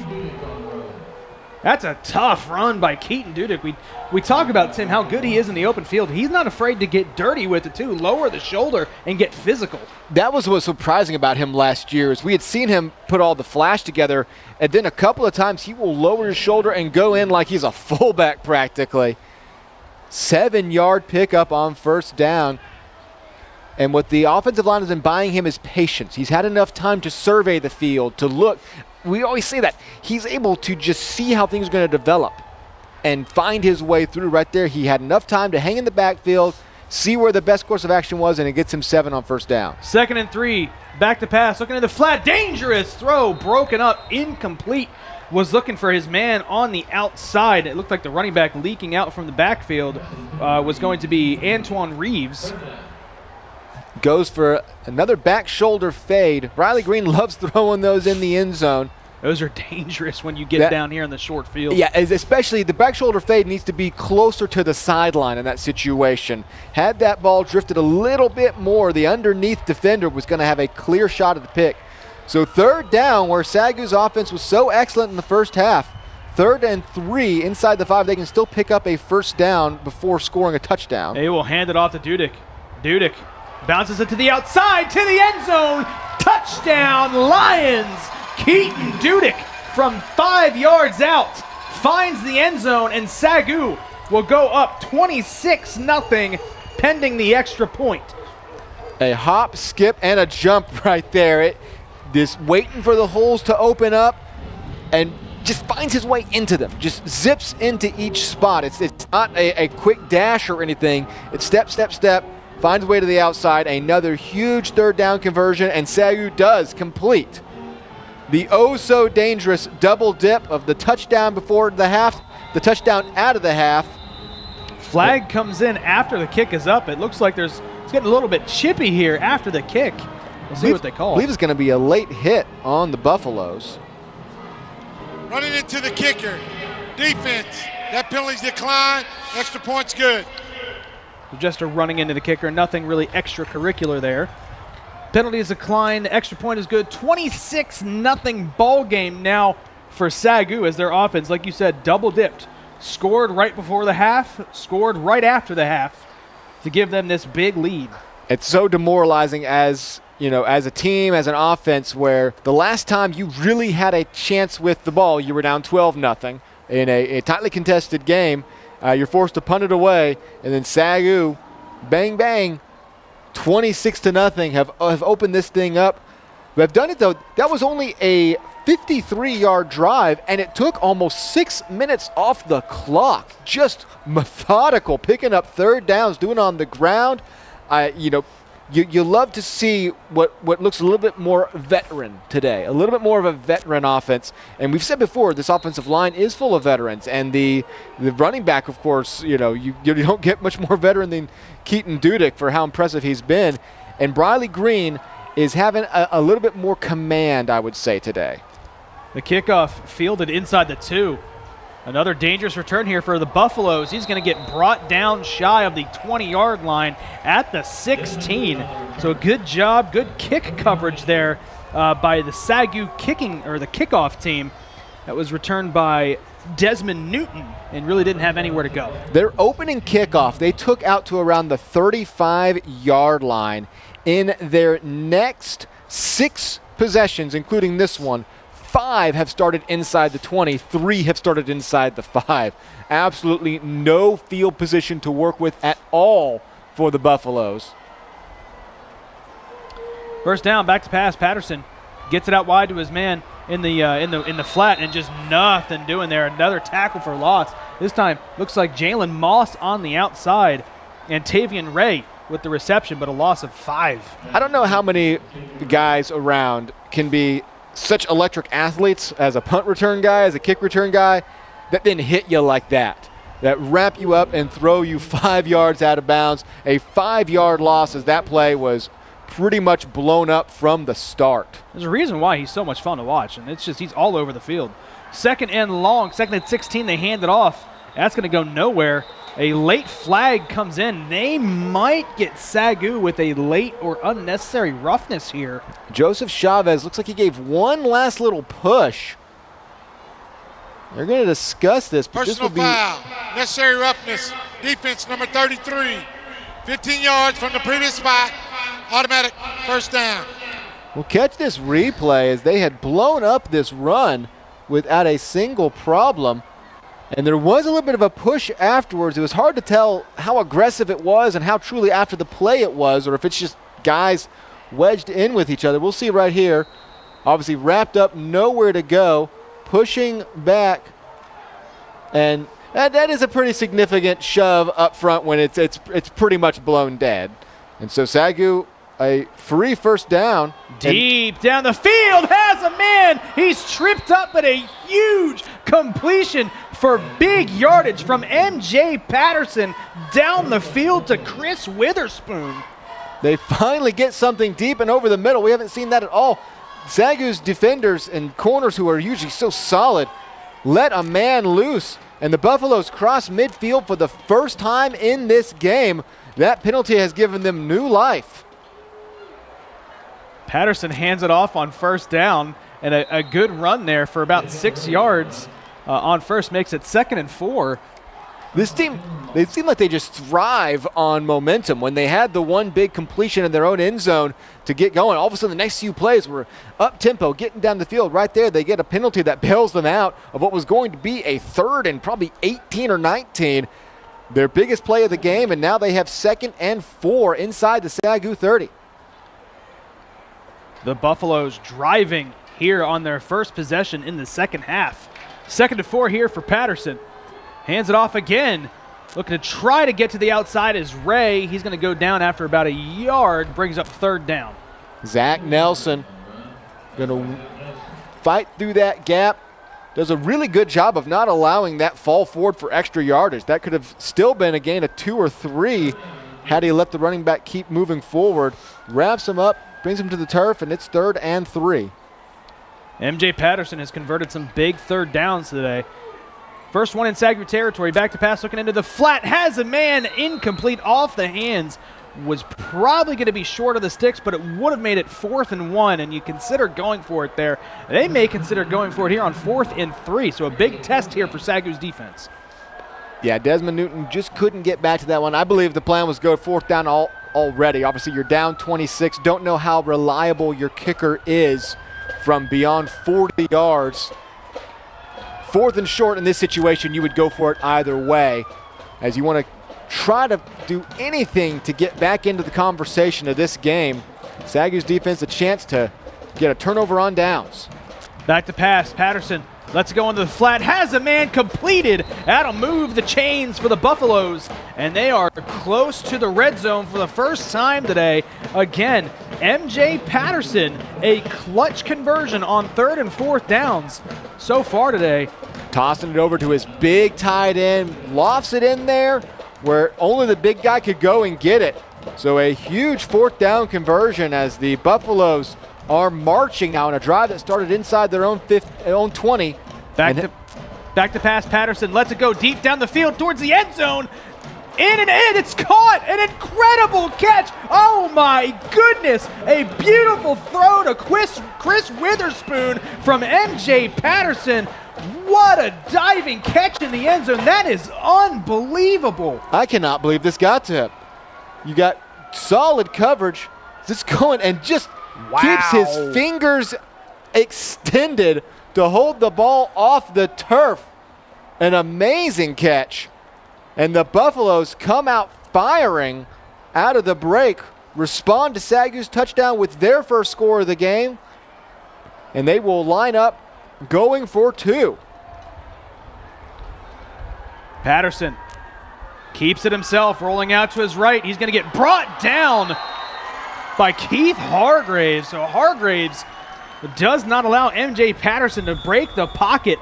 B: That's a tough run by Keaton Dudek. We talk about, Tim, how good he is in the open field. He's not afraid to get dirty with it, too. Lower the shoulder and get physical.
C: That was what was surprising about him last year, is we had seen him put all the flash together, and then a couple of times he will lower his shoulder and go in like he's a fullback practically. 7-yard pickup on 1st down. And what the offensive line has been buying him is patience. He's had enough time to survey the field, to look. We always say that. He's able to just see how things are going to develop and find his way through right there. He had enough time to hang in the backfield, see where the best course of action was, and it gets him 7 on 1st down.
B: 2nd and 3, back to pass, looking at the flat, dangerous throw, broken up, incomplete. Was looking for his man on the outside. It looked like the running back leaking out from the backfield was going to be Antoine Reeves.
C: Goes for another back shoulder fade. Riley Green loves throwing those in the end zone.
B: Those are dangerous when you get down here in the short field.
C: Yeah, especially the back shoulder fade needs to be closer to the sideline in that situation. Had that ball drifted a little bit more, the underneath defender was going to have a clear shot at the pick. So 3rd down, where SAGU's offense was so excellent in the first half, 3rd and 3 inside the 5, they can still pick up a 1st down before scoring a touchdown.
B: They will hand it off to Dudek. Dudek Bounces it to the outside, to the end zone. Touchdown, Lions! Keaton Dudek from 5 yards out finds the end zone, and SAGU will go up 26-0 pending the extra point.
C: A hop, skip, and a jump right there. Just waiting for the holes to open up and just finds his way into them. Just zips into each spot. It's not a quick dash or anything. It's step, step, step, finds a way to the outside. Another huge third down conversion, and SAGU does complete the oh-so-dangerous double dip of the touchdown before the half, the touchdown out of the half.
B: Flag comes in after the kick is up. It looks like it's getting a little bit chippy here after the kick. We'll see what they call.
C: I believe it's going to be a late hit on the Buffaloes.
D: Running into the kicker. Defense. That penalty's declined. Extra point's good.
B: Just a running into the kicker. Nothing really extracurricular there. Penalty is declined. Extra point is good. 26-0 ball game now for SAGU as their offense, like you said, double dipped. Scored right before the half, scored right after the half to give them this big lead.
C: It's so demoralizing as a team, as an offense, where the last time you really had a chance with the ball, you were down 12-0 in a tightly contested game. You're forced to punt it away, and then SAGU, bang, bang, 26-0 have opened this thing up. They've done it, though. That was only a 53-yard drive, and it took almost 6 minutes off the clock. Just methodical, picking up third downs, doing it on the ground. You love to see what looks a little bit more veteran today, a little bit more of a veteran offense. And we've said before, this offensive line is full of veterans. And the running back, of course, you don't get much more veteran than Keaton Dudek for how impressive he's been. And Briley Green is having a little bit more command, I would say, today.
B: The kickoff fielded inside the 2. Another dangerous return here for the Buffaloes. He's going to get brought down shy of the 20-yard line at the 16. So good job, good kick coverage there by the SAGU kickoff team. That was returned by Desmond Newton and really didn't have anywhere to go.
C: Their opening kickoff, they took out to around the 35-yard line. In their next 6 possessions, including this one, 5 have started inside the 20, 3 have started inside the 5. Absolutely no field position to work with at all for the Buffaloes.
B: First down, back to pass. Patterson gets it out wide to his man in the flat, and just nothing doing there. Another tackle for loss. This time looks like Jalen Moss on the outside, and Tavian Ray with the reception, but a loss of 5.
C: I don't know how many guys around can be such electric athletes as a punt return guy, as a kick return guy, that then hit you like that wrap you up and throw you 5 yards out of bounds. A 5-yard loss, as that play was pretty much blown up from the start.
B: There's a reason why he's so much fun to watch, and it's just he's all over the field. Second and long, second and 16, they hand it off. That's going to go nowhere. A late flag comes in. They might get SAGU with a late or unnecessary roughness here.
C: Joseph Chavez looks like he gave one last little push. They're going to discuss this. But
D: Personal foul, necessary roughness, defense number 33. 15 yards from the previous spot, automatic first down.
C: We'll catch this replay as they had blown up this run without a single problem. And there was a little bit of a push afterwards. It was hard to tell how aggressive it was and how truly after the play it was, or if it's just guys wedged in with each other. We'll see right here. Obviously wrapped up, nowhere to go, pushing back. And that is a pretty significant shove up front when it's pretty much blown dead. And so SAGU, a free first down.
B: Deep down the field, has a man. He's tripped up, but a huge completion for big yardage from M.J. Patterson down the field to Chris Witherspoon.
C: They finally get something deep and over the middle. We haven't seen that at all. SAGU's defenders and corners, who are usually so solid, let a man loose. And the Buffaloes cross midfield for the first time in this game. That penalty has given them new life.
B: Patterson hands it off on first down, and a good run there for about 6 yards on first makes it 2nd and 4.
C: This team, they seem like they just thrive on momentum. When they had the one big completion in their own end zone to get going, all of a sudden the next few plays were up-tempo, getting down the field. Right there, they get a penalty that bails them out of what was going to be a 3rd and probably 18 or 19. Their biggest play of the game, and now they have 2nd and 4 inside the SAGU 30.
B: The Buffaloes driving here on their first possession in the second half. 2nd and 4 here for Patterson. Hands it off again. Looking to try to get to the outside is Ray. He's going to go down after about a yard. Brings up 3rd down.
C: Zach Nelson going to fight through that gap. Does a really good job of not allowing that fall forward for extra yardage. That could have still been a gain of 2 or 3 had he let the running back keep moving forward. Wraps him up, brings him to the turf, and it's 3rd and 3.
B: MJ Patterson has converted some big 3rd downs today. First one in SAGU territory. Back to pass, looking into the flat. Has a man, incomplete off the hands. Was probably going to be short of the sticks, but it would have made it 4th and 1, and you consider going for it there. They may consider going for it here on 4th and 3, so a big test here for SAGU's defense.
C: Yeah, Desmond Newton just couldn't get back to that one. I believe the plan was go 4th down already. Obviously, you're down 26. Don't know how reliable your kicker is from beyond 40 yards. 4th and short in this situation, you would go for it either way, as you want to try to do anything to get back into the conversation of this game. SAGU's defense a chance to get a turnover on downs.
B: Back to pass, Patterson lets go into the flat, has a man, completed. That'll move the chains for the Buffaloes, and they are close to the red zone for the first time today. Again, MJ Patterson, a clutch conversion on 3rd and 4th downs so far today.
C: Tossing it over to his big tight end, lofts it in there where only the big guy could go and get it. So a huge 4th down conversion as the Buffaloes are marching now on a drive that started inside their own 20.
B: Back to pass, Patterson lets it go deep down the field towards the end zone. In and in, it's caught! An incredible catch! Oh my goodness! A beautiful throw to Chris Witherspoon from MJ Patterson. What a diving catch in the end zone. That is unbelievable.
C: I cannot believe this got to him. You got solid coverage. Just going and just keeps his fingers extended to hold the ball off the turf. An amazing catch. And the Buffaloes come out firing out of the break, respond to SAGU's touchdown with their first score of the game, and they will line up going for 2.
B: Patterson keeps it himself, rolling out to his right. He's going to get brought down by Keith Hargraves. So Hargraves does not allow MJ Patterson to break the pocket.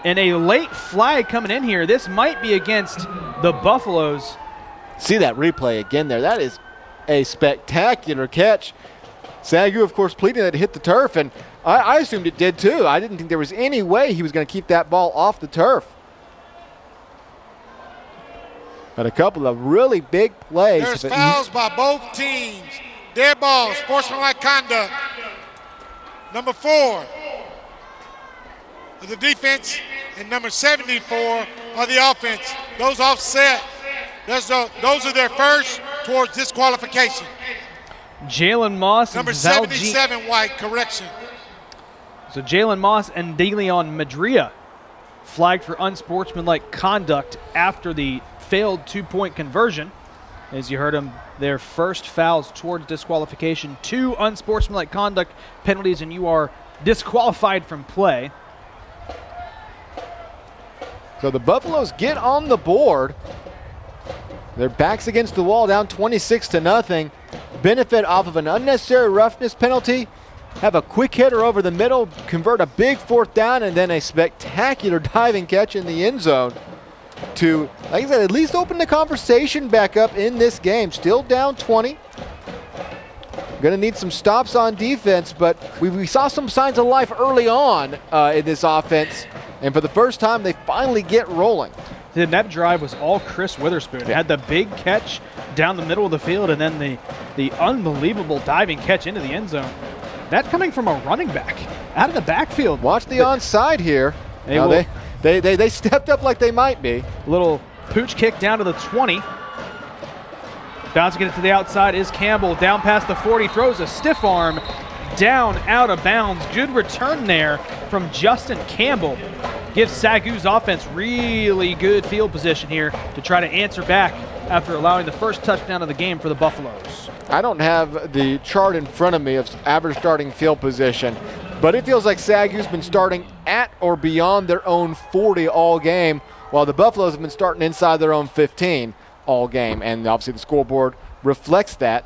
B: And a late flag coming in here. This might be against the Buffaloes.
C: See that replay again there. That is a spectacular catch. SAGU, of course, pleading that it hit the turf, and I assumed it did too. I didn't think there was any way he was going to keep that ball off the turf. But a couple of really big plays.
D: There's fouls by both teams. Dead ball, sportsmanlike conduct. Number 4 of the defense and number 74 of the offense. Those offset. Those are their first towards disqualification.
B: Jalen Moss.
D: Number 77, White, correction.
B: So Jalen Moss and DeLeon Madria flagged for unsportsmanlike conduct after the failed 2-point conversion. As you heard them, their first fouls towards disqualification. 2 unsportsmanlike conduct penalties, and you are disqualified from play.
C: So the Buffaloes get on the board. Their backs against the wall, down 26-0. Benefit off of an unnecessary roughness penalty. Have a quick hitter over the middle, convert a big 4th down, and then a spectacular diving catch in the end zone to, like I said, at least open the conversation back up in this game. Still down 20. Going to need some stops on defense, but we saw some signs of life early on in this offense. And for the first time, they finally get rolling.
B: The net drive was all Chris Witherspoon. Had the big catch down the middle of the field, and then the unbelievable diving catch into the end zone. That coming from a running back out of the backfield.
C: Watch the onside here. They stepped up like they might be.
B: Little pooch kick down to the 20. Bouncing it to the outside is Campbell. Down past the 40, throws a stiff arm. Down, out of bounds. Good return there from Justin Campbell. Gives SAGU's offense really good field position here to try to answer back after allowing the first touchdown of the game for the Buffaloes.
C: I don't have the chart in front of me of average starting field position, but it feels like SAGU's been starting at or beyond their own 40 all game, while the Buffaloes have been starting inside their own 15 all game, and obviously the scoreboard reflects that.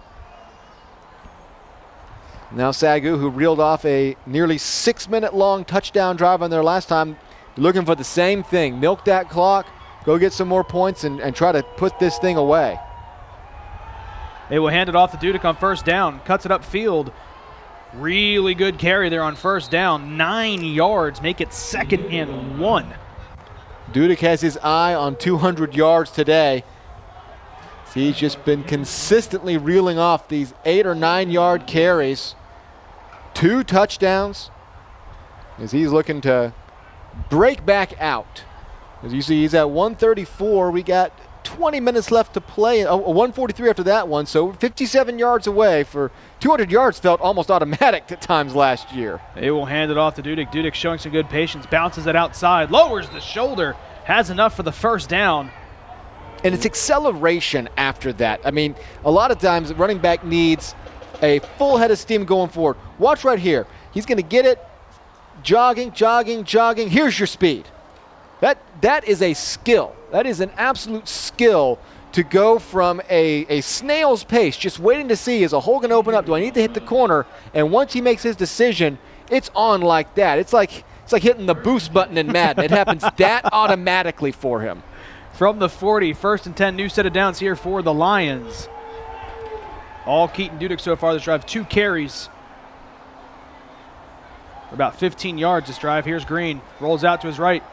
C: Now SAGU, who reeled off a nearly 6-minute long touchdown drive on their last time, looking for the same thing. Milk that clock, go get some more points, and try to put this thing away.
B: They will hand it off to Dudek on first down. Cuts it upfield. Really good carry there on first down. 9 yards, make it 2nd and 1.
C: Dudek has his eye on 200 yards today. He's just been consistently reeling off these 8 or 9 yard carries. 2 touchdowns as he's looking to break back out. As you see, he's at 134. We got 20 minutes left to play. 143 after that one, so 57 yards away. For 200 yards felt almost automatic at times last year.
B: They will hand it off to Dudek. Dudek showing some good patience, bounces it outside, lowers the shoulder, has enough for the first down.
C: And it's acceleration after that. I mean, a lot of times the running back needs a full head of steam going forward. Watch right here. He's going to get it, jogging. Here's your speed. That is a skill. That is an absolute skill to go from a snail's pace, just waiting to see, is a hole going to open up? Do I need to hit the corner? And once he makes his decision, it's on like that. It's like hitting the boost button in Madden. It happens that automatically for him.
B: From the 40, 1st and 10, new set of downs here for the Lions. All Keaton Dudek so far this drive, 2 carries. For about 15 yards this drive. Here's Green, rolls out to his right.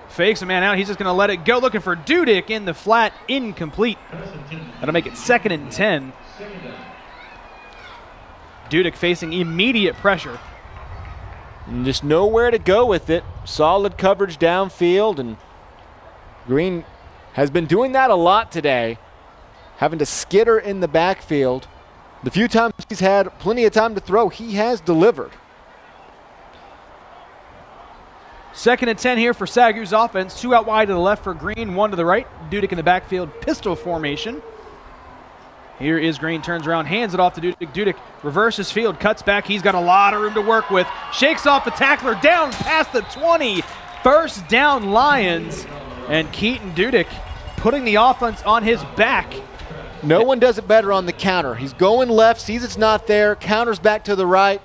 B: Fakes a man out, he's just gonna let it go, looking for Dudek in the flat, incomplete. That'll make it 2nd and 10. Dudek facing immediate pressure.
C: And just nowhere to go with it. Solid coverage downfield, and Green has been doing that a lot today, having to skitter in the backfield. The few times he's had plenty of time to throw, he has delivered.
B: 2nd and 10 here for SAGU's offense. 2 out wide to the left for Green, 1 to the right. Dudek in the backfield, pistol formation. Here is Green, turns around, hands it off to Dudek. Dudek reverses field, cuts back. He's got a lot of room to work with. Shakes off the tackler, down past the 20. First down Lions. And Keaton Dudek putting the offense on his back.
C: No one does it better on the counter. He's going left, sees it's not there, counters back to the right,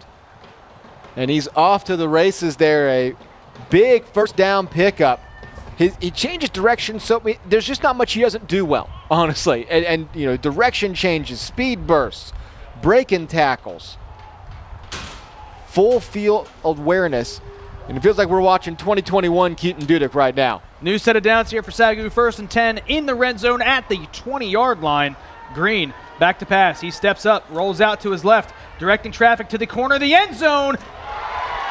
C: and he's off to the races there. A big first down pickup. He changes direction, so there's just not much he doesn't do well, honestly. And you know, direction changes, speed bursts, breaking tackles, full field awareness. And it feels like we're watching 2021 Keaton Dudek right now.
B: New set of downs here for SAGU. 1st and 10 in the red zone at the 20-yard line. Green back to pass. He steps up, rolls out to his left, directing traffic to the corner of the end zone.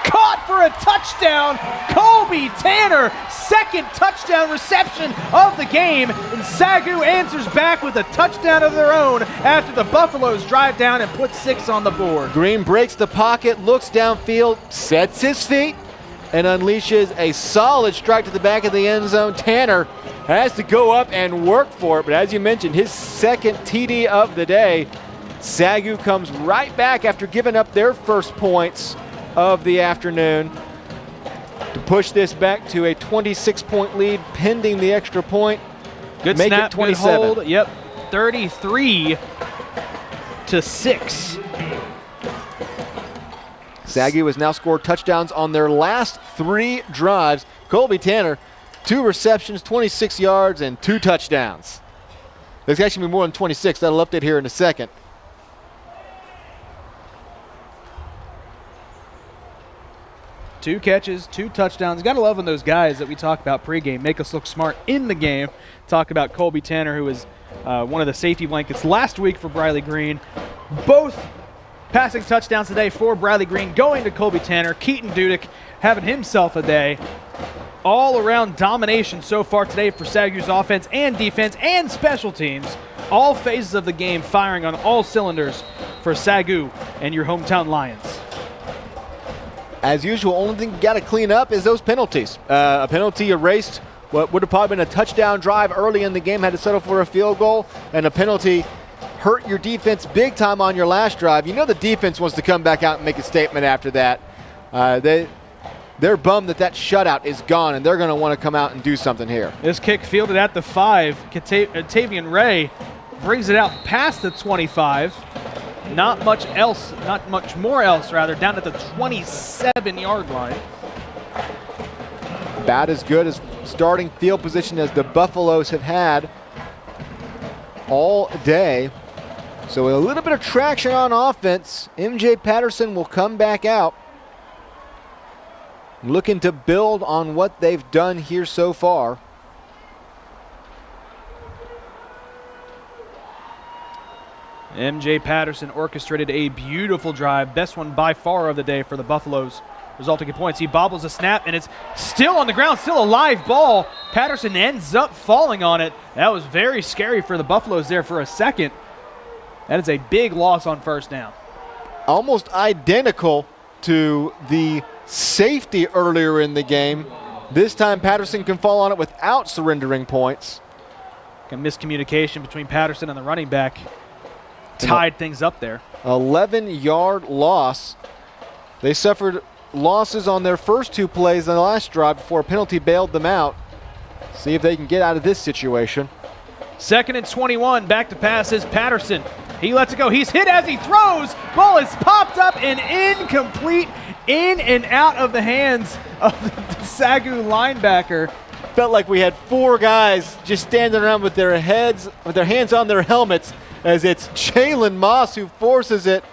B: Caught for a touchdown. Colby Tanner, 2nd touchdown reception of the game. And SAGU answers back with a touchdown of their own after the Buffaloes drive down and put 6 on the board.
C: Green breaks the pocket, looks downfield, sets his feet, and unleashes a solid strike to the back of the end zone. Tanner has to go up and work for it, but as you mentioned, his 2nd TD of the day. SAGU comes right back after giving up their first points of the afternoon to push this back to a 26-point lead pending the extra point.
B: Good
C: Make
B: snap,
C: it 27.
B: good hold. Yep, 33-6.
C: SAGU has now scored touchdowns on their last 3 drives. Colby Tanner, 2 receptions, 26 yards, and 2 touchdowns. There's actually be more than 26. That'll update here in a second.
B: Two catches, 2 touchdowns. Got to love when those guys that we talk about pregame make us look smart in the game. Talk about Colby Tanner, who was one of the safety blankets last week for Briley Green. Both passing touchdowns today for Briley Green going to Colby Tanner. Keaton Dudek having himself a day. all-around domination so far today for SAGU's offense and defense and special teams. All phases of the game firing on all cylinders for SAGU and your hometown Lions.
C: As usual, only thing you got to clean up is those penalties. A penalty erased what would have probably been a touchdown drive early in the game, had to settle for a field goal, and a penalty hurt your defense big time on your last drive. You know the defense wants to come back out and make a statement after that. They're bummed that shutout is gone, and they're going to want to come out and do something here.
B: This kick fielded at the 5. Tavian Ray brings it out past the 25. Not much more else, down at the 27-yard line.
C: About as good as starting field position as the Buffaloes have had all day. So a little bit of traction on offense. MJ Patterson will come back out, looking to build on what they've done here so far.
B: MJ Patterson orchestrated a beautiful drive, best one by far of the day for the Buffaloes, resulting in points. He bobbles a snap, and it's still on the ground, still a live ball. Patterson ends up falling on it. That was very scary for the Buffaloes there for a second. That is a big loss on first down.
C: Almost identical to the safety earlier in the game. This time Patterson can fall on it without surrendering points.
B: A miscommunication between Patterson and the running back tied things up there.
C: 11-yard loss. They suffered losses on their first 2 plays on the last drive before a penalty bailed them out. See if they can get out of this situation.
B: 2nd and 21, back to pass is Patterson. He lets it go. He's hit as he throws. Ball is popped up and incomplete, in and out of the hands of the SAGU linebacker.
C: Felt like we had 4 guys just standing around with their hands on their helmets, as it's Jalen Moss who forces it.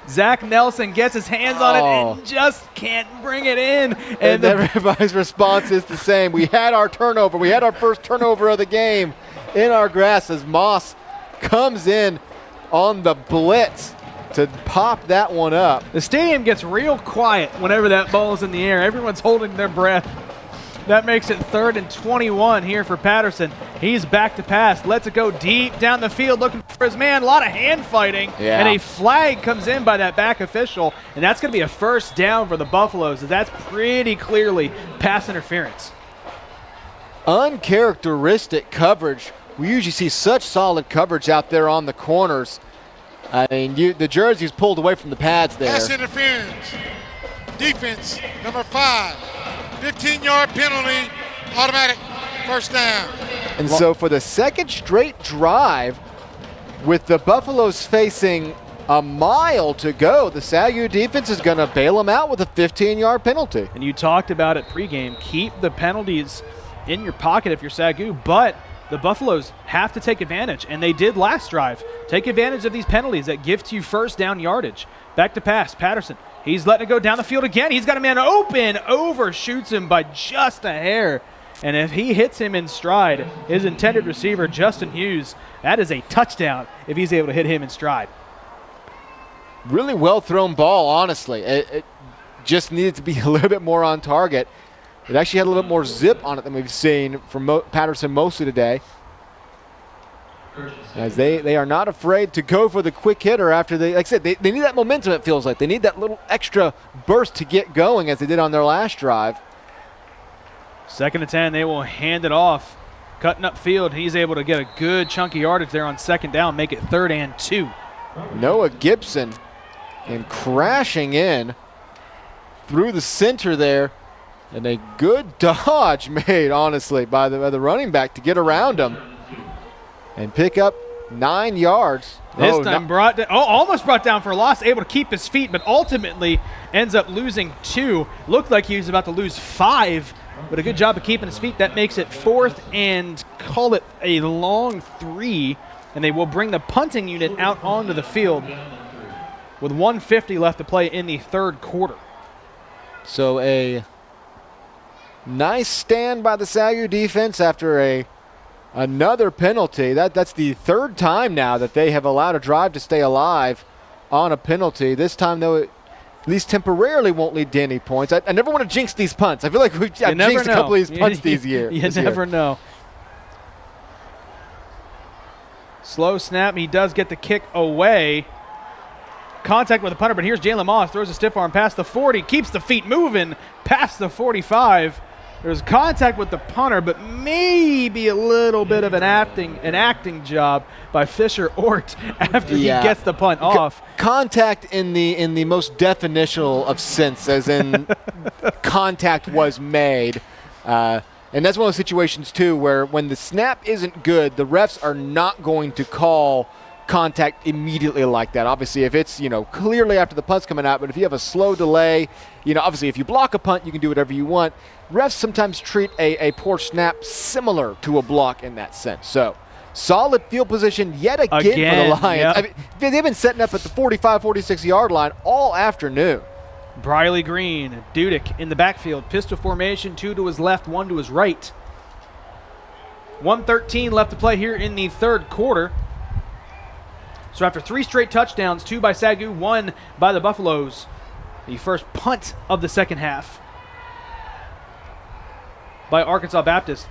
B: Zach Nelson gets his hands on it and just can't bring it in.
C: And everybody's response is the same. We had our turnover. We had our first turnover of the game in our grass as Moss comes in on the blitz to pop that one up.
B: The stadium gets real quiet whenever that ball is in the air. Everyone's holding their breath. That makes it 3rd and 21 here for Patterson. He's back to pass. Lets it go deep down the field looking for his man. A lot of hand fighting.
C: Yeah.
B: And a flag comes in by that back official. And that's going to be a first down for the Buffaloes. That's pretty clearly pass interference.
C: Uncharacteristic coverage. We usually see such solid coverage out there on the corners. I mean, the jersey's pulled away from the pads there.
D: Pass interference. Defense, number 5. 15-yard penalty, automatic first down.
C: And so for the second straight drive, with the Buffaloes facing a mile to go, the SAGU defense is going to bail them out with a 15-yard penalty.
B: And you talked about it pregame. Keep the penalties in your pocket if you're SAGU, but the Buffaloes have to take advantage, and they did last drive. Take advantage of these penalties that gift you first down yardage. Back to pass, Patterson. He's letting it go down the field again. He's got a man open, overshoots him by just a hair. And if he hits him in stride, his intended receiver, Justin Hughes, that is a touchdown if he's able to hit him in stride.
C: Really well thrown ball, honestly. It just needed to be a little bit more on target. It actually had a little bit more zip on it than we've seen from Patterson mostly today. As they are not afraid to go for the quick hitter after they, like I said, they need that momentum, it feels like. They need that little extra burst to get going as they did on their last drive.
B: 2nd and 10, they will hand it off. Cutting up field, he's able to get a good chunky yardage there on 2nd down, make it 3rd and 2.
C: Noah Gibson and crashing in through the center there. And a good dodge made, honestly, by the running back to get around him and pick up 9 yards.
B: This time almost brought down for a loss, able to keep his feet, but ultimately ends up losing 2. Looked like he was about to lose 5, but a good job of keeping his feet. That makes it 4th and call it a long 3, and they will bring the punting unit out onto the field with 1:50 left to play in the 3rd quarter.
C: So a nice stand by the SAGU defense after another penalty. That's the 3rd time now that they have allowed a drive to stay alive on a penalty. This time, though, at least temporarily won't lead to any points. I never want to jinx these punts. I feel like I've jinxed a couple of these punts these years.
B: You never know. Slow snap. He does get the kick away. Contact with the punter, but here's Jalen Moss. Throws a stiff arm past the 40. Keeps the feet moving past the 45. There's contact with the punter, but maybe a little bit of an acting job by Fisher Ort after he gets the punt off.
C: Contact in the most definitional of sense, as in contact was made. And that's one of those situations, too, where when the snap isn't good, the refs are not going to call contact immediately like that. Obviously, if it's, clearly after the punt's coming out, but if you have a slow delay, obviously if you block a punt, you can do whatever you want. Refs sometimes treat a poor snap similar to a block in that sense. So, solid field position yet again for the Lions.
B: Yep.
C: I mean, they've been setting up at the 45, 46-yard line all afternoon.
B: Briley Green, Dudek in the backfield. Pistol formation, 2 to his left, 1 to his right. 1:13 left to play here in the third quarter. So after 3 straight touchdowns, 2 by SAGU, 1 by the Buffaloes, the first punt of the second half by Arkansas Baptist.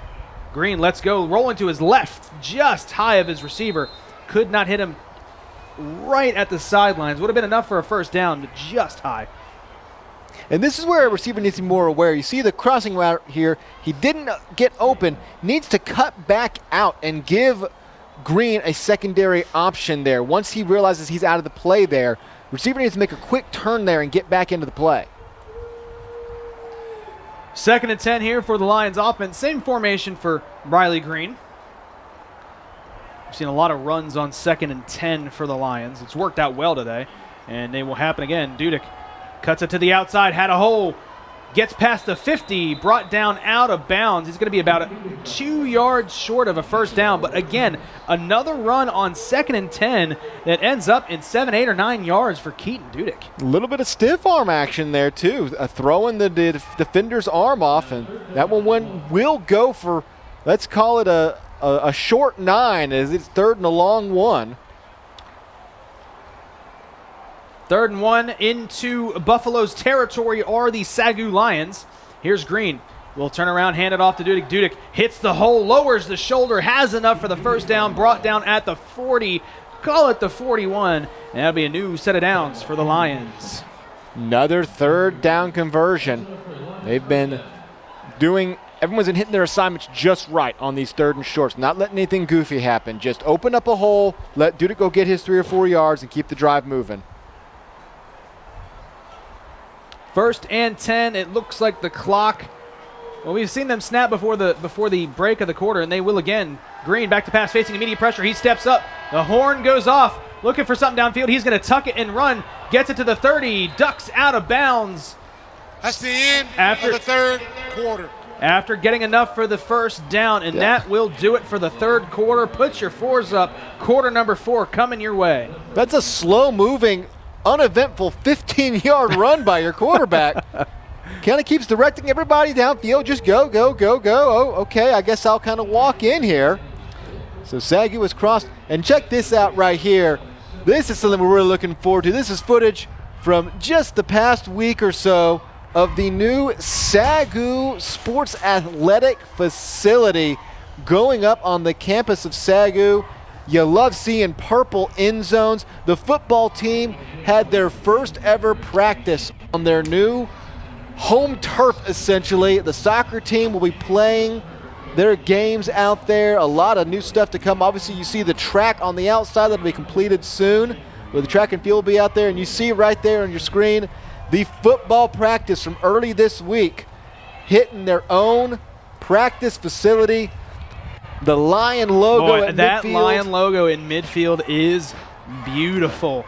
B: Green lets go, rolling to his left, just high of his receiver. Could not hit him right at the sidelines. Would have been enough for a first down, but just high.
C: And this is where a receiver needs to be more aware. You see the crossing route here. He didn't get open. Needs to cut back out and give Green a secondary option there. Once he realizes he's out of the play there, receiver needs to make a quick turn there and get back into the play.
B: 2nd and 10 here for the Lions offense. Same formation for Briley Green. We've seen a lot of runs on 2nd and 10 for the Lions. It's worked out well today, and they will happen again. Dudek cuts it to the outside, had a hole, gets past the 50, brought down out of bounds. He's going to be about 2 yards short of a first down. But again, another run on 2nd and 10 that ends up in 7, 8, or 9 yards for Keaton Dudek.
C: A little bit of stiff arm action there, too. Throwing the defender's arm off, and that one will go for, let's call it a short 9, as it's 3rd and a long 1.
B: 3rd and 1 into Buffalo's territory are the SAGU Lions. Here's Green. Will turn around, hand it off to Dudek. Dudek hits the hole, lowers the shoulder, has enough for the first down, brought down at the 40, call it the 41, and that'll be a new set of downs for the Lions.
C: Another 3rd down conversion. They've been everyone's been hitting their assignments just right on these 3rd and shorts, not letting anything goofy happen. Just open up a hole, let Dudek go get his 3 or 4 yards, and keep the drive moving.
B: 1st and 10. It looks like the clock. Well, we've seen them snap before the break of the quarter, and they will again. Green back to pass, facing immediate pressure. He steps up. The horn goes off. Looking for something downfield. He's going to tuck it and run. Gets it to the 30. Ducks out of bounds.
D: That's the end of the third quarter.
B: After getting enough for the first down, and that will do it for the third quarter. Put your 4s up. Quarter number 4 coming your way.
C: That's a slow-moving, uneventful 15-yard run by your quarterback. Kind of keeps directing everybody downfield. Just go, go, go, go. Oh, okay, I guess I'll kind of walk in here. So SAGU was crossed. And check this out right here. This is something we're really looking forward to. This is footage from just the past week or so of the new SAGU Sports Athletic Facility going up on the campus of SAGU. You love seeing purple end zones. The football team had their first ever practice on their new home turf, essentially. The soccer team will be playing their games out there. A lot of new stuff to come. Obviously, you see the track on the outside that will be completed soon, where the track and field will be out there. And you see right there on your screen the football practice from early this week, hitting their own practice facility. The Lion logo at
B: that
C: midfield.
B: Lion logo in midfield is beautiful.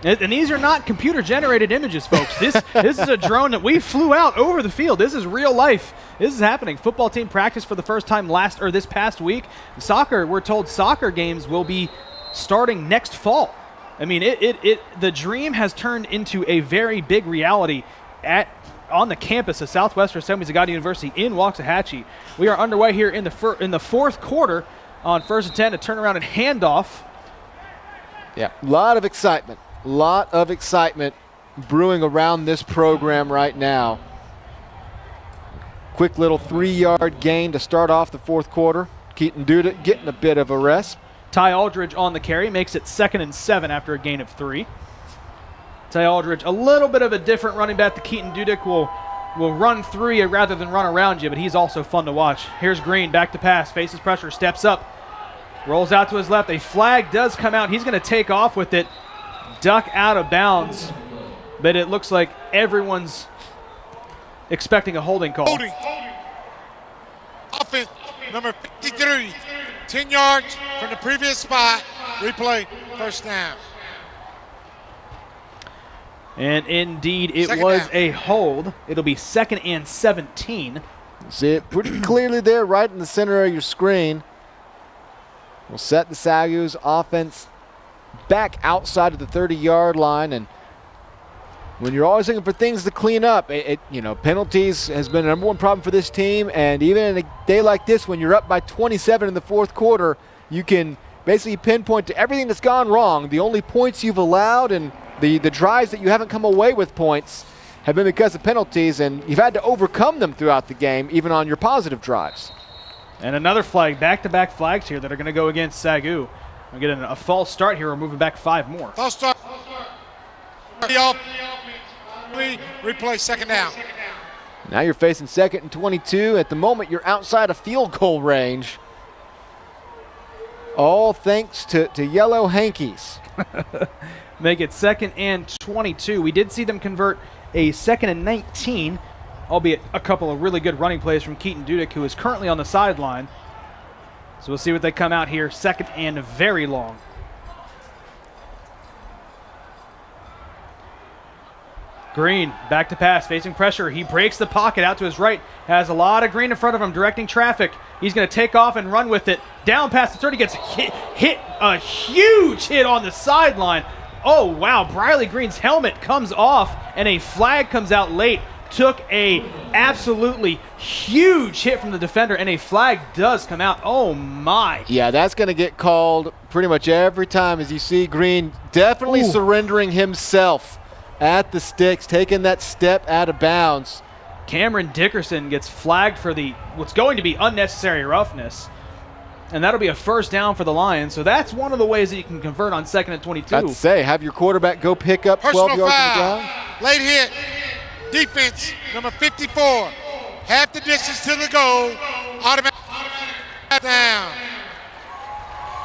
B: And these are not computer-generated images, folks. This is a drone that we flew out over the field. This is real life. This is happening. Football team practiced for the first time this past week. We're told soccer games will be starting next fall. I mean, the dream has turned into a very big reality on the campus of Southwestern Assembly's of God University in Waxahachie. We are underway here in the fourth quarter on 1st and 10, a turnaround and handoff.
C: Yeah, a lot of excitement. brewing around this program right now. Quick little 3-yard gain to start off the fourth quarter. Keaton Dudek getting a bit of a rest.
B: Ty Aldridge on the carry, makes it 2nd and 7 after a gain of 3. Ty Aldridge, a little bit of a different running back. The Keaton Dudek will run through you rather than run around you, but he's also fun to watch. Here's Green, back to pass, faces pressure, steps up, rolls out to his left. A flag does come out. He's going to take off with it, duck out of bounds, but it looks like everyone's expecting a holding call.
D: Holding. Offense, number 53, 10 yards from the previous spot. Replay, first down.
B: And indeed, it was a hold. It'll be 2nd and 17.
C: See it pretty clearly there, right in the center of your screen. We'll set the SAGU's offense back outside of the 30-yard line, and when you're always looking for things to clean up, penalties has been the number one problem for this team, and even in a day like this, when you're up by 27 in the fourth quarter, you can basically pinpoint to everything that's gone wrong. The only points you've allowed and the drives that you haven't come away with points have been because of penalties, and you've had to overcome them throughout the game, even on your positive drives.
B: And another flag, back-to-back flags here that are going to go against SAGU. We're getting a false start here. We're moving back 5 more.
D: False start. Replay, second down.
C: Now you're facing 2nd and 22. At the moment, you're outside of field goal range. All thanks to yellow hankies.
B: Make it 2nd and 22. We did see them convert a 2nd and 19, albeit a couple of really good running plays from Keaton Dudek, who is currently on the sideline. So we'll see what they come out here. 2nd and very long. Green, back to pass, facing pressure. He breaks the pocket out to his right. Has a lot of green in front of him, directing traffic. He's going to take off and run with it. Down past the 30, gets hit a huge hit on the sideline. Oh, wow, Briley Green's helmet comes off, and a flag comes out late. Took a absolutely huge hit from the defender, and a flag does come out. Oh, my.
C: Yeah, that's going to get called pretty much every time, as you see Green definitely surrendering himself at the sticks, taking that step out of bounds.
B: Cameron Dickerson gets flagged for what's going to be unnecessary roughness, and that'll be a first down for the Lions. So that's one of the ways that you can convert on 2nd and 22.
C: I'd say, have your quarterback go pick up 12 yards on the ground.
D: Late hit. Defense, number 54. Half the distance to the goal. Automatic down.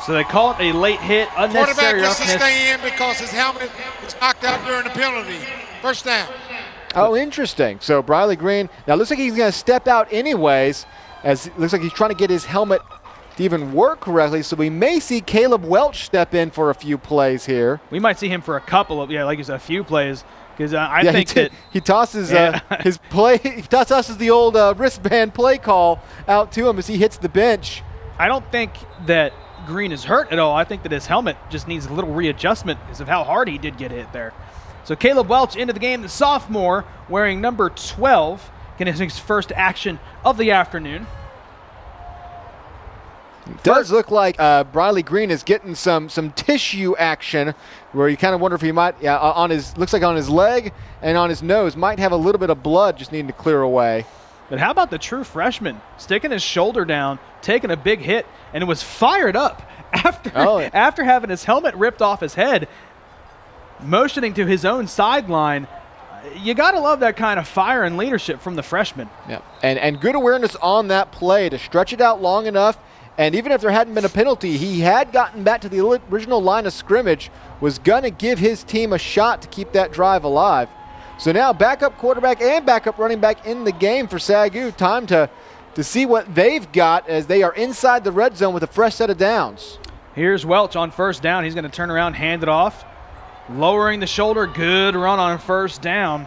B: So they call it a late hit, unnecessary
D: roughness. Quarterback gets to stay in because his helmet was knocked out during the penalty. First down.
C: Oh, interesting. So Briley Green, now looks like he's going to step out anyways, as it looks like he's trying to get his helmet to even work correctly. So we may see Caleb Welch step in for a few plays here.
B: We might see him for a couple of, like you said, a few plays. Because I think that
C: he tosses his play. He tosses the old wristband play call out to him as he hits the bench.
B: I don't think that Green is hurt at all. I think that his helmet just needs a little readjustment because of how hard he did get hit there. So Caleb Welch into the game, the sophomore, wearing number 12, getting his first action of the afternoon.
C: It does look like Briley Green is getting some tissue action, where you kind of wonder if he might looks like on his leg and on his nose might have a little bit of blood just needing to clear away.
B: But how about the true freshman sticking his shoulder down, taking a big hit, and it was fired up after having his helmet ripped off his head, motioning to his own sideline. You got to love that kind of fire and leadership from the freshman.
C: Yeah, and good awareness on that play to stretch it out long enough. And even if there hadn't been a penalty, he had gotten back to the original line of scrimmage, was going to give his team a shot to keep that drive alive. So now backup quarterback and backup running back in the game for SAGU. Time to see what they've got as they are inside the red zone with a fresh set of downs.
B: Here's Welch on first down. He's going to turn around, hand it off. Lowering the shoulder, good run on first down.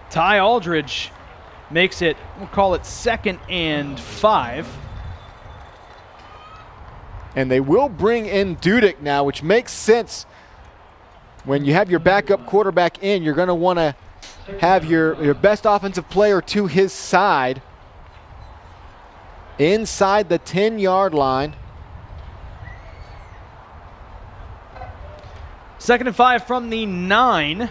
B: Ty Aldridge makes it, we'll call it 2nd and 5.
C: And they will bring in Dudek now, which makes sense. When you have your backup quarterback in, you're going to want to have your best offensive player to his side inside the 10-yard line.
B: 2nd and 5 from the 9.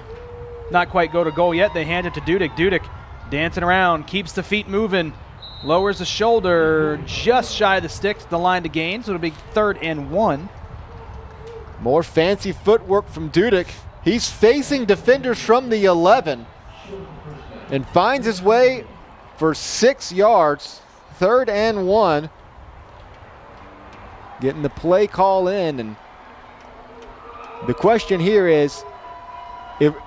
B: not quite go to goal yet. They hand it to Dudek. Dudek dancing around, keeps the feet moving, lowers the shoulder just shy of the stick to the line to gain, so it'll be 3rd and 1.
C: More fancy footwork from Dudek. He's facing defenders from the 11 and finds his way for 6 yards. 3rd and 1. Getting the play call in, and the question here is,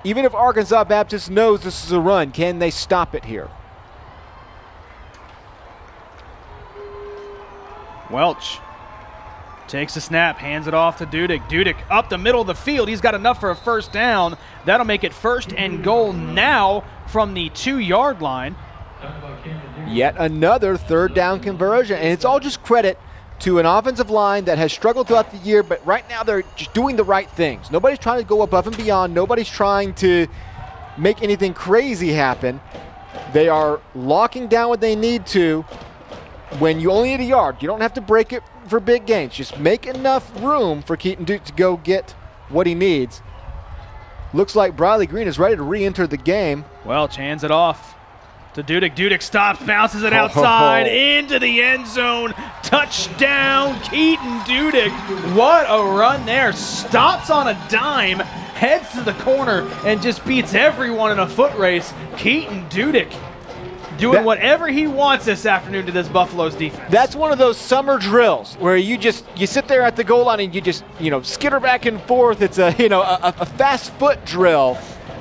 C: even if Arkansas Baptist knows this is a run, can they stop it here?
B: Welch takes the snap, hands it off to Dudek. Dudek up the middle of the field. He's got enough for a 1st down. That'll make it 1st and goal now from the 2-yard line.
C: Yet another 3rd down conversion, and it's all just credit to an offensive line that has struggled throughout the year, but right now they're just doing the right things. Nobody's trying to go above and beyond. Nobody's trying to make anything crazy happen. They are locking down what they need to. When you only need a yard, you don't have to break it for big gains. Just make enough room for Keaton Duke to go get what he needs. Looks like Briley Green is ready to re-enter the game.
B: Welch hands it off to Dudek. Dudek stops, bounces it outside into the end zone. Touchdown, Keaton Dudek. What a run there. Stops on a dime, heads to the corner, and just beats everyone in a foot race. Keaton Dudek doing whatever he wants this afternoon to this Buffalo's defense.
C: That's one of those summer drills where you sit there at the goal line and you just, skitter back and forth. It's a fast foot drill.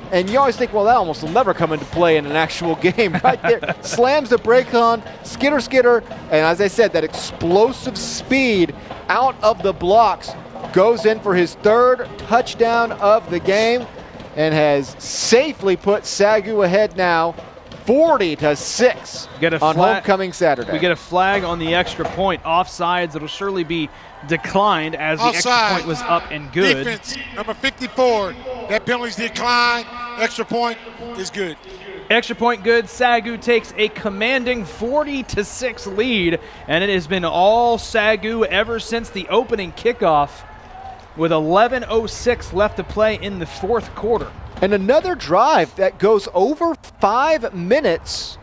C: And you always think, well, that almost will never come into play in an actual game. Right there, slams the brake on, skitter, and as I said, that explosive speed out of the blocks goes in for his 3rd touchdown of the game and has safely put SAGU ahead now 40-6 on homecoming Saturday.
B: We get a flag on the extra point. Offsides, it'll surely be declined as the extra point was up and good.
D: Defense, number 54. That penalty's declined. Extra point is good.
B: Extra point good. SAGU takes a commanding 40-6 lead, and it has been all SAGU ever since the opening kickoff with 11:06 left to play in the 4th quarter.
C: And another drive that goes over 5 minutes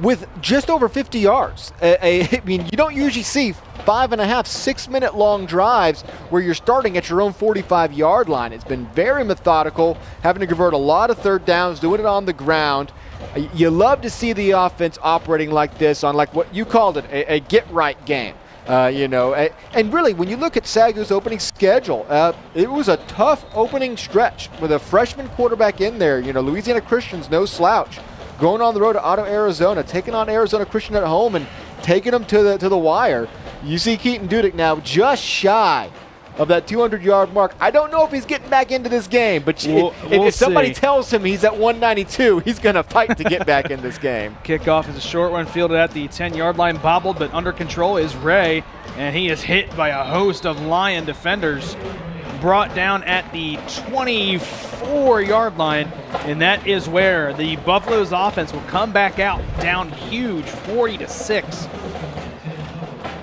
C: with just over 50 yards. I mean, you don't usually see 5.5, 6-minute long drives where you're starting at your own 45-yard line. It's been very methodical, having to convert a lot of 3rd downs, doing it on the ground. You love to see the offense operating like this on like what you called it, a get-right game. And really, when you look at SAGU's opening schedule, it was a tough opening stretch with a freshman quarterback in there. Louisiana Christian's no slouch. Going on the road to Otto, Arizona, taking on Arizona Christian at home and taking them to the wire. You see Keaton Dudek now just shy of that 200-yard mark. I don't know if he's getting back into this game, but if somebody tells him he's at 192, he's going to fight to get back in this game.
B: Kickoff is a short one, fielded at the 10-yard line, bobbled, but under control is Ray, and he is hit by a host of Lion defenders. Brought down at the 24-yard line, and that is where the Buffalo's offense will come back out down huge, 40-6.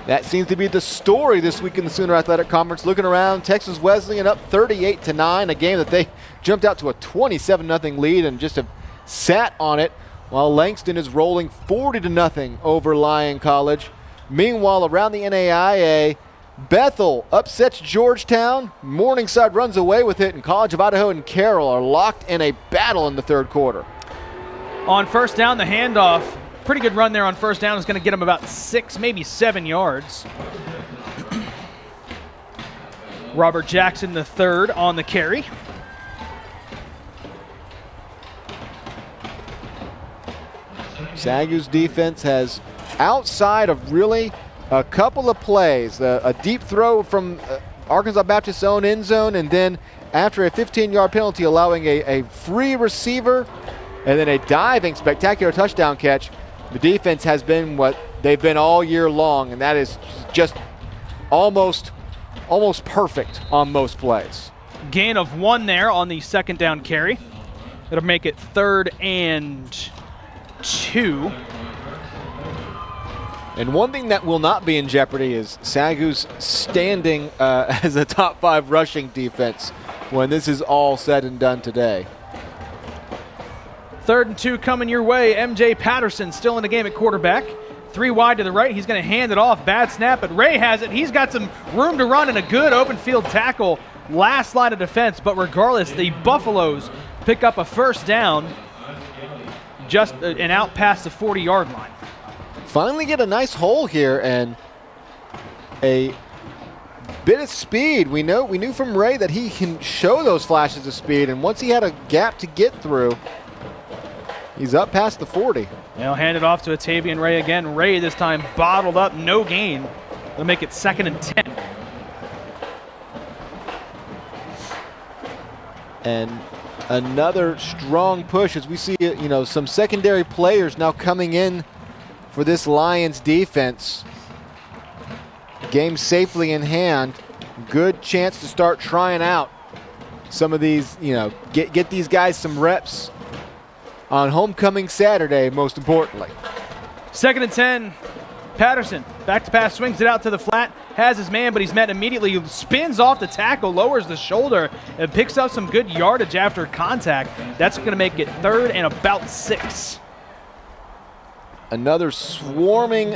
C: That seems to be the story this week in the Sooner Athletic Conference. Looking around, Texas Wesleyan up 38-9, a game that they jumped out to a 27-0 lead and just have sat on it, while Langston is rolling 40-0 over Lyon College. Meanwhile, around the NAIA, Bethel upsets Georgetown. Morningside runs away with it, and College of Idaho and Carroll are locked in a battle in the 3rd quarter.
B: On 1st down, the handoff. Pretty good run there on 1st down. Is going to get him about 6, maybe 7 yards. Robert Jackson, the 3rd, on the carry.
C: SAGU's defense has, outside of really a couple of plays, a deep throw from Arkansas Baptist's own end zone, and then after a 15-yard penalty allowing a free receiver and then a diving spectacular touchdown catch, the defense has been what they've been all year long, and that is just almost perfect on most plays.
B: Gain of 1 there on the 2nd down carry. It'll make it 3rd and 2.
C: And one thing that will not be in jeopardy is SAGU's standing as a top 5 rushing defense when this is all said and done today.
B: 3rd and 2 coming your way. MJ Patterson still in the game at quarterback. 3 wide to the right. He's going to hand it off. Bad snap, but Ray has it. He's got some room to run and a good open field tackle. Last line of defense, but regardless, the Buffaloes pick up a first down just and out past the 40-yard line.
C: Finally get a nice hole here and a bit of speed. We knew from Ray that he can show those flashes of speed, and once he had a gap to get through, he's up past the 40.
B: They'll hand it off to Atavian Ray again. Ray this time bottled up, no gain. They'll make it 2nd and 10.
C: And another strong push as we see, some secondary players now coming in for this Lions defense. Game safely in hand. Good chance to start trying out some of these, get these guys some reps on homecoming Saturday, most importantly.
B: 2nd and 10. Patterson, back to pass, swings it out to the flat, has his man, but he's met immediately, spins off the tackle, lowers the shoulder, and picks up some good yardage after contact. That's going to make it 3rd and about 6.
C: Another swarming,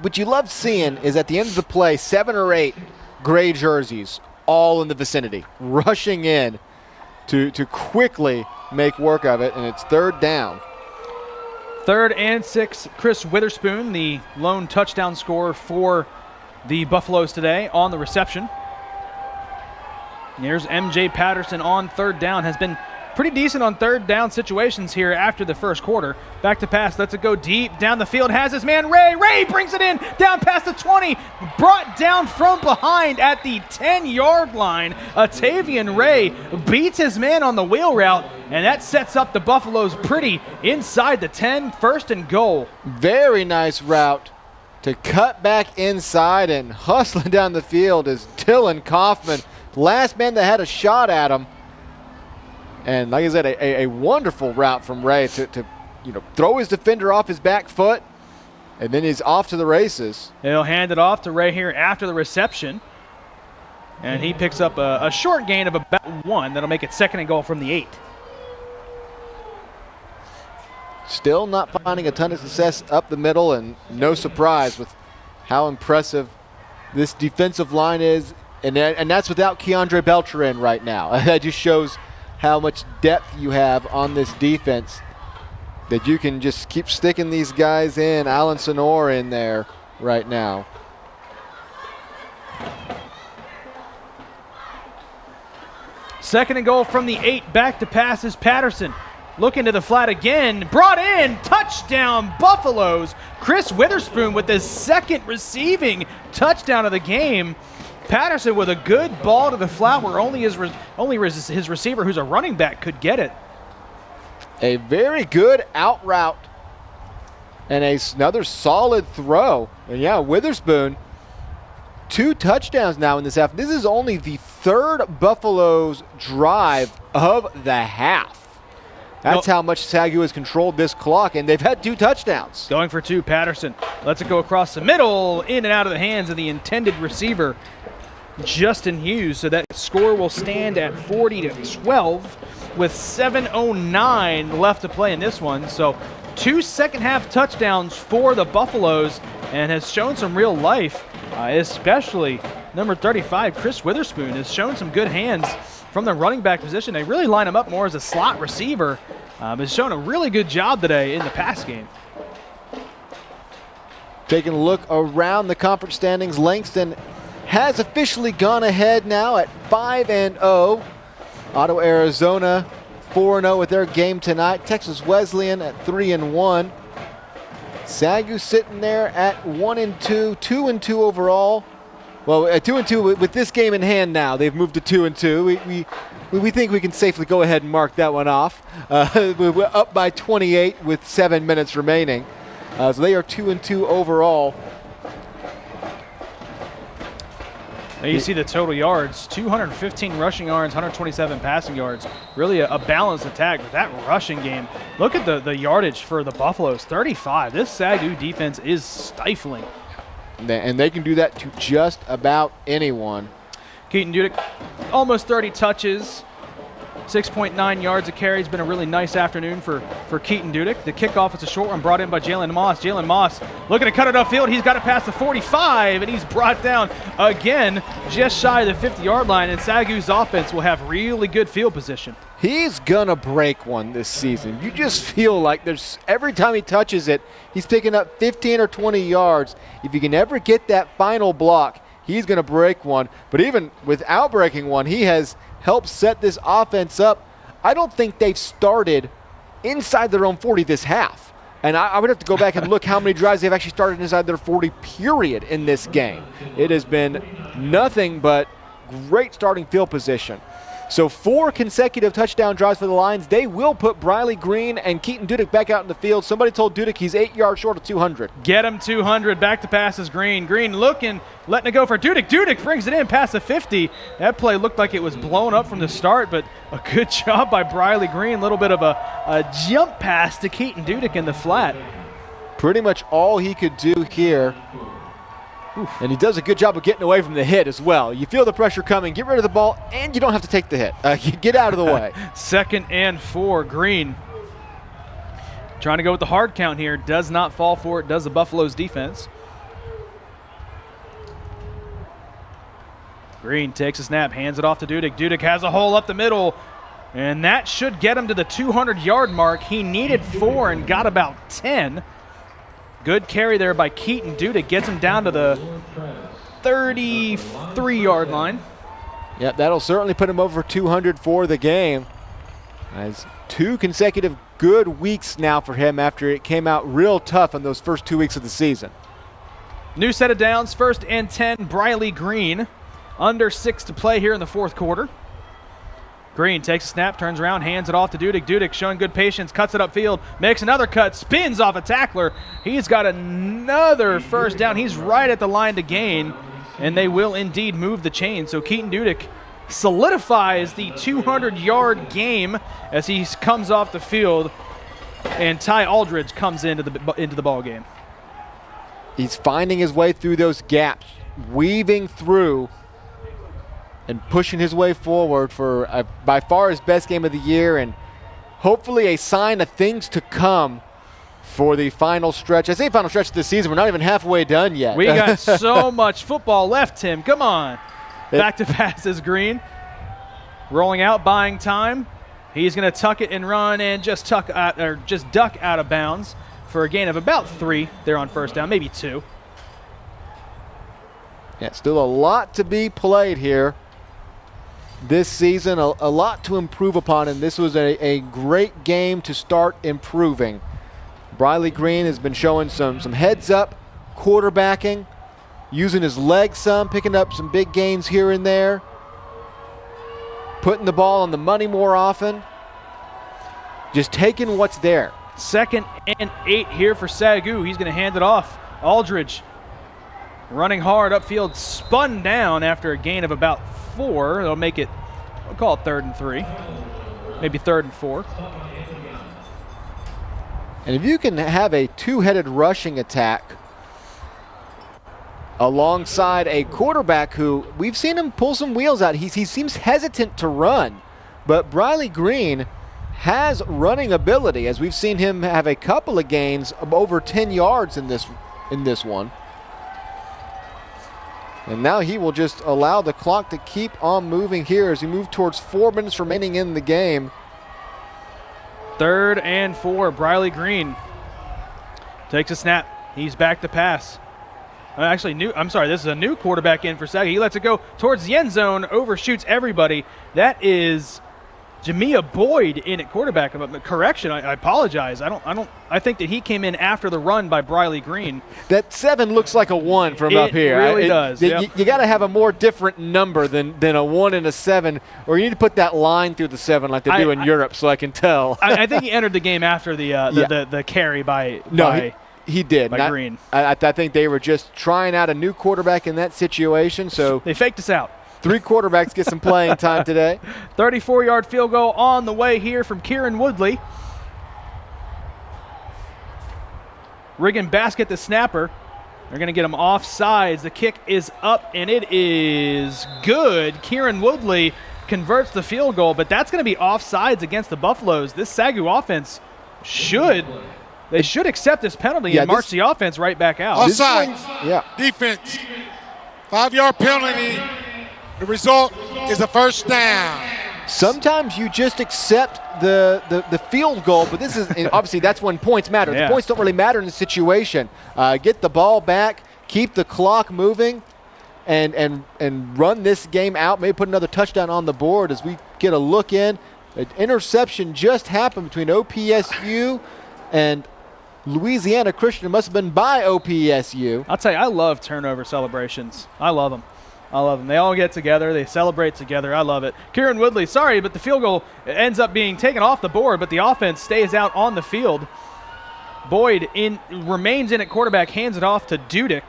C: what you love seeing is at the end of the play, 7 or 8 gray jerseys all in the vicinity, rushing in to quickly make work of it, and it's 3rd down.
B: 3rd and 6, Chris Witherspoon, the lone touchdown scorer for the Buffaloes today on the reception. And here's MJ Patterson on 3rd down, has been pretty decent on 3rd down situations here after the first quarter. Back to pass, lets it go deep down the field, has his man Ray. Ray brings it in down past the 20, brought down from behind at the 10-yard line. Atavian Ray beats his man on the wheel route, and that sets up the Buffaloes pretty inside the 10, 1st and goal.
C: Very nice route to cut back inside, and hustling down the field is Dylan Kaufman, last man that had a shot at him. And like I said, a wonderful route from Ray to throw his defender off his back foot, and then he's off to the races.
B: He'll hand it off to Ray here after the reception. And he picks up a short gain of about 1. That'll make it 2nd and goal from the 8.
C: Still not finding a ton of success up the middle, and no surprise with how impressive this defensive line is. And that's without Keandre Belcher in right now. That just shows how much depth you have on this defense, that you can just keep sticking these guys in. Alan Sonor in there right now.
B: Second and goal from the 8. Back to pass is Patterson. Looking to the flat again. Brought in. Touchdown Buffaloes. Chris Witherspoon with his 2nd receiving touchdown of the game. Patterson with a good ball to the flat where only his receiver, who's a running back, could get it.
C: A very good out route and another solid throw. And yeah, Witherspoon, 2 touchdowns now in this half. This is only the 3rd Buffaloes drive of the half. That's how much SAGU has controlled this clock, and they've had 2 touchdowns.
B: Going for 2, Patterson lets it go across the middle, in and out of the hands of the intended receiver, Justin Hughes. So that score will stand at 40-12 with 7:09 left to play in this one. So 2 second-half touchdowns for the Buffaloes, and has shown some real life, especially number 35, Chris Witherspoon, has shown some good hands from the running back position. They really line him up more as a slot receiver. Has shown a really good job today in the pass game.
C: Taking a look around the conference standings, Langston has officially gone ahead now at 5-0. Otto, Arizona 4-0 with their game tonight. Texas Wesleyan at 3-1. SAGU sitting there at 1-2, 2-2 overall. Well, 2-2 with this game in hand now. They've moved to 2-2. We think we can safely go ahead and mark that one off. We're up by 28 with 7 minutes remaining. So they are 2-2 overall.
B: Now you see the total yards, 215 rushing yards, 127 passing yards. Really a balanced attack with that rushing game. Look at the yardage for the Buffaloes, 35. This SAGU defense is stifling.
C: And they can do that to just about anyone.
B: Keaton Dudick, almost 30 touches, 6.9 yards a carry. It's been a really nice afternoon for Keaton Dudek. The kickoff is a short one brought in by Jalen Moss. Jalen Moss looking to cut it upfield. He's got it past the 45, and he's brought down again just shy of the 50-yard line, and SAGU's offense will have really good field position.
C: He's going to break one this season. You just feel like every time he touches it, he's picking up 15 or 20 yards. If you can ever get that final block, he's going to break one. But even without breaking one, he has helped set this offense up. I don't think they've started inside their own 40 this half. And I would have to go back and look how many drives they've actually started inside their 40 period in this game. It has been nothing but great starting field position. So 4 consecutive touchdown drives for the Lions. They will put Briley Green and Keaton Dudek back out in the field. Somebody told Dudek he's 8 yards short of 200.
B: Get him 200. Back to pass is Green. Green looking, letting it go for Dudek. Dudek brings it in past the 50. That play looked like it was blown up from the start, but a good job by Briley Green. A little bit of a jump pass to Keaton Dudek in the flat.
C: Pretty much all he could do here. And he does a good job of getting away from the hit as well. You feel the pressure coming, get rid of the ball, and you don't have to take the hit. You get out of the way.
B: 2nd and 4, Green. Trying to go with the hard count here. Does not fall for it, does the Buffaloes defense. Green takes a snap, hands it off to Dudek. Dudek has a hole up the middle, and that should get him to the 200-yard mark. He needed 4 and got about 10. Good carry there by Keaton Dudek. Gets him down to the 33-yard line.
C: Yep, that'll certainly put him over 200 for the game. As 2 consecutive good weeks now for him after it came out real tough in those first 2 weeks of the season.
B: New set of downs, 1st and 10, Briley Green. Under 6 to play here in the 4th quarter. Green takes a snap, turns around, hands it off to Dudek. Dudek showing good patience, cuts it upfield, makes another cut, spins off a tackler. He's got another first down. He's right at the line to gain, and they will indeed move the chain. So Keaton Dudek solidifies the 200-yard game as he comes off the field, and Ty Aldridge comes into the ball game.
C: He's finding his way through those gaps, weaving through and pushing his way forward for by far his best game of the year, and hopefully a sign of things to come for the final stretch. I say final stretch of the season. We're not even halfway done yet.
B: We got so much football left, Tim. Come on. Back to pass is Green. Rolling out, buying time. He's going to tuck it and run and just duck out of bounds for a gain of about 3 there on first down, maybe 2.
C: Yeah, still a lot to be played here this season, a lot to improve upon, and this was a great game to start improving. Briley Green has been showing some heads-up quarterbacking, using his legs some, picking up some big gains here and there, putting the ball on the money more often, just taking what's there.
B: 2nd and 8 here for SAGU. He's going to hand it off. Aldridge running hard upfield, spun down after a gain of about 4. They'll make it, we'll call it 3rd and 3, maybe 3rd and 4.
C: And if you can have a 2-headed rushing attack alongside a quarterback who we've seen him pull some wheels out, he seems hesitant to run, but Briley Green has running ability, as we've seen him have a couple of gains of over 10 yards in this one. And now he will just allow the clock to keep on moving here as we move towards 4 minutes remaining in the game.
B: 3rd and 4, Briley Green takes a snap. He's back to pass. This is a new quarterback in for SAGU. He lets it go towards the end zone, overshoots everybody. That is Jamia Boyd in at quarterback. Correction, I apologize. I think that he came in after the run by Briley Green.
C: That 7 looks like a 1 from up here.
B: It really does. Yep.
C: You got to have a more different number than a 1 and a 7, or you need to put that line through the 7 like they do in Europe, so I can tell.
B: I think he entered the game after the carry by.
C: No, he did.
B: By Green.
C: I think they were just trying out a new quarterback in that situation. So
B: they faked us out.
C: 3 quarterbacks get some playing time today.
B: 34-yard field goal on the way here from Kieran Woodley. Riggin basket the snapper. They're going to get him off sides. The kick is up, and it is good. Kieran Woodley converts the field goal, but that's going to be offsides against the Buffaloes. This SAGU offense should accept this penalty and march the offense right back out.
D: Offside. Defense. 5-yard penalty. The result is a first down.
C: Sometimes you just accept the field goal, but this is obviously that's when points matter. The points don't really matter in the situation. Get the ball back, keep the clock moving, and run this game out. Maybe put another touchdown on the board as we get a look in. An interception just happened between OPSU and Louisiana Christian. It must have been by OPSU.
B: I'll tell you, I love turnover celebrations. I love them. They all get together. They celebrate together. I love it. Kieran Woodley, sorry, but the field goal ends up being taken off the board, but the offense stays out on the field. Boyd remains in at quarterback, hands it off to Dudick.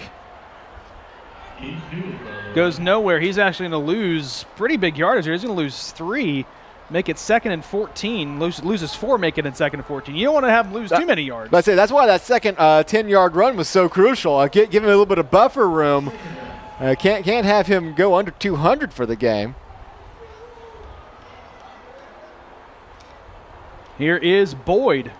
B: Goes nowhere. He's actually going to lose pretty big yardage here. He's going to lose 3, make it 2nd and 14. Loses 4, make it in 2nd and 14. You don't want to have him lose too many yards.
C: That's it. That's why that second 10-yard run was so crucial. Give him a little bit of buffer room. Can't have him go under 200 for the game.
B: Here is Boyd.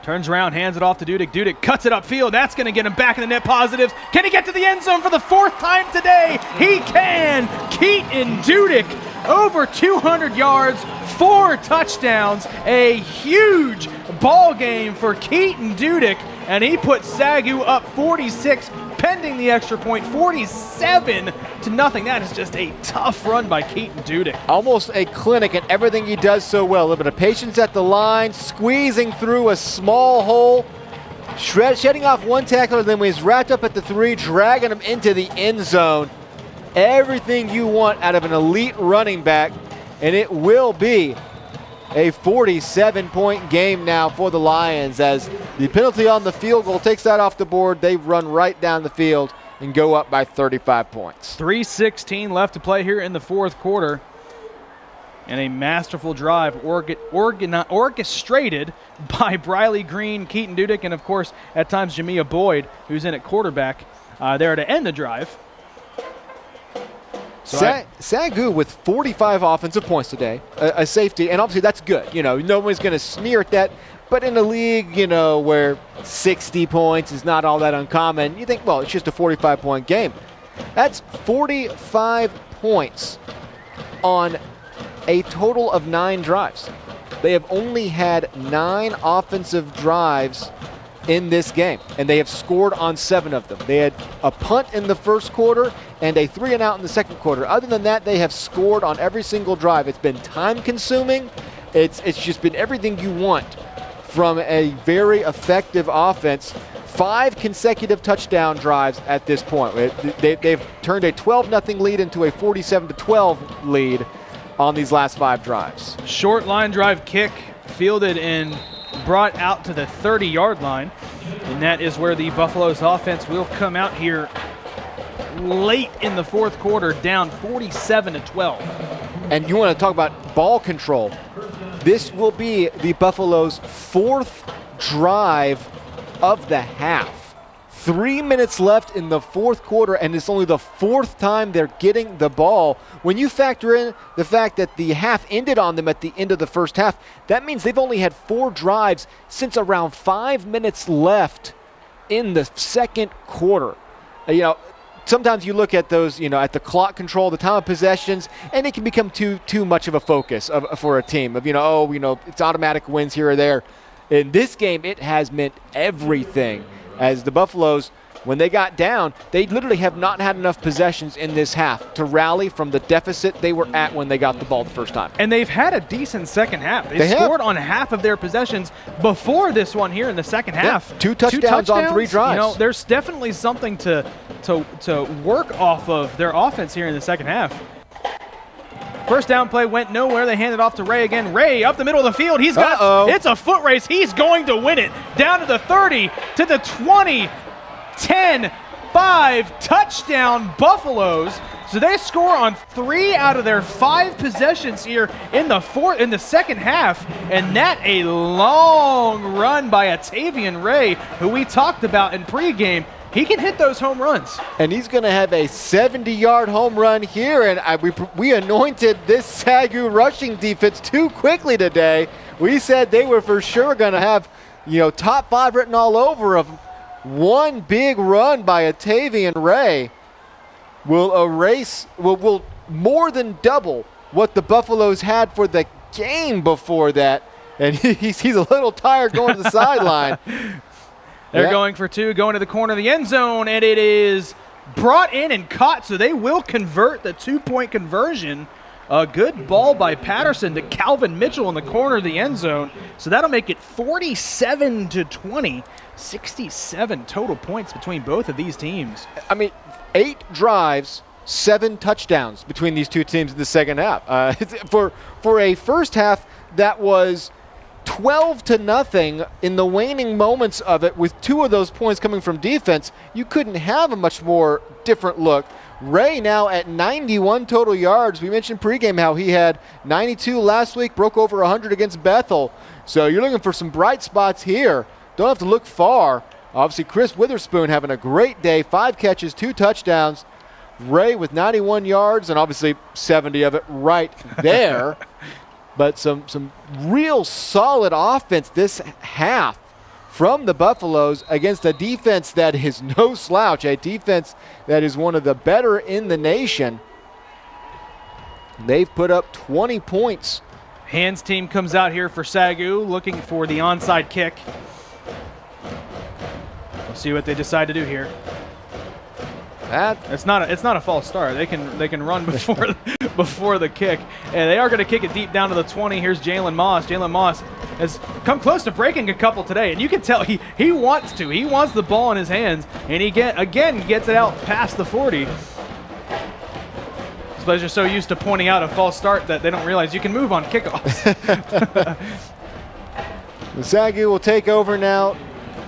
B: Turns around, hands it off to Dudick. Dudick cuts it upfield. That's going to get him back in the net positives. Can he get to the end zone for the 4th time today? He can. Keaton Dudick, over 200 yards, 4 touchdowns. A huge ball game for Keaton Dudick, and he put SAGU up 46 pending the extra point, 47-0. That is just a tough run by Keaton Dudick.
C: Almost a clinic in everything he does so well. A little bit of patience at the line, squeezing through a small hole, shedding off one tackler, then when he's wrapped up at the 3, dragging him into the end zone. Everything you want out of an elite running back, and it will be a 47-point game now for the Lions as the penalty on the field goal takes that off the board. They run right down the field and go up by 35 points.
B: 3:16 left to play here in the 4th quarter. And a masterful drive orchestrated by Briley Green, Keaton Dudick, and of course at times Jamia Boyd, who's in at quarterback there to end the drive.
C: SAGU with 45 offensive points today, a safety, and obviously that's good. Nobody's going to sneer at that. But in a league, where 60 points is not all that uncommon, you think, well, it's just a 45-point game. That's 45 points on a total of 9 drives. They have only had 9 offensive drives in this game, and they have scored on 7 of them. They had a punt in the first quarter and a 3-and-out in the second quarter. Other than that, they have scored on every single drive. It's been time-consuming. It's just been everything you want from a very effective offense. 5 consecutive touchdown drives at this point. They've turned a 12-0 lead into a 47-12 lead on these last 5 drives.
B: Short line drive kick fielded and brought out to the 30-yard line, and that is where the Buffaloes offense will come out here late in the 4th quarter, down 47-12.
C: And you want to talk about ball control. This will be the Buffaloes' 4th drive of the half. 3 minutes left in the 4th quarter, and it's only the 4th time they're getting the ball. When you factor in the fact that the half ended on them at the end of the first half, that means they've only had 4 drives since around 5 minutes left in the 2nd quarter. Sometimes you look at those, at the clock control, the time of possessions, and it can become too much of a focus for a team of, it's automatic wins here or there. In this game, it has meant everything. As the Buffaloes, when they got down, they literally have not had enough possessions in this half to rally from the deficit they were at when they got the ball the first time.
B: And they've had a decent second half. They scored on half of their possessions before this one here in the second half.
C: 2 touchdowns on 3 drives.
B: There's definitely something to work off of their offense here in the second half. First down play went nowhere. They hand it off to Ray again. Ray up the middle of the field. He's got it's a foot race. He's going to win it. Down to the 30, to the 20, 10, 5, touchdown Buffaloes. So they score on 3 out of their 5 possessions here in the second half, and that a long run by Atavian Ray, who we talked about in pregame. he can hit those home runs.
C: And he's going to have a 70-yard home run here. And we anointed this SAGU rushing defense too quickly today. We said they were for sure going to have, top 5 written all over them. One big run by Atavian Ray will more than double what the Buffaloes had for the game before that. And he's a little tired going to the sideline.
B: They're going for 2, going to the corner of the end zone, and it is brought in and caught, so they will convert the 2-point conversion. A good ball by Patterson to Calvin Mitchell in the corner of the end zone. So that'll make it 47-20, 67 total points between both of these teams.
C: 8 drives, 7 touchdowns between these two teams in the second half. For a first half that was 12-0 in the waning moments of it, with 2 of those points coming from defense, you couldn't have a much more different look. Ray now at 91 total yards. We mentioned pregame how he had 92 last week, broke over 100 against Bethel. So you're looking for some bright spots here. Don't have to look far. Obviously, Chris Witherspoon having a great day, 5 catches, 2 touchdowns. Ray with 91 yards and obviously 70 of it right there. But some real solid offense this half from the Buffaloes against a defense that is no slouch, a defense that is one of the better in the nation. They've put up 20 points.
B: Hands team comes out here for SAGU looking for the onside kick. We'll see what they decide to do here. It's not a false start. They can run before the kick, and they are going to kick it deep down to the 20. Here's Jalen Moss. Jalen Moss has come close to breaking a couple today, and you can tell he wants to. He wants the ball in his hands, and he again gets it out past the 40. I suppose you're so used to pointing out a false start that they don't realize you can move on kickoffs.
C: The SAGU will take over now.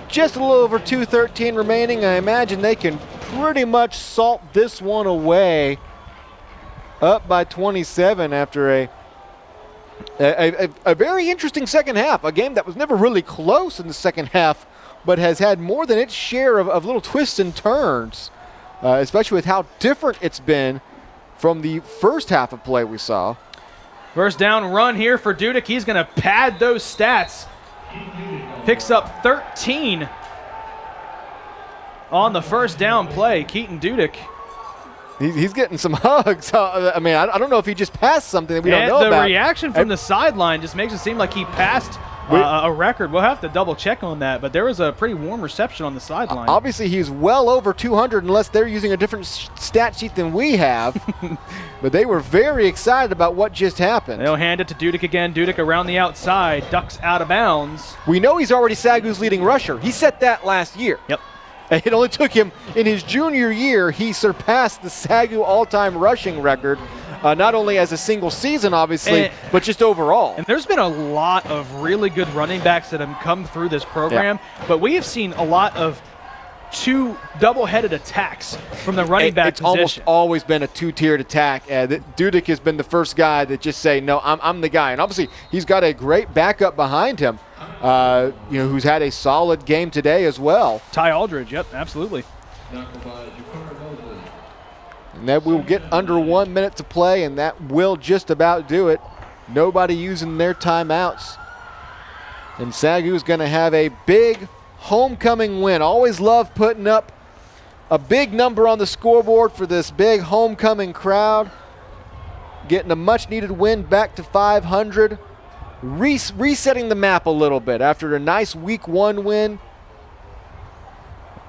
C: Just a little over 2:13 remaining. I imagine they can pretty much salt this one away, up by 27 after a very interesting second half. A game that was never really close in the second half, but has had more than its share of little twists and turns, especially with how different it's been from the first half of play we saw.
B: First down run here for Dudek. He's going to pad those stats. Picks up 13 on the first down play. Keaton Dudek.
C: He's getting some hugs. I don't know if he just passed something that we don't know about.
B: The reaction from the sideline just makes it seem like he passed a record. We'll have to double check on that, but there was a pretty warm reception on the sideline.
C: Obviously, he's well over 200 unless they're using a different stat sheet than we have. But they were very excited about what just happened.
B: They'll hand it to Dudek again. Dudek around the outside, ducks out of bounds.
C: We know he's already SAGU's leading rusher. He set that last year.
B: Yep.
C: It only took him, in his junior year, he surpassed the SAGU all-time rushing record, not only as a single season, obviously, but just overall.
B: And there's been a lot of really good running backs that have come through this program, but we have seen a lot of 2 double-headed attacks from the running back position.
C: It's almost always been a 2-tiered attack. Dudek has been the first guy that just say, no, I'm the guy. And obviously, he's got a great backup behind him. Who's had a solid game today as well.
B: Ty Aldridge, yep, absolutely.
C: And that will get under 1 minute to play, and that will just about do it. Nobody using their timeouts. And SAGU's going to have a big homecoming win. Always love putting up a big number on the scoreboard for this big homecoming crowd. Getting a much-needed win back to 500. Resetting the map a little bit after a nice week 1 win.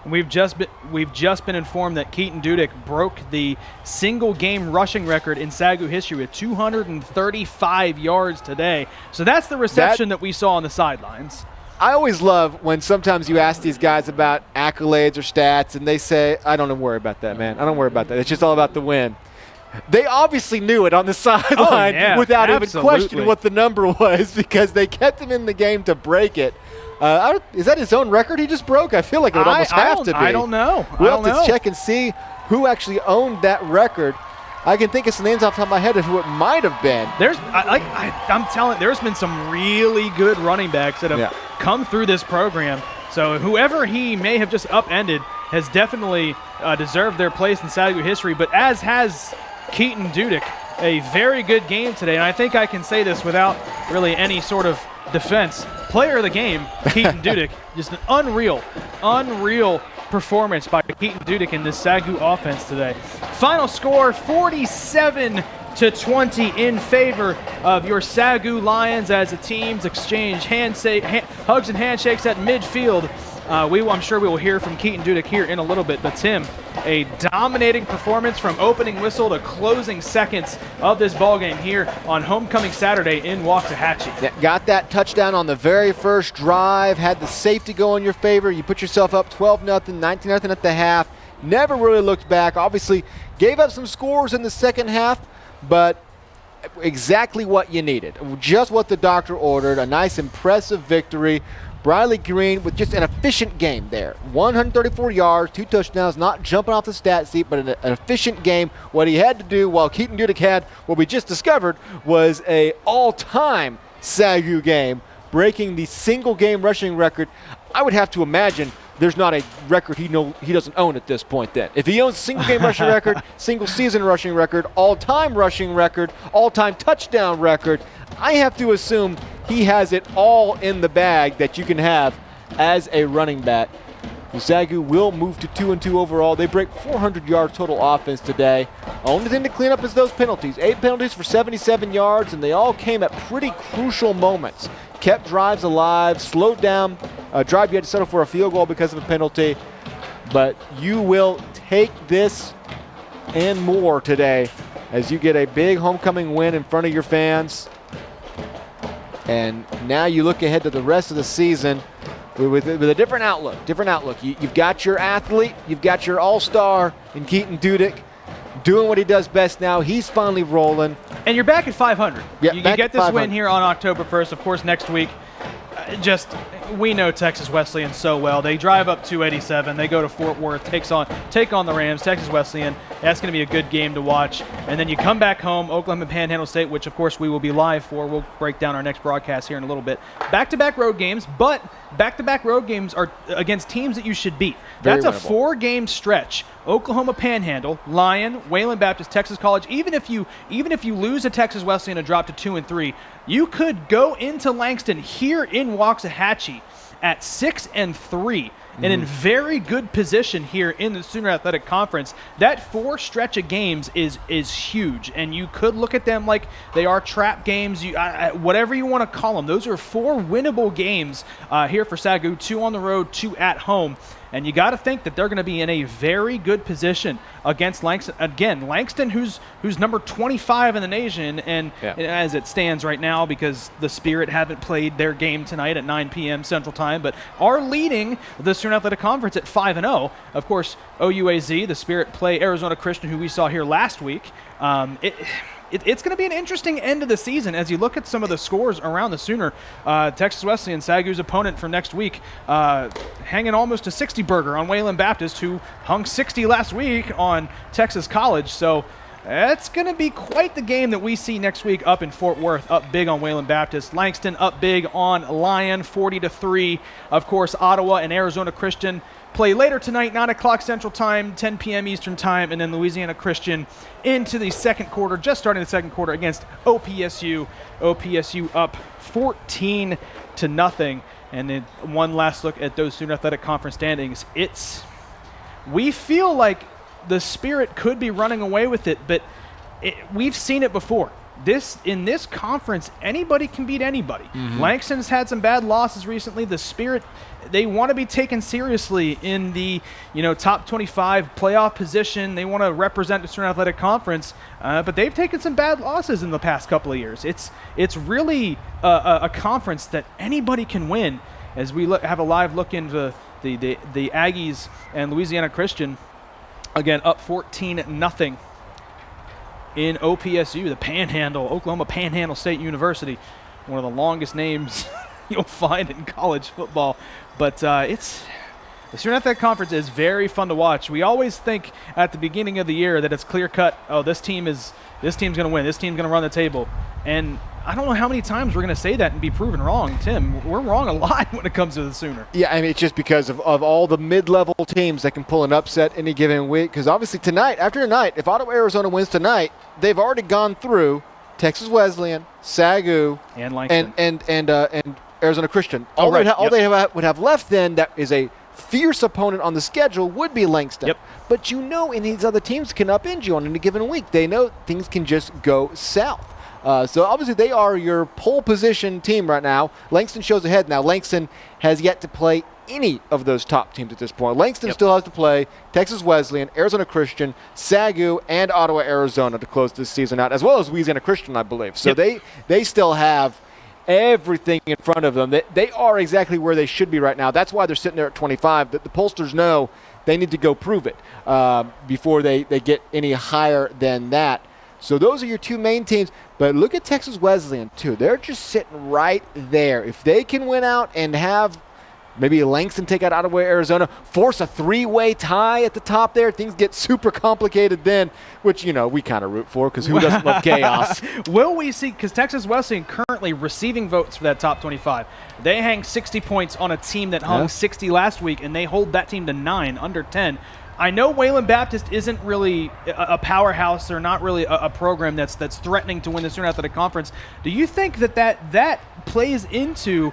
B: We've just been informed that Keaton Dudek broke the single game rushing record in SAGU history with 235 yards today. So that's the reception that we saw on the sidelines.
C: I always love when sometimes you ask these guys about accolades or stats and they say, I don't worry about that, man. I don't worry about that. It's just all about the win. They obviously knew it on the sideline without even questioning what the number was, because they kept him in the game to break it. Is that his own record he just broke? I feel like it would almost have to be.
B: I don't know.
C: We'll have to check and see who actually owned that record. I can think of some names off the top of my head of who it might have been.
B: I'm telling, there's been some really good running backs that have come through this program. So whoever he may have just upended, has definitely deserved their place in SAGU history, but as has Keaton Dudek. A very good game today, and I think I can say this without really any sort of defense. Player of the game, Keaton Dudek. Just an unreal performance by Keaton Dudek in this SAGU offense today. Final score, 47-20 in favor of your SAGU Lions as the teams exchange hugs and handshakes at midfield. I'm sure we will hear from Keaton Dudek here in a little bit, but Tim, a dominating performance from opening whistle to closing seconds of this ballgame here on Homecoming Saturday in Waxahachie.
C: Yeah, got that touchdown on the very first drive, had the safety go in your favor. You put yourself up 12-0, 19-0 at the half. Never really looked back. Obviously, gave up some scores in the second half, but exactly what you needed. Just what the doctor ordered. A nice, impressive victory. Briley Green with just an efficient game there. 134 yards, 2 touchdowns, not jumping off the stat sheet, but an efficient game. What he had to do, while Keaton Dudek had what we just discovered, was a all-time SAGU game, breaking the single-game rushing record. I would have to imagine there's not a record he doesn't own at this point then. If he owns a single-game rushing record, single-season rushing record, all-time rushing record, all-time touchdown record, I have to assume he has it all in the bag that you can have as a running back. SAGU will move to 2-2 overall. They break 400 yards total offense today. Only thing to clean up is those penalties. 8 penalties for 77 yards, and they all came at pretty crucial moments. Kept drives alive, slowed down a drive you had to settle for a field goal because of a penalty. But you will take this and more today as you get a big homecoming win in front of your fans. And now you look ahead to the rest of the season with a different outlook. You've got your athlete, you've got your all-star in Keaton Dudek doing what he does best now. He's finally rolling.
B: And you're back at 500.
C: Yeah,
B: you get this win here on October 1st. Of course, next week, we know Texas Wesleyan so well. They drive up 287. They go to Fort Worth, take on the Rams, Texas Wesleyan. That's going to be a good game to watch. And then you come back home, Oklahoma Panhandle State, which, of course, we will be live for. We'll break down our next broadcast here in a little bit. Back-to-back road games, but back-to-back road games are against teams that you should beat. That's a 4-game stretch. Oklahoma Panhandle, Lyon, Wayland Baptist, Texas College. Even if you lose to Texas Wesleyan and drop to 2-3, you could go into Langston here in Waxahachie at 6-3 and in very good position here in the Sooner Athletic Conference. That 4 stretch of games is huge, and you could look at them like they are trap games, whatever you want to call them. Those are 4 winnable games here for SAGU, 2 on the road, 2 at home. And you got to think that they're going to be in a very good position against Langston. Again, Langston, who's number 25 in the nation, and as it stands right now, because the Spirit haven't played their game tonight at 9 p.m. Central Time, but are leading the Sooner Athletic Conference at 5-0. Of course, OUAZ, the Spirit play Arizona Christian, who we saw here last week. It's going to be an interesting end of the season as you look at some of the scores around the Sooner. Texas Wesleyan, SAGU's opponent for next week, hanging almost a 60 burger on Wayland Baptist, who hung 60 last week on Texas College. So it's going to be quite the game that we see next week up in Fort Worth, up big on Wayland Baptist. Langston up big on Lyon, 40-3. Of course, Ottawa and Arizona Christian play later tonight, 9 o'clock Central Time, 10 p.m. Eastern Time, and then Louisiana Christian into the second quarter, just starting the second quarter against OPSU. OPSU up 14-0. And then one last look at those Sooner Athletic Conference standings. We feel like the Spirit could be running away with it, but we've seen it before. In this conference, anybody can beat anybody. Langston's had some bad losses recently. The Spirit, they want to be taken seriously in the top 25 playoff position. They want to represent the Sooner Athletic Conference, but they've taken some bad losses in the past couple of years. It's really a conference that anybody can win. As we have a live look into the Aggies and Louisiana Christian, again up 14-0. In OPSU, the Panhandle, Oklahoma Panhandle State University, one of the longest names you'll find in college football. But the Sooner Athletic Conference is very fun to watch. We always think at the beginning of the year that it's clear cut. Oh, this team's going to win. This team's going to run the table. And I don't know how many times we're going to say that and be proven wrong, Tim. We're wrong a lot when it comes to the Sooner.
C: Yeah, I mean, it's just because of all the mid-level teams that can pull an upset any given week. Because obviously tonight, after tonight, if Ottawa, Arizona wins tonight, they've already gone through Texas Wesleyan, SAGU,
B: and Langston,
C: and Arizona Christian. All they would have left then that is a fierce opponent on the schedule would be Langston.
B: Yep.
C: But you know, and these other teams can upend you on any given week. They know things can just go south. So obviously they are your pole position team right now. Langston shows ahead now. Langston has yet to play any of those top teams at this point. Langston still has to play Texas Wesleyan, Arizona Christian, SAGU, and Ottawa, Arizona to close this season out, as well as Louisiana Christian, I believe. So they still have everything in front of them. They are exactly where they should be right now. That's why they're sitting there at 25. The pollsters know they need to go prove it before they get any higher than that. So those are your two main teams. But look at Texas Wesleyan, too. They're just sitting right there. If they can win out and have maybe Langston take out Ottawa, Arizona, force a three-way tie at the top there, things get super complicated then, which, we kind of root for because who doesn't love chaos?
B: Will we see, because Texas Wesleyan currently receiving votes for that top 25. They hang 60 points on a team that hung 60 last week, and they hold that team to 9, under 10. I know Wayland Baptist isn't really a powerhouse. They're not really a program that's threatening to win the Sooner Athletic Conference. Do you think that plays into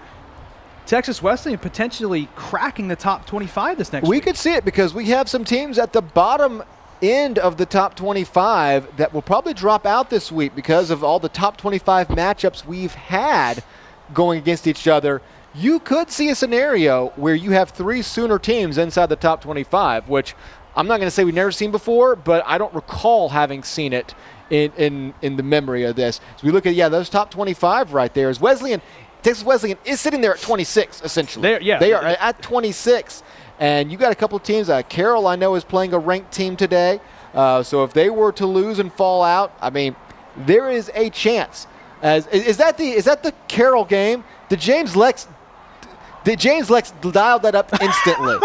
B: Texas Wesleyan potentially cracking the top 25 this next week?
C: We could see it because we have some teams at the bottom end of the top 25 that will probably drop out this week because of all the top 25 matchups we've had going against each other. You could see a scenario where you have 3 Sooner teams inside the top 25, which I'm not going to say we've never seen before, but I don't recall having seen it in the memory of this. So we look at, those top 25 right there. Texas Wesleyan is sitting there at 26, essentially. They are at 26. And you got a couple of teams. Carroll, I know, is playing a ranked team today. So if they were to lose and fall out, I mean, there is a chance. Is that the Carroll game? Did James Lex dial that up instantly?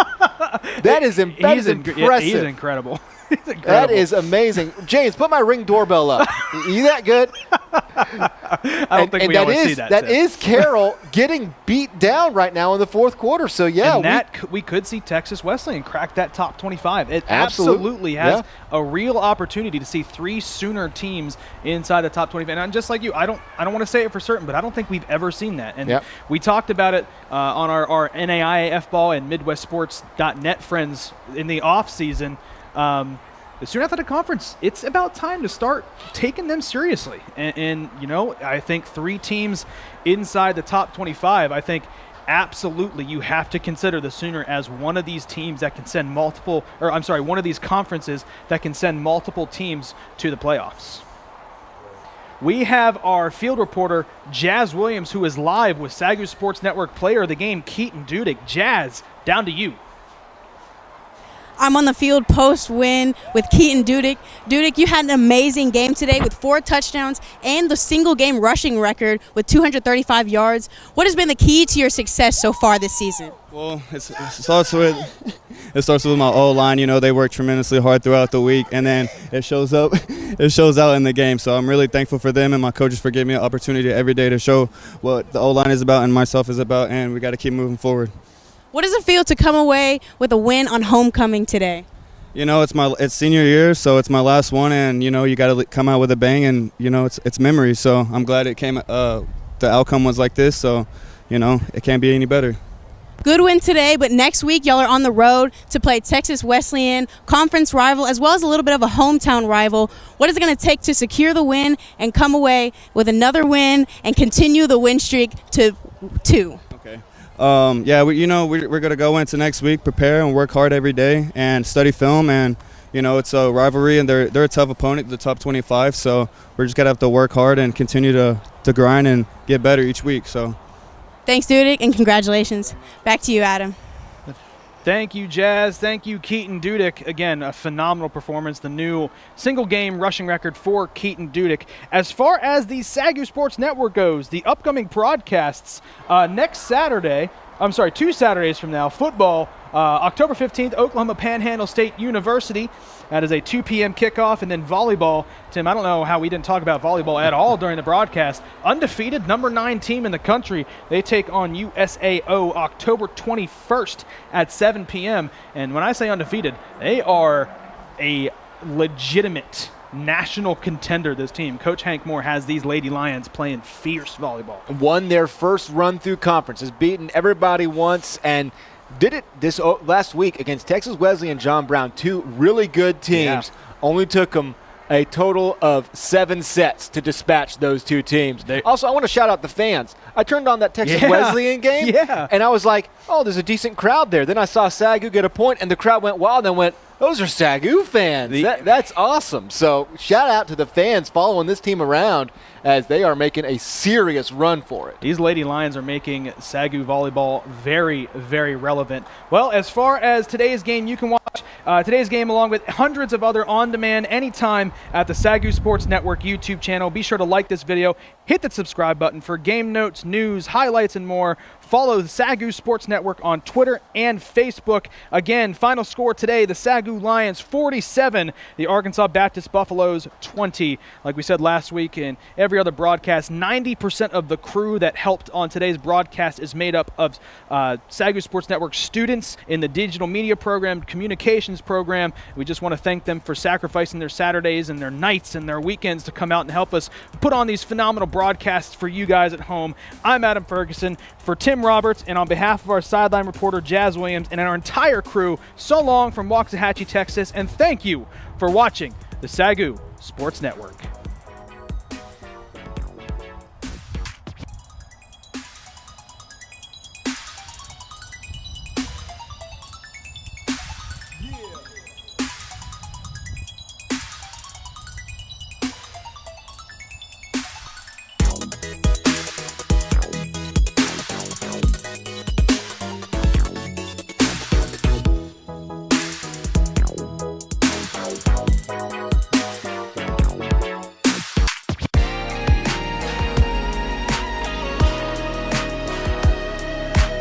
C: That is impressive.
B: He's incredible.
C: That is amazing. James, put my Ring doorbell up. You that good?
B: I don't think we always see that.
C: That is Carroll getting beat down right now in the fourth quarter. So,
B: we could see Texas Wesleyan crack that top 25. It absolutely has a real opportunity to see 3 Sooner teams inside the top 25. And I'm just like you. I don't want to say it for certain, but I don't think we've ever seen that. And we talked about it on our NAIA F-ball and MidwestSports.net friends in the off season. The Sooner Athletic Conference, it's about time to start taking them seriously. And I think 3 teams inside the top 25, I think absolutely you have to consider the Sooner as one of these teams that can send one of these conferences that can send multiple teams to the playoffs. We have our field reporter, Jazz Williams, who is live with SAGU Sports Network player of the game, Keaton Dudick. Jazz, down to you.
F: I'm on the field post-win with Keaton Dudick. Dudick, you had an amazing game today with 4 touchdowns and the single-game rushing record with 235 yards. What has been the key to your success so far this season?
G: Well, it starts with my O-line. They work tremendously hard throughout the week, and then it shows out in the game. So I'm really thankful for them and my coaches for giving me an opportunity every day to show what the O-line is about and myself is about, and we got to keep moving forward.
F: What does it feel to come away with a win on homecoming today?
G: It's senior year, so it's my last one, and you got to come out with a bang, and it's memories. So I'm glad it came. The outcome was like this, so it can't be any better.
F: Good win today, but next week y'all are on the road to play Texas Wesleyan, conference rival, as well as a little bit of a hometown rival. What is it going to take to secure the win and come away with another win and continue the win streak to 2?
G: Okay. We're going to go into next week, prepare and work hard every day and study film. And, it's a rivalry and they're a tough opponent, the top 25. So we're just going to have to work hard and continue to grind and get better each week. So
F: thanks, Dudick, and congratulations. Back to you, Adam.
B: Thank you, Jazz. Thank you, Keaton Dudick. Again, a phenomenal performance. The new single-game rushing record for Keaton Dudick. As far as the SAGU Sports Network goes, the upcoming broadcasts next Saturday, 2 Saturdays from now, football, October 15th, Oklahoma Panhandle State University. That is a 2 p.m. kickoff. And then volleyball. Tim, I don't know how we didn't talk about volleyball at all during the broadcast. Undefeated, number 9 team in the country. They take on USAO October 21st at 7 p.m. And when I say undefeated, they are a legitimate national contender, this team. Coach Hank Moore has these Lady Lions playing fierce volleyball.
C: Won their first run through conference, has beaten everybody once, and did it this last week against Texas Wesley and John Brown, 2 really good teams. Yeah. Only took them a total of 7 sets to dispatch those 2 teams. Also, I want to shout out the fans. I turned on that Texas Wesleyan game, and I was like, oh, there's a decent crowd there. Then I saw SAGU get a point, and the crowd went wild and went, those are SAGU fans. That's awesome. So shout out to the fans following this team around as they are making a serious run for it.
B: These Lady Lions are making SAGU volleyball very, very relevant. Well, as far as today's game, you can watch today's game along with hundreds of other on-demand anytime at the SAGU Sports Network YouTube channel. Be sure to like this video, hit the subscribe button for game notes, news, highlights, and more. Follow the SAGU Sports Network on Twitter and Facebook. Again, final score today, the SAGU Lions 47, the Arkansas Baptist Buffaloes 20. Like we said last week in every other broadcast, 90% of the crew that helped on today's broadcast is made up of SAGU Sports Network students in the digital media program, communications program. We just want to thank them for sacrificing their Saturdays and their nights and their weekends to come out and help us put on these phenomenal broadcasts for you guys at home. I'm Adam Ferguson. For Tim Roberts, and on behalf of our sideline reporter Jazz Williams and our entire crew, so long from Waxahachie, Texas, and thank you for watching the SAGU Sports Network.